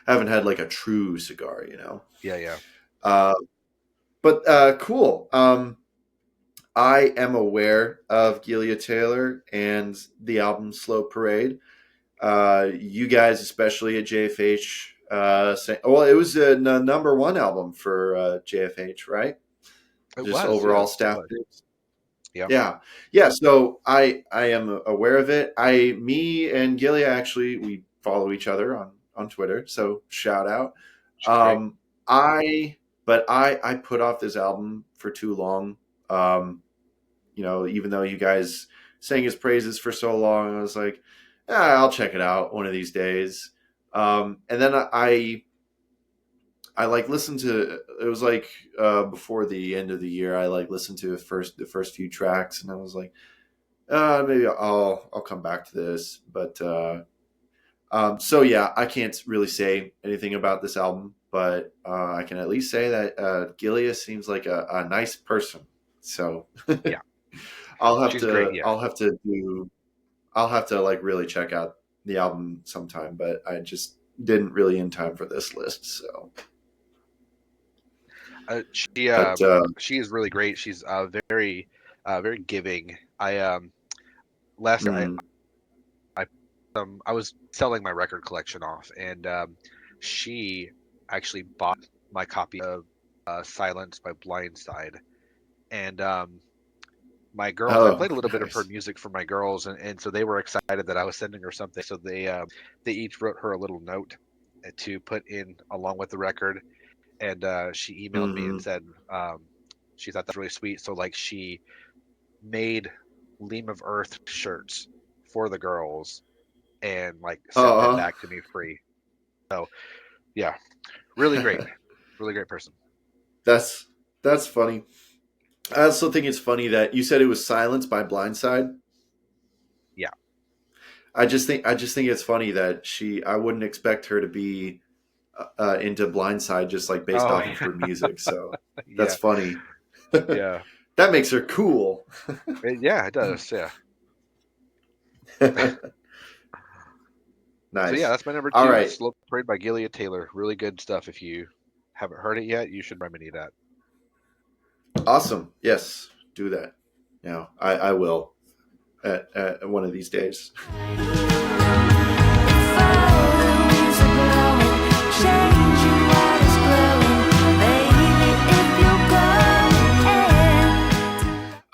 I haven't had like a true cigar. Yeah, yeah. But cool. I am aware of Gilia Taylor and the album Slow Parade. You guys, especially at JFH, well, it was a number 1 album for JFH, right? It Just was, yeah. overall It staff was. picks. Yeah. Yeah. So I am aware of it. Me and Gilia actually we follow each other on Twitter. So shout out. She's great. I put off this album for too long. Even though you guys sang his praises for so long, I was like, I'll check it out one of these days. And then I like listened to it was like before the end of the year. I like listened to the first few tracks, and I was like, maybe I'll come back to this. But so yeah, I can't really say anything about this album, but I can at least say that Gilia seems like a nice person. So Yeah. She's great, yeah. I'll have to like really check out the album sometime, but I just didn't really in time for this list. So she is really great. She's very very giving. I last year I was selling my record collection off, and she actually bought my copy of Silence by Blindside, and my girls, I Oh, played a little bit of her nice. music for my girls, and so they were excited that I was sending her something. So they each wrote her a little note to put in along with the record, and she emailed me and Hmm. said she thought that's really sweet. So like she made Leam of Earth shirts for the girls and like sent them Oh, back to me free. So yeah, really great, really great person. that's that's funny. I also think it's funny that you said it was Silence by Blindside. Yeah, I just think it's funny that I wouldn't expect her to be into Blindside just like based oh off of her music. So that's yeah, funny. yeah. That makes her cool. Yeah, it does. Yeah. So yeah, Nice. that's my number All two, right. Slow Parade by Gilead Taylor. Really good stuff. If you haven't heard it yet, you should remedy that. Awesome. Yes, do that. Now I will at one of these days.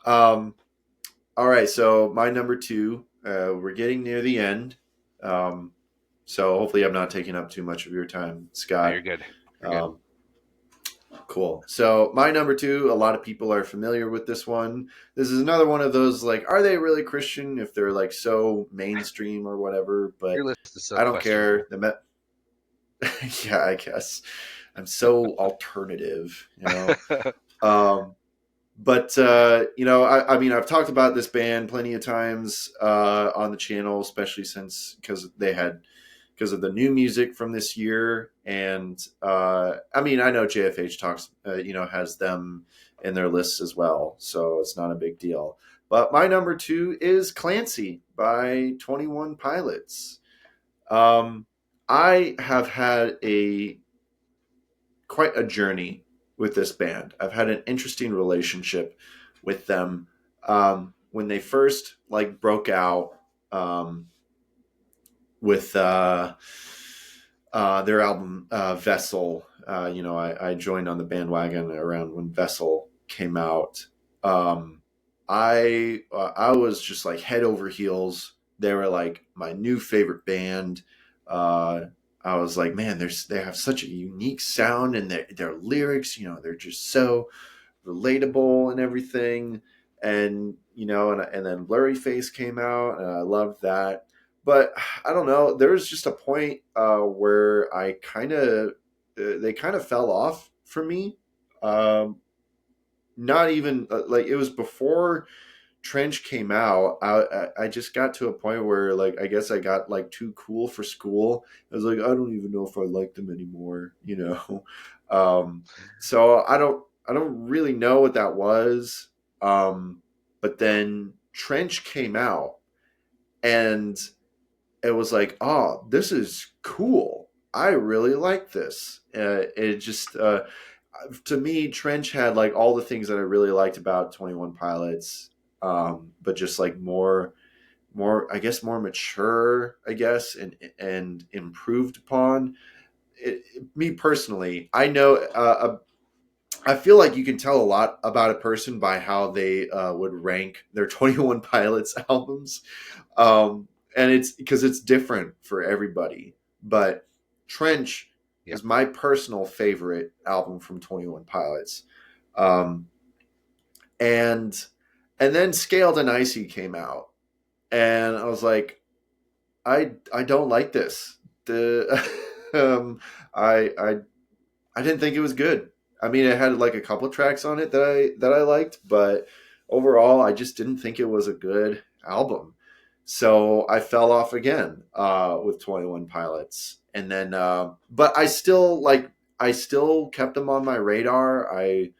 Um. All right. So my number two. We're getting near the end. Um. So hopefully I'm not taking up too much of your time, No, you're Scott. good. You're good. Um, Cool. So my number two, a lot of people are familiar with this one. This is another one of those like, are they really Christian if they're like so mainstream or whatever? Your But list is so I don't care. questionable. Yeah, I guess I'm so alternative, you know. But I mean, I've talked about this band plenty of times on the channel, especially since because of the new music from this year. And I mean, I know JFH talks, has them in their lists as well, so it's not a big deal. But my number two is Clancy by 21 Pilots. Um, I have had quite a journey with this band. I've had an interesting relationship with them. When they first like broke out, with their album Vessel. I joined on the bandwagon around when Vessel came out. I was just like head over heels. They were like my new favorite band. Uh, I was like, man, they have such a unique sound, and their lyrics, they're just so relatable and everything. And and then Blurry Face came out, and I loved that. But I don't know. There was just a point where they kind of fell off for me. Um, Not even like it was before Trench came out. I just got to a point where like I guess I got like too cool for school. I was like, I don't even know if I like them anymore. Um, so I don't really know what that was. But then Trench came out, and it was like, oh, this is cool. I really like this. It just to me, Trench had like all the things that I really liked about 21 Pilots, but just like I guess more mature, I guess, and improved upon. Me personally, I know. I feel like you can tell a lot about a person by how they would rank their 21 Pilots albums. And it's because it's different for everybody. But Trench Yeah. is my personal favorite album from 21 Pilots. Um, and and then Scaled and Icy came out, and I was like, I don't like this. The um, I I didn't think it was good. I mean, it had like a couple tracks on it that I liked, but overall, I just didn't think it was a good album. So I fell off again with 21 Pilots, and then but I still kept them on my radar. I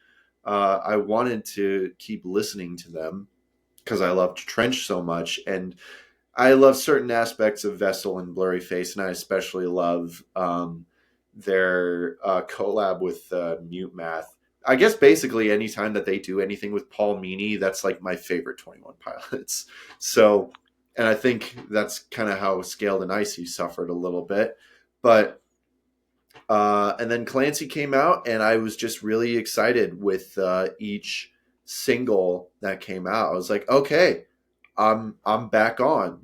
wanted to keep listening to them because I loved Trench so much, and I love certain aspects of Vessel and Blurry Face, and I especially love their collab with Mute Math. I guess basically anytime that they do anything with Paul Meany, that's like my favorite 21 Pilots. So, and I think that's kind of how Scaled and Icy suffered a little bit. But And then Clancy came out, and I was just really excited with each single that came out. I was like, okay, I'm back on.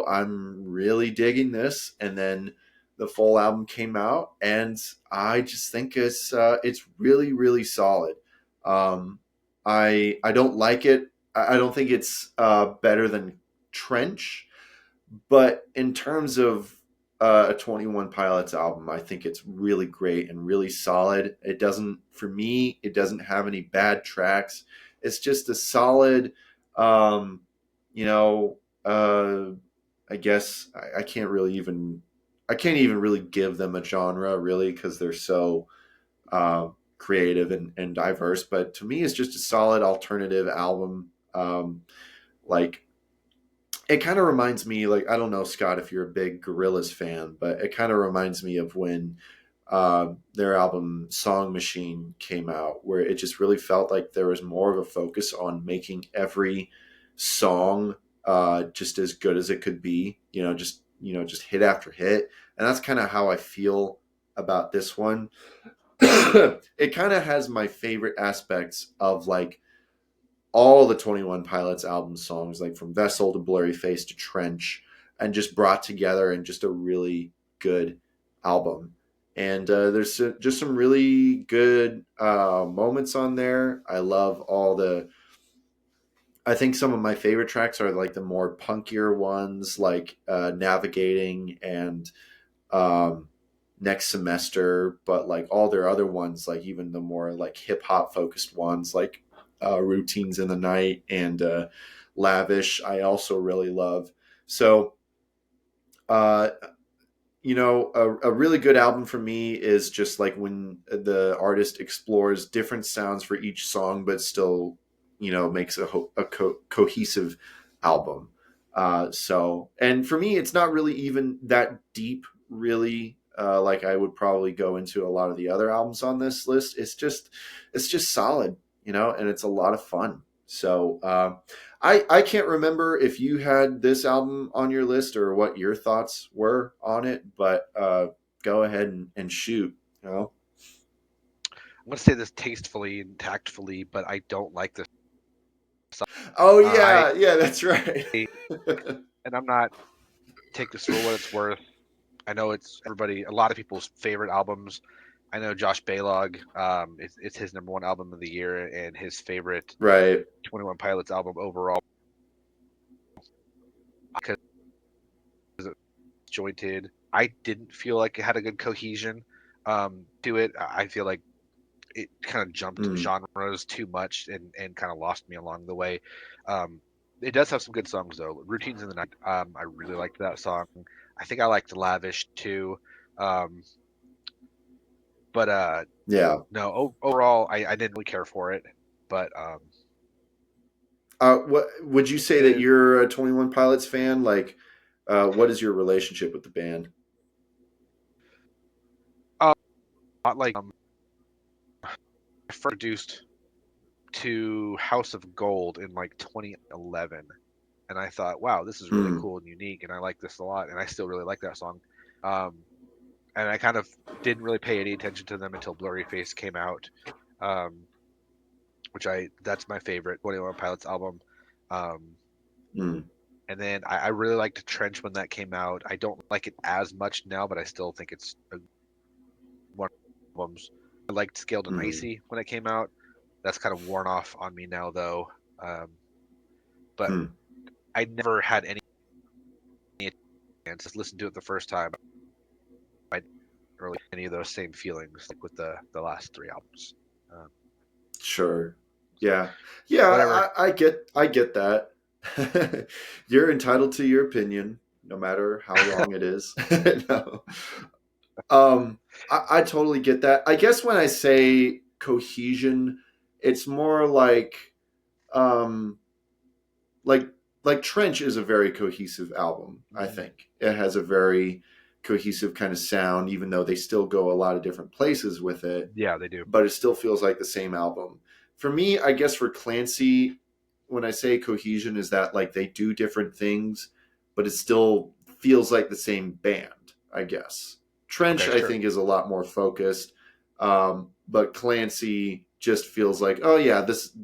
I'm really digging this. And then the full album came out, and I just think it's really, really solid. I don't like it. I don't think it's better than Trench, but in terms of a 21 Pilots album, I think it's really great and really solid. For me, it doesn't have any bad tracks. It's just a solid, um, you know, I guess I can't even really give them a genre really, because they're so creative and diverse. But to me, it's just a solid alternative album. Like, it kind of reminds me, like, I don't know, Scott, if you're a big Gorillaz fan, but it kind of reminds me of when their album Song Machine came out, where it just really felt like there was more of a focus on making every song just as good as it could be, just hit after hit. And that's kind of how I feel about this one. It kind of has my favorite aspects of like all the 21 Pilots album songs, like from Vessel to Blurry Face to Trench, and just brought together in just a really good album. And there's just some really good moments on there. I think some of my favorite tracks are like the more punkier ones, like Navigating and Next Semester, but like all their other ones, like even the more like hip hop focused ones, like Routines in the Night and Lavish, I also really love. So, a really good album for me is just like when the artist explores different sounds for each song, but still, makes a cohesive album. And for me, it's not really even that deep, really. Like I would probably go into a lot of the other albums on this list. It's just solid, and it's a lot of fun. So I can't remember if you had this album on your list or what your thoughts were on it, but go ahead and shoot. I'm going to say this tastefully and tactfully, but I don't like this song. Oh yeah, yeah, that's right. And I'm not, take this for what it's worth. I know it's a lot of people's favorite albums. I know Josh Balog, it's his number one album of the year and his favorite Right. 21 Pilots album overall. Because it's jointed. I didn't feel like it had a good cohesion to it. I feel like it kind of jumped genres too much and kind of lost me along the way. It does have some good songs though. Routines in the Night. I really liked that song. I think I liked Lavish too. But yeah. No, overall, I didn't really care for it. But what would you say that you're a 21 Pilots fan? Like, what is your relationship with the band? Not like I first introduced to House of Gold in like 2011, and I thought, wow, this is really cool and unique, and I like this a lot, and I still really like that song. And I kind of didn't really pay any attention to them until Blurry Face came out, that's my favorite 21 Pilots album. And then I really liked Trench when that came out. I don't like it as much now, but I still think it's one of the albums. I liked Scaled and Icy when it came out. That's kind of worn off on me now, though. But I never had any chance to listen to it the first time. I didn't really have any of those same feelings like with the last three albums. Sure. Yeah. I get that. You're entitled to your opinion, no matter how wrong it is. No. I totally get that. I guess when I say cohesion, it's more like Trench is a very cohesive album. I think it has a very cohesive kind of sound, even though they still go a lot of different places with it. Yeah, they do. But it still feels like the same album. For me, I guess for Clancy, when I say cohesion, is that like they do different things, but it still feels like the same band, I guess. Trench, Okay, I sure. think, is a lot more focused. But Clancy just feels like, oh yeah, this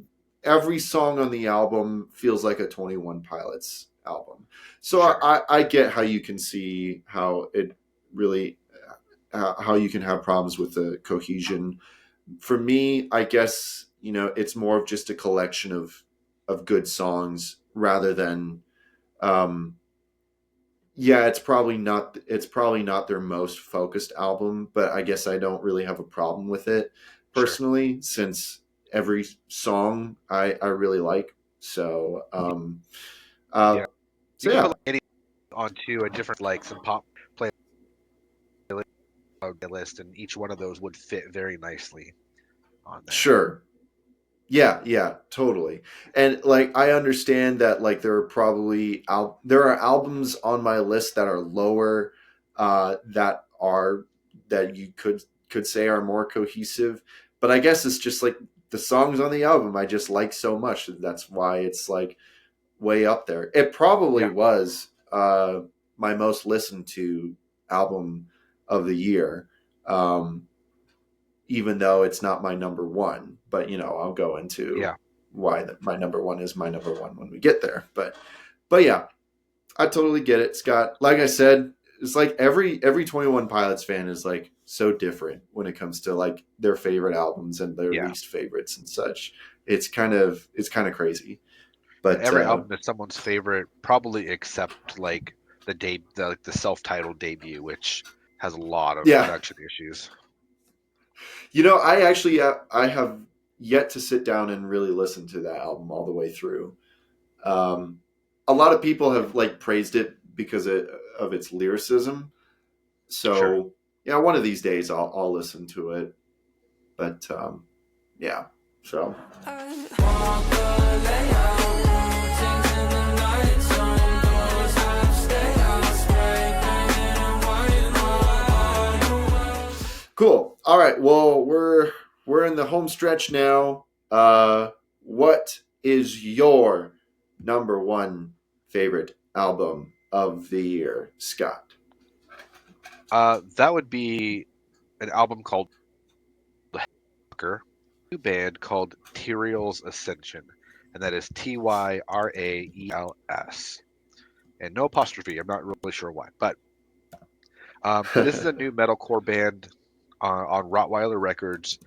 every song on the album feels like a 21 Pilots album. So Sure. I get how you can see how it really how you can have problems with the cohesion. For me, I guess, it's more of just a collection of good songs rather than yeah, it's probably not their most focused album, but I guess I don't really have a problem with it Sure. personally, since every song I really like. So Yeah. so You could put yeah, like any onto a different, like some pop playlist, and each one of those would fit very nicely on there. sure. Yeah, totally. And like I understand that like there are albums on my list that are lower that you could say are more cohesive, but I guess it's just like the songs on the album I just like so much that that's why it's like way up there. It probably Yeah. was my most listened to album of the year. Even though it's not my number one. But I'll go into Yeah. why my number one is my number one when we get there. But yeah, I totally get it, Scott. Like I said, it's like every 21 Pilots fan is like so different when it comes to like their favorite albums and their Yeah. least favorites and such. It's kind of crazy. Yeah, But every album is someone's favorite, probably except like the self-titled debut, which has a lot of yeah, production issues. I actually I have yet to sit down and really listen to that album all the way through. A lot of people have like praised it because of its lyricism. Sure. So yeah, one of these days I'll listen to it. But yeah, so cool. All right. Well, we're in the home stretch now. What is your number one favorite album of the year, Scott? That would be an album called Tyraels, new band called Tyraels Ascension, and that is Tyraels, and no apostrophe. I'm not really sure why, but this is a new metalcore band on Rottweiler Records.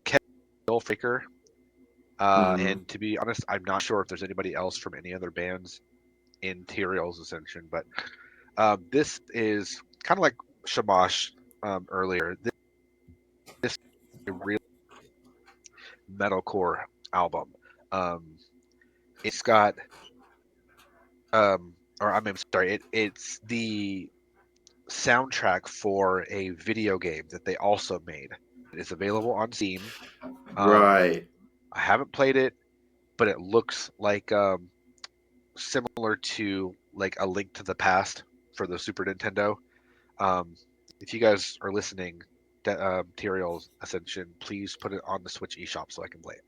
Kevin Faker. And to be honest, I'm not sure if there's anybody else from any other bands in Tyraels Ascension, but this is kind of like Shamash earlier. This is a real metalcore album. It's got, or I'm sorry, it's the soundtrack for a video game that they also made. It's available on Steam. Right. I haven't played it, but it looks like similar to like A Link to the Past for the Super Nintendo. If you guys are listening, Tyraels Ascension, please put it on the Switch eShop so I can play it.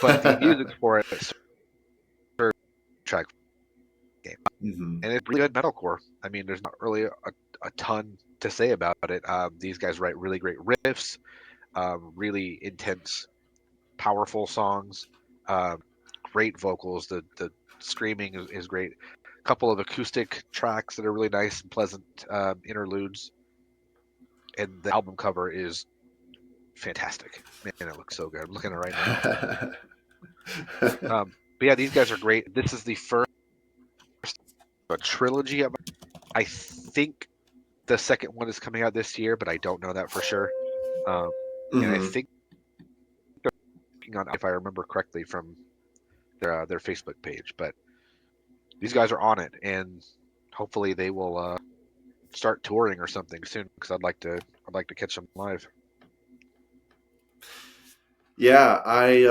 But the music for it is track game, and it's really good metalcore. I mean, there's not really a ton to say about it. These guys write really great riffs, really intense, powerful songs, great vocals. The screaming is great. A couple of acoustic tracks that are really nice and pleasant interludes, and the album cover is fantastic. Man, it looks so good. I'm looking at it right now. But yeah, these guys are great. This is the first of a trilogy. I think the second one is coming out this year, but I don't know that for sure. And I think they're working on, if I remember correctly, from their Facebook page. But these guys are on it, and hopefully they will start touring or something soon, because I'd like to catch them live. Yeah, I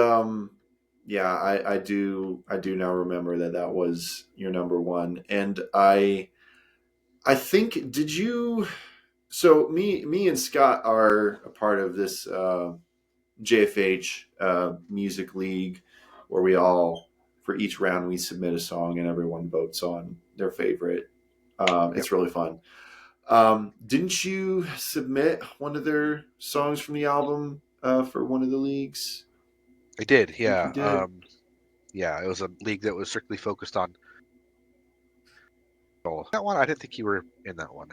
do now remember that was your number one, and I think so me and Scott are a part of this JFH music league where we all, for each round, we submit a song and everyone votes on their favorite. Yep. It's really fun. Didn't you submit one of their songs from the album for one of the leagues? I did, I think yeah. you did. Yeah, it was a league that was strictly focused on that one. I didn't think you were in that one.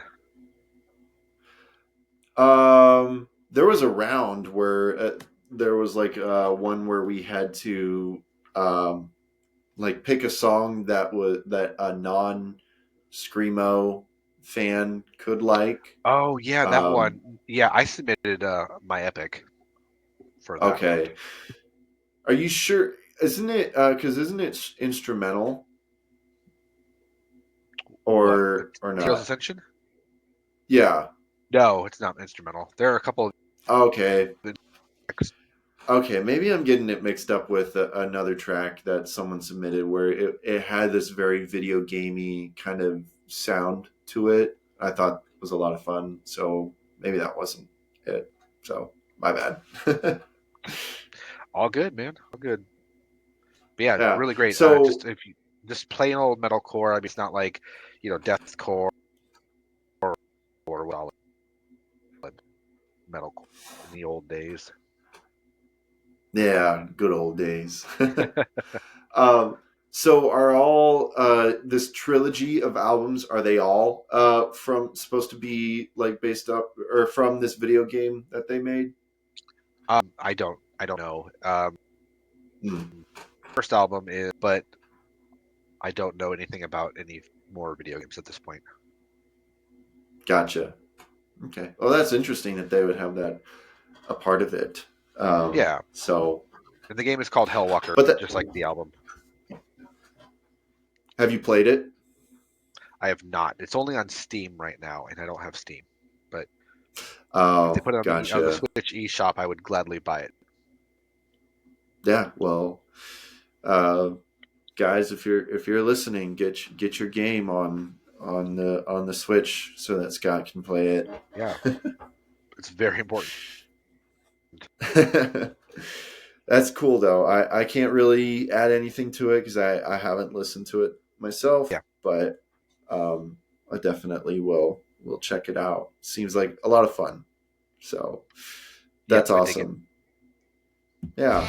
There was a round where there was like one where we had to um, like pick a song that a non screamo fan could like. Oh yeah, that Um, one. Yeah, I submitted my epic for that round. okay, are you sure? Isn't it? Because isn't it instrumental What? The or Teal's not? Ascension? Yeah. No, it's not instrumental. There are a couple of Okay. tracks. Okay, maybe I'm getting it mixed up with another track that someone submitted where it had this very video gamey kind of sound to it. I thought it was a lot of fun, so maybe that wasn't it. So my bad. All good, man. All good. But yeah, Yeah. really great. So Just if you just plain old metalcore. I mean, it's not like deathcore or solid metalcore in the old days. yeah, good old days. um, so are all this trilogy of albums? Are they all from supposed to be like based up or from this video game that they made? I don't know. Hmm. First album is, but I don't know anything about any more video games at this point. Gotcha. Okay. Well, that's interesting that they would have that a part of it. Yeah, So, and the game is called Hellwalker, but just like the album. have you played it? I have not. It's only on Steam right now, and I don't have Steam. But if they Oh, put it on the gotcha. Switch eShop, I would gladly buy it. Yeah. Well, uh, guys, if you're listening, get your game on the Switch so that Scott can play it. Yeah, it's very important. That's cool though. I can't really add anything to it because I haven't listened to it myself, Yeah, but I definitely will check it out. Seems like a lot of fun. So yep, that's I dig it. awesome. Yeah.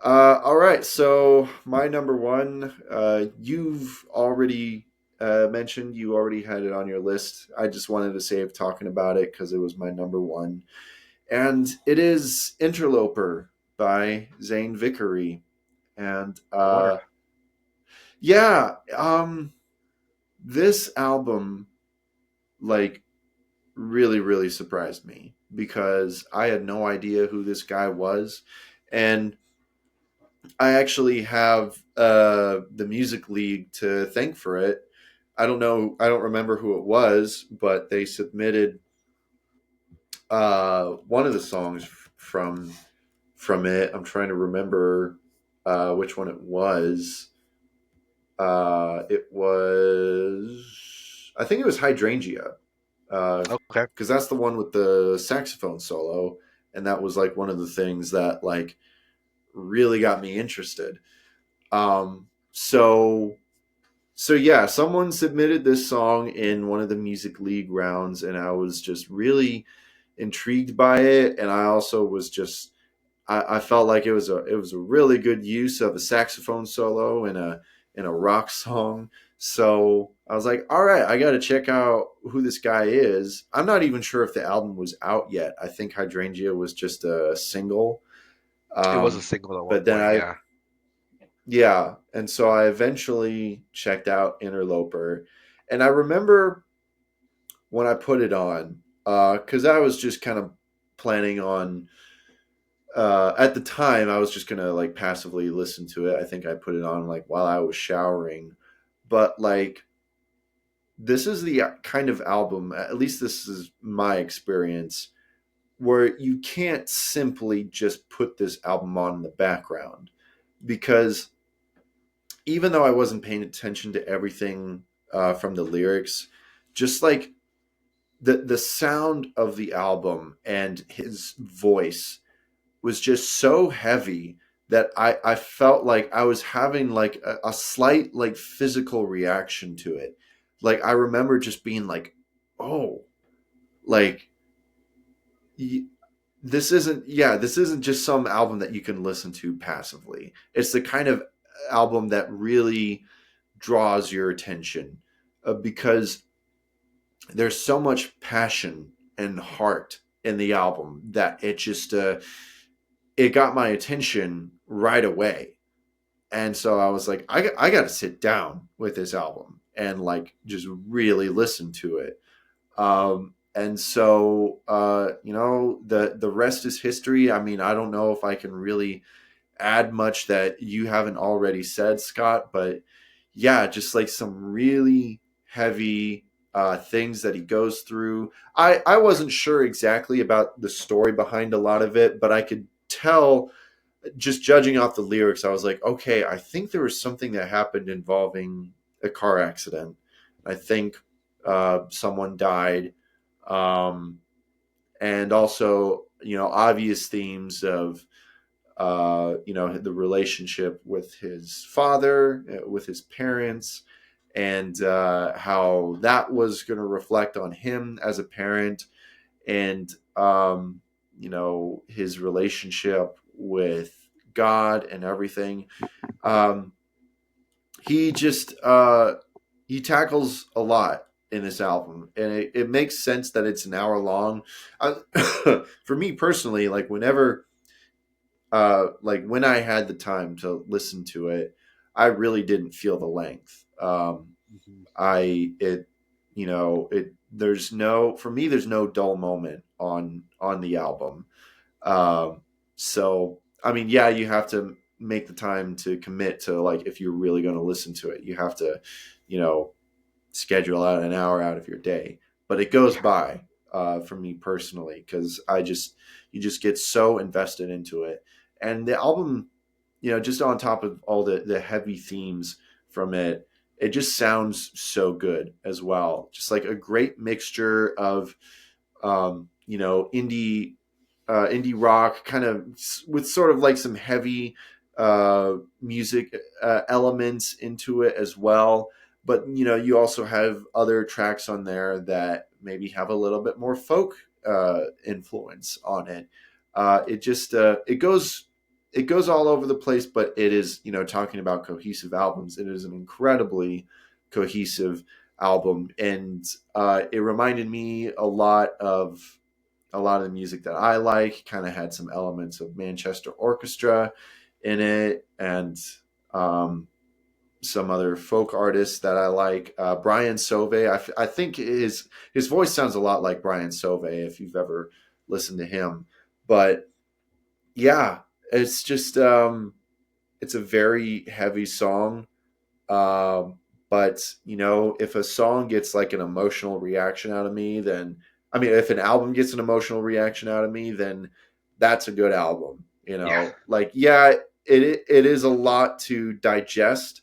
All right. So my number one, you've already mentioned. You already had it on your list. I just wanted to save talking about it because it was my number one, and it is "Interloper" by Zane Vickery, and Wonderful. yeah, this album like really surprised me because I had no idea who this guy was, and I actually have the music league to thank for it. I don't know. I don't remember who it was, but they submitted one of the songs from it. I'm trying to remember which one it was. It was, I think it was Hydrangea, Okay. because that's the one with the saxophone solo, and that was like one of the things that like really got me interested. So yeah, someone submitted this song in one of the music league rounds, and I was just really intrigued by it. And I also was just I felt like it was a really good use of a saxophone solo in a rock song. So I was like, all right, I got to check out who this guy is. I'm not even sure if the album was out yet. I think Hydrangea was just a single. It was a single at one But then point, yeah. yeah. And so I eventually checked out Interloper. And I remember when I put it on, because I was just kind of planning on, at the time, I was just going to like passively listen to it. I think I put it on like while I was showering. But like, this is the kind of album, at least this is my experience, where you can't simply just put this album on in the background because even though I wasn't paying attention to everything from the lyrics, just like the sound of the album and his voice was just so heavy that I felt like I was having like a slight like physical reaction to it. Like I remember just being like, oh, like this isn't just some album that you can listen to passively. It's the kind of album that really draws your attention because there's so much passion and heart in the album that it just it got my attention right away. And so I was like, I got to sit down with this album and like just really listen to it. And so, the rest is history. I mean, I don't know if I can really add much that you haven't already said, Scott, but yeah, just like some really heavy things that he goes through. I wasn't sure exactly about the story behind a lot of it, but I could tell just judging off the lyrics, I was like, okay, I think there was something that happened involving a car accident. I think someone died. Um, and also, obvious themes of, the relationship with his father, with his parents, and how that was going to reflect on him as a parent, and his relationship with God and everything. Um, he just he tackles a lot in this album, and it makes sense that it's an hour long. For me personally, like whenever like when I had the time to listen to it, I really didn't feel the length. Mhm. I it it there's no for me there's no dull moment on the album. Um, so I mean, yeah, you have to make the time to commit to, like, if you're really going to listen to it, you have to, you know, schedule out an hour out of your day. But it goes Yeah. by for me personally because you just get so invested into it, and the album, just on top of all the heavy themes from it, it just sounds so good as well. Just like a great mixture of indie rock, kind of with sort of like some heavy music elements into it as well. But you also have other tracks on there that maybe have a little bit more folk influence on it. It goes all over the place, but it is, talking about cohesive albums. It is an incredibly cohesive album, and it reminded me a lot of the music that I like. Kind of had some elements of Manchester Orchestra in it, and um, some other folk artists that I like. Brian Sauvé, I think his voice sounds a lot like Brian Sauvé if you've ever listened to him. But yeah, it's just it's a very heavy song. Um, but if a song gets like an emotional reaction out of me, then I mean, if an album gets an emotional reaction out of me, then that's a good album. Yeah. Like, yeah, it is a lot to digest,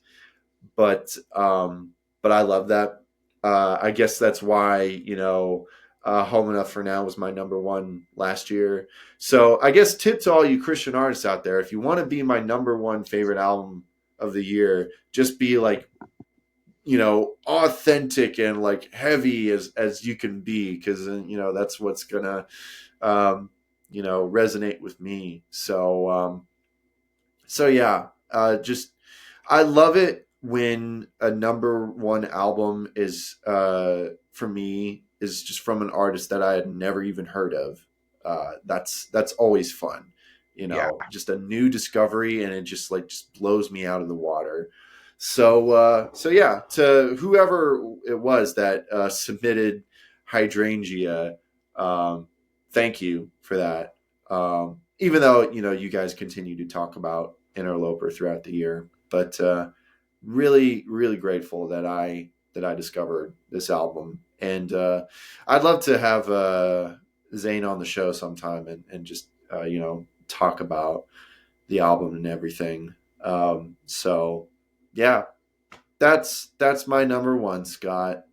but I love that. I guess that's why Home Enough for Now was my number one last year. So I guess tip to all you Christian artists out there: if you want to be my number one favorite album of the year, just be like authentic and like heavy as you can be, because that's what's gonna resonate with me. So yeah, just I love it when a number one album is for me is just from an artist that I had never even heard of. That's always fun, Yeah. just a new discovery, and it just blows me out of the water. So yeah, to whoever it was that submitted Hydrangea, thank you for that. Even though you guys continue to talk about Interloper throughout the year, but really, really grateful that I discovered this album, and I'd love to have Zane on the show sometime and just talk about the album and everything. So yeah, that's my number one, Scott.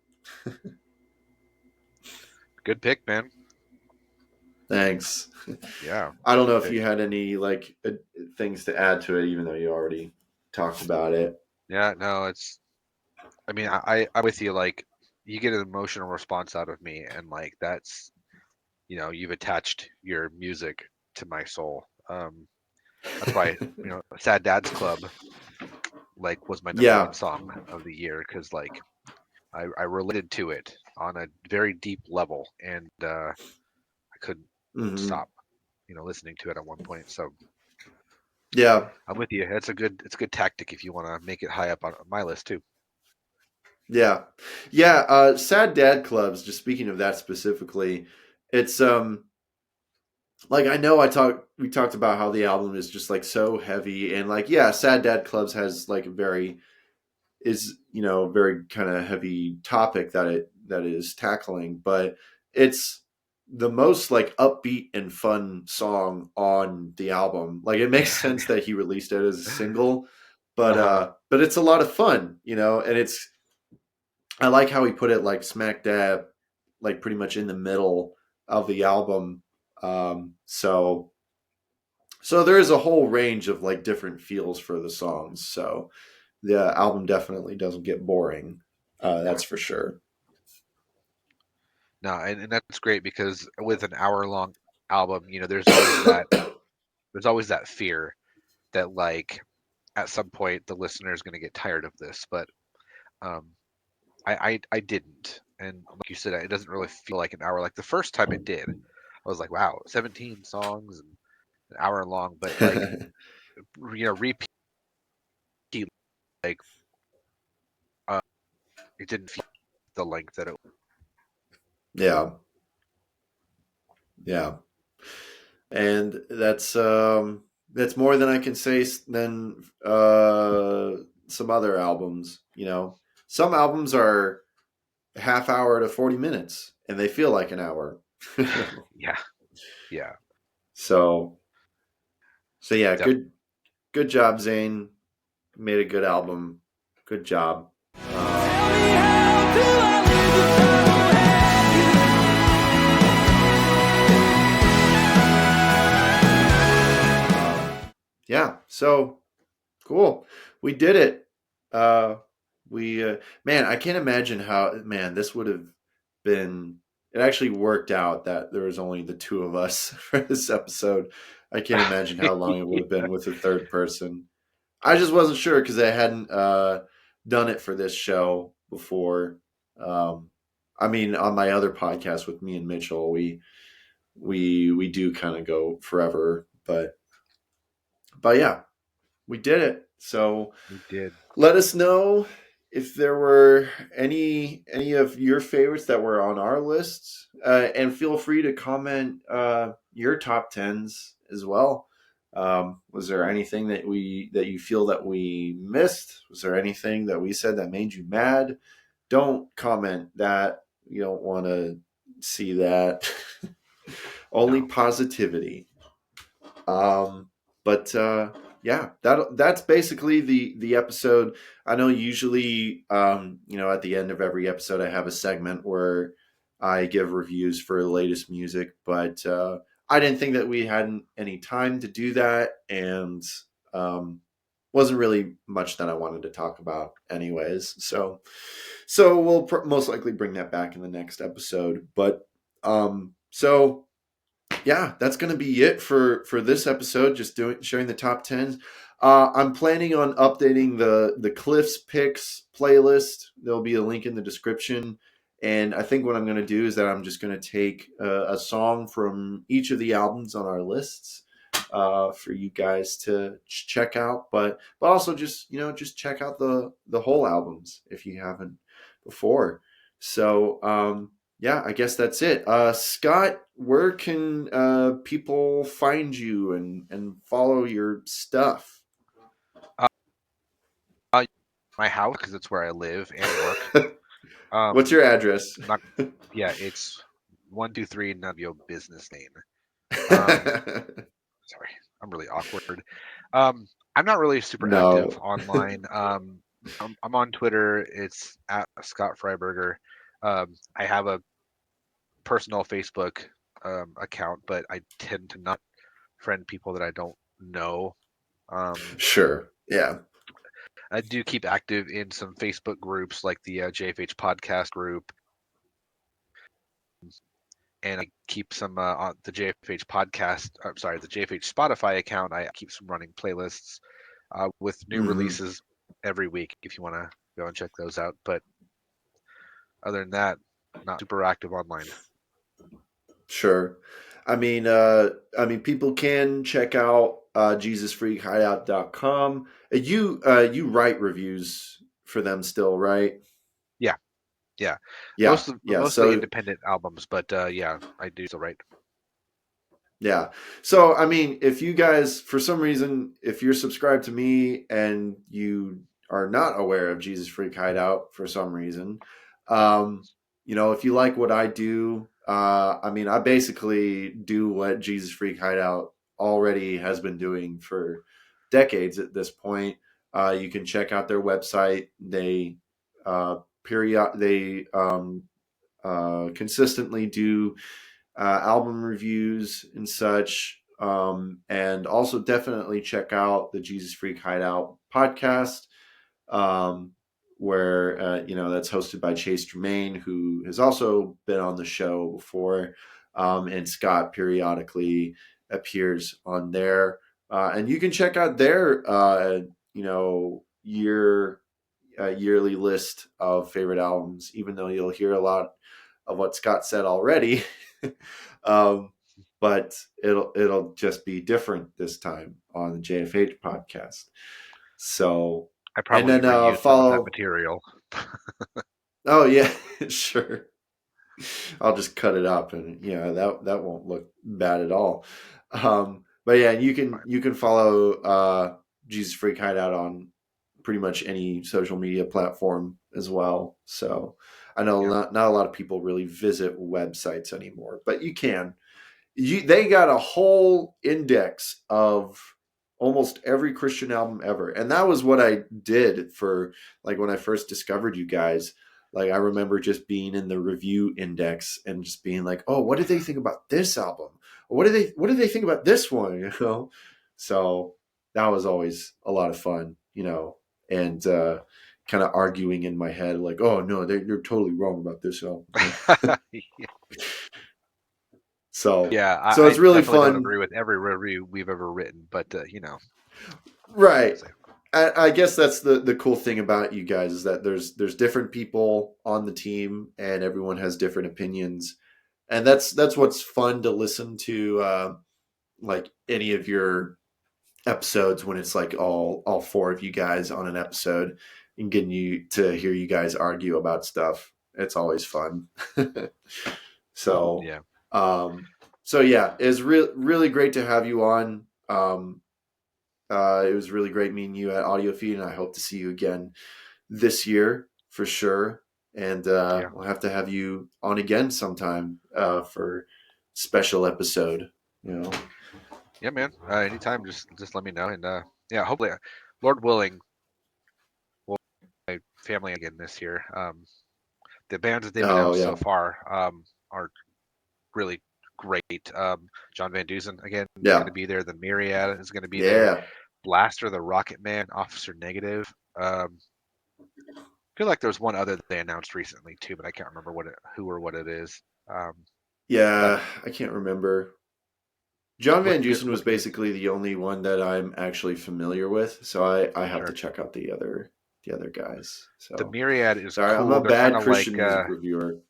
Good pick, man. Thanks. Yeah. I don't know if Pick. you had any like things to add to it, even though you already talked about it. Yeah, no, it's. I mean, I'm with you. Like, you get an emotional response out of me, and like that's, you've attached your music to my soul. That's why, Sad Dad's Club like was my number Yeah. one song of the year because like I related to it on a very deep level, and I couldn't Hmm. stop, listening to it at one point. So Yeah. I'm with you. It's a good tactic if you want to make it high up on my list too. Yeah. Yeah. Sad Dad Clubs, just speaking of that specifically, it's like I know we talked about how the album is just like so heavy and like yeah, Sad Dad Clubs has like a very very kind of heavy topic that is tackling, but it's the most like upbeat and fun song on the album. Like it makes sense that he released it as a single, Uh-huh. but it's a lot of fun, and I like how he put it like smack dab, like pretty much in the middle of the album. So there is a whole range of like different feels for the songs. So the album definitely doesn't get boring. That's for sure. No, and that's great because with an hour long album, there's always that fear that like at some point the listener is going to get tired of this, but um, I didn't, and like you said, it doesn't really feel like an hour. Like the first time it did, I was like, wow, 17 songs and an hour long, but like repeat like uh, it didn't feel the length that it. Yeah, yeah, and that's more than I can say than some other albums. Some albums are half hour to 40 minutes, and they feel like an hour. Yeah, yeah, so so yeah, definitely. good job, Zane. Made a good album. Good job. Yeah, so cool. We did it. We Man, I can't imagine how this would have been. It actually worked out that there was only the two of us for this episode. I can't imagine how long it would have been with a third person. I just wasn't sure because I hadn't done it for this show before. I mean, on my other podcast with me and Mitchell, we do kind of go forever, but yeah, we did it. So We did. let us know if there were any of your favorites that were on our list, and feel free to comment your top tens as well. Was there anything that you feel that we missed? Was there anything that we said that made you mad? Don't comment that. You don't want to see that. Only No. positivity. But yeah, that's basically the episode. I know usually at the end of every episode I have a segment where I give reviews for the latest music, but I didn't think that we had any time to do that, and wasn't really much that I wanted to talk about anyways. So we'll most likely bring that back in the next episode. But so yeah, that's going to be it for this episode. Just sharing the top 10s. I'm planning on updating the Cliff's Picks playlist. There'll be a link in the description. And I think what I'm going to do is that I'm just going to take a song from each of the albums on our lists for you guys to check out. But also just check out the whole albums if you haven't before. So yeah, I guess that's it. Scott, where can people find you and follow your stuff? Uh, my house because it's where I live and work. What's Um, your address? not Yeah, it's 123 Navio Business Lane. Um, Sorry, I'm really awkward. I'm not really super active No. online. I'm on Twitter. It's at Scott Fryberger. I have a personal Facebook account, but I tend to not friend people that I don't know. Sure. Yeah. I do keep active in some Facebook groups like the JFH podcast group, and I keep some on the JFH podcast. I'm sorry, the JFH Spotify account. I keep some running playlists with new releases every week. If you want to go and check those out, but other than that, not super active online. Sure. I mean, people can check out JesusFreakHideout.com. You write reviews for them still, right? Yeah, yeah. Yeah, Mostly independent albums, but yeah, I do still write. Yeah. So, I mean, if you guys, for some reason, if you're subscribed to me and you are not aware of Jesus Freak Hideout for some reason, if you like what I do, I basically do what Jesus Freak Hideout already has been doing for decades at this point. You can check out their website. They consistently do album reviews and such. And also definitely check out the Jesus Freak Hideout podcast, where that's hosted by Chase Tremaine, who has also been on the show before, and Scott periodically appears on there. And you can check out their yearly list of favorite albums, even though you'll hear a lot of what Scott said already. But it'll just be different this time on the JFH podcast. So I probably reuse some of that material. Oh yeah, sure. I'll just cut it up, and that won't look bad at all. But yeah, you can follow Jesus Freak Hideout on pretty much any social media platform as well. So I know not a lot of people really visit websites anymore, but you can. They got a whole index of almost every Christian album ever. And that was what I did for, like, when I first discovered you guys. Like, I remember just being in the review index and just being like, oh, what did they think about this album? What did they think about this one? So that was always a lot of fun, and kind of arguing in my head, like, oh no, you're totally wrong about this album. So yeah, so it's really fun. I don't agree with every review we've ever written, but right. I guess that's the cool thing about you guys, is that there's different people on the team and everyone has different opinions, and that's what's fun to listen to, like any of your episodes, when it's like all four of you guys on an episode and getting you to hear you guys argue about stuff. It's always fun. So yeah. So yeah, it's really great to have you on. It was really great meeting you at Audio Feed, and I hope to see you again this year for sure. And we'll have to have you on again sometime for special episode. Yeah, man. Anytime, just let me know, and hopefully, Lord willing, we'll have my family again this year. The bands that they've announced so far are really great. John Van Dusen again is going to be there. The Myriad is going to be there. Blaster, the Rocket Man, Officer Negative. I feel like there was one other that they announced recently too, but I can't remember who or what it is. I can't remember. John Van Dusen was basically the only one that I'm actually familiar with, so I have to check out the other guys. So the Myriad is sorry, cool. I'm a bad Christian music reviewer.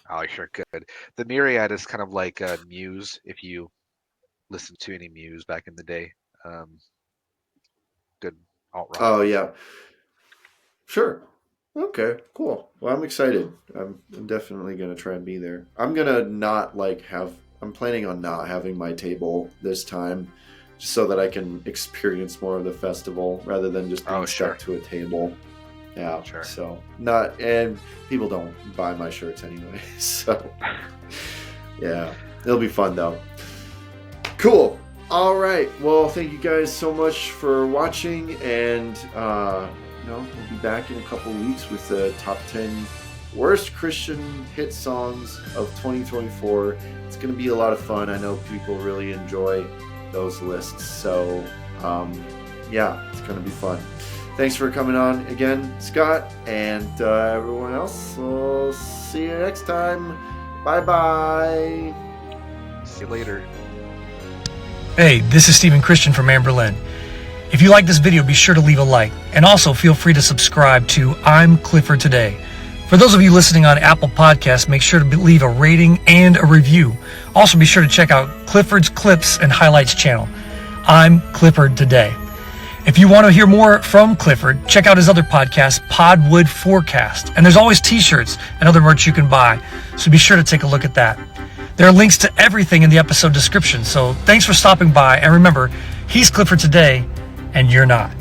Oh, you're good. The Myriad is kind of like Muse, if you listened to any Muse back in the day. Good alt-rock. Oh, yeah. Sure. Okay, cool. Well, I'm excited. I'm definitely going to try and be there. I'm planning on not having my table this time, just so that I can experience more of the festival rather than just being stuck to a table. Yeah, sure. So and people don't buy my shirts anyway. So yeah, it'll be fun though. Cool. All right. Well, thank you guys so much for watching, and we'll be back in a couple weeks with the top 10 worst Christian hit songs of 2024. It's going to be a lot of fun. I know people really enjoy those lists. So, yeah, it's going to be fun. Thanks for coming on again, Scott, and everyone else. We'll see you next time. Bye-bye. See you later. Hey, this is Stephen Christian from Amberlin. If you like this video, be sure to leave a like, and also feel free to subscribe to I'm Clifford Today. For those of you listening on Apple Podcasts, make sure to leave a rating and a review. Also, be sure to check out Clifford's Clips and Highlights channel. I'm Clifford Today. If you want to hear more from Clifford, check out his other podcast, Podwood Forecast. And there's always t-shirts and other merch you can buy, so be sure to take a look at that. There are links to everything in the episode description, so thanks for stopping by. And remember, he's Clifford Today, and you're not.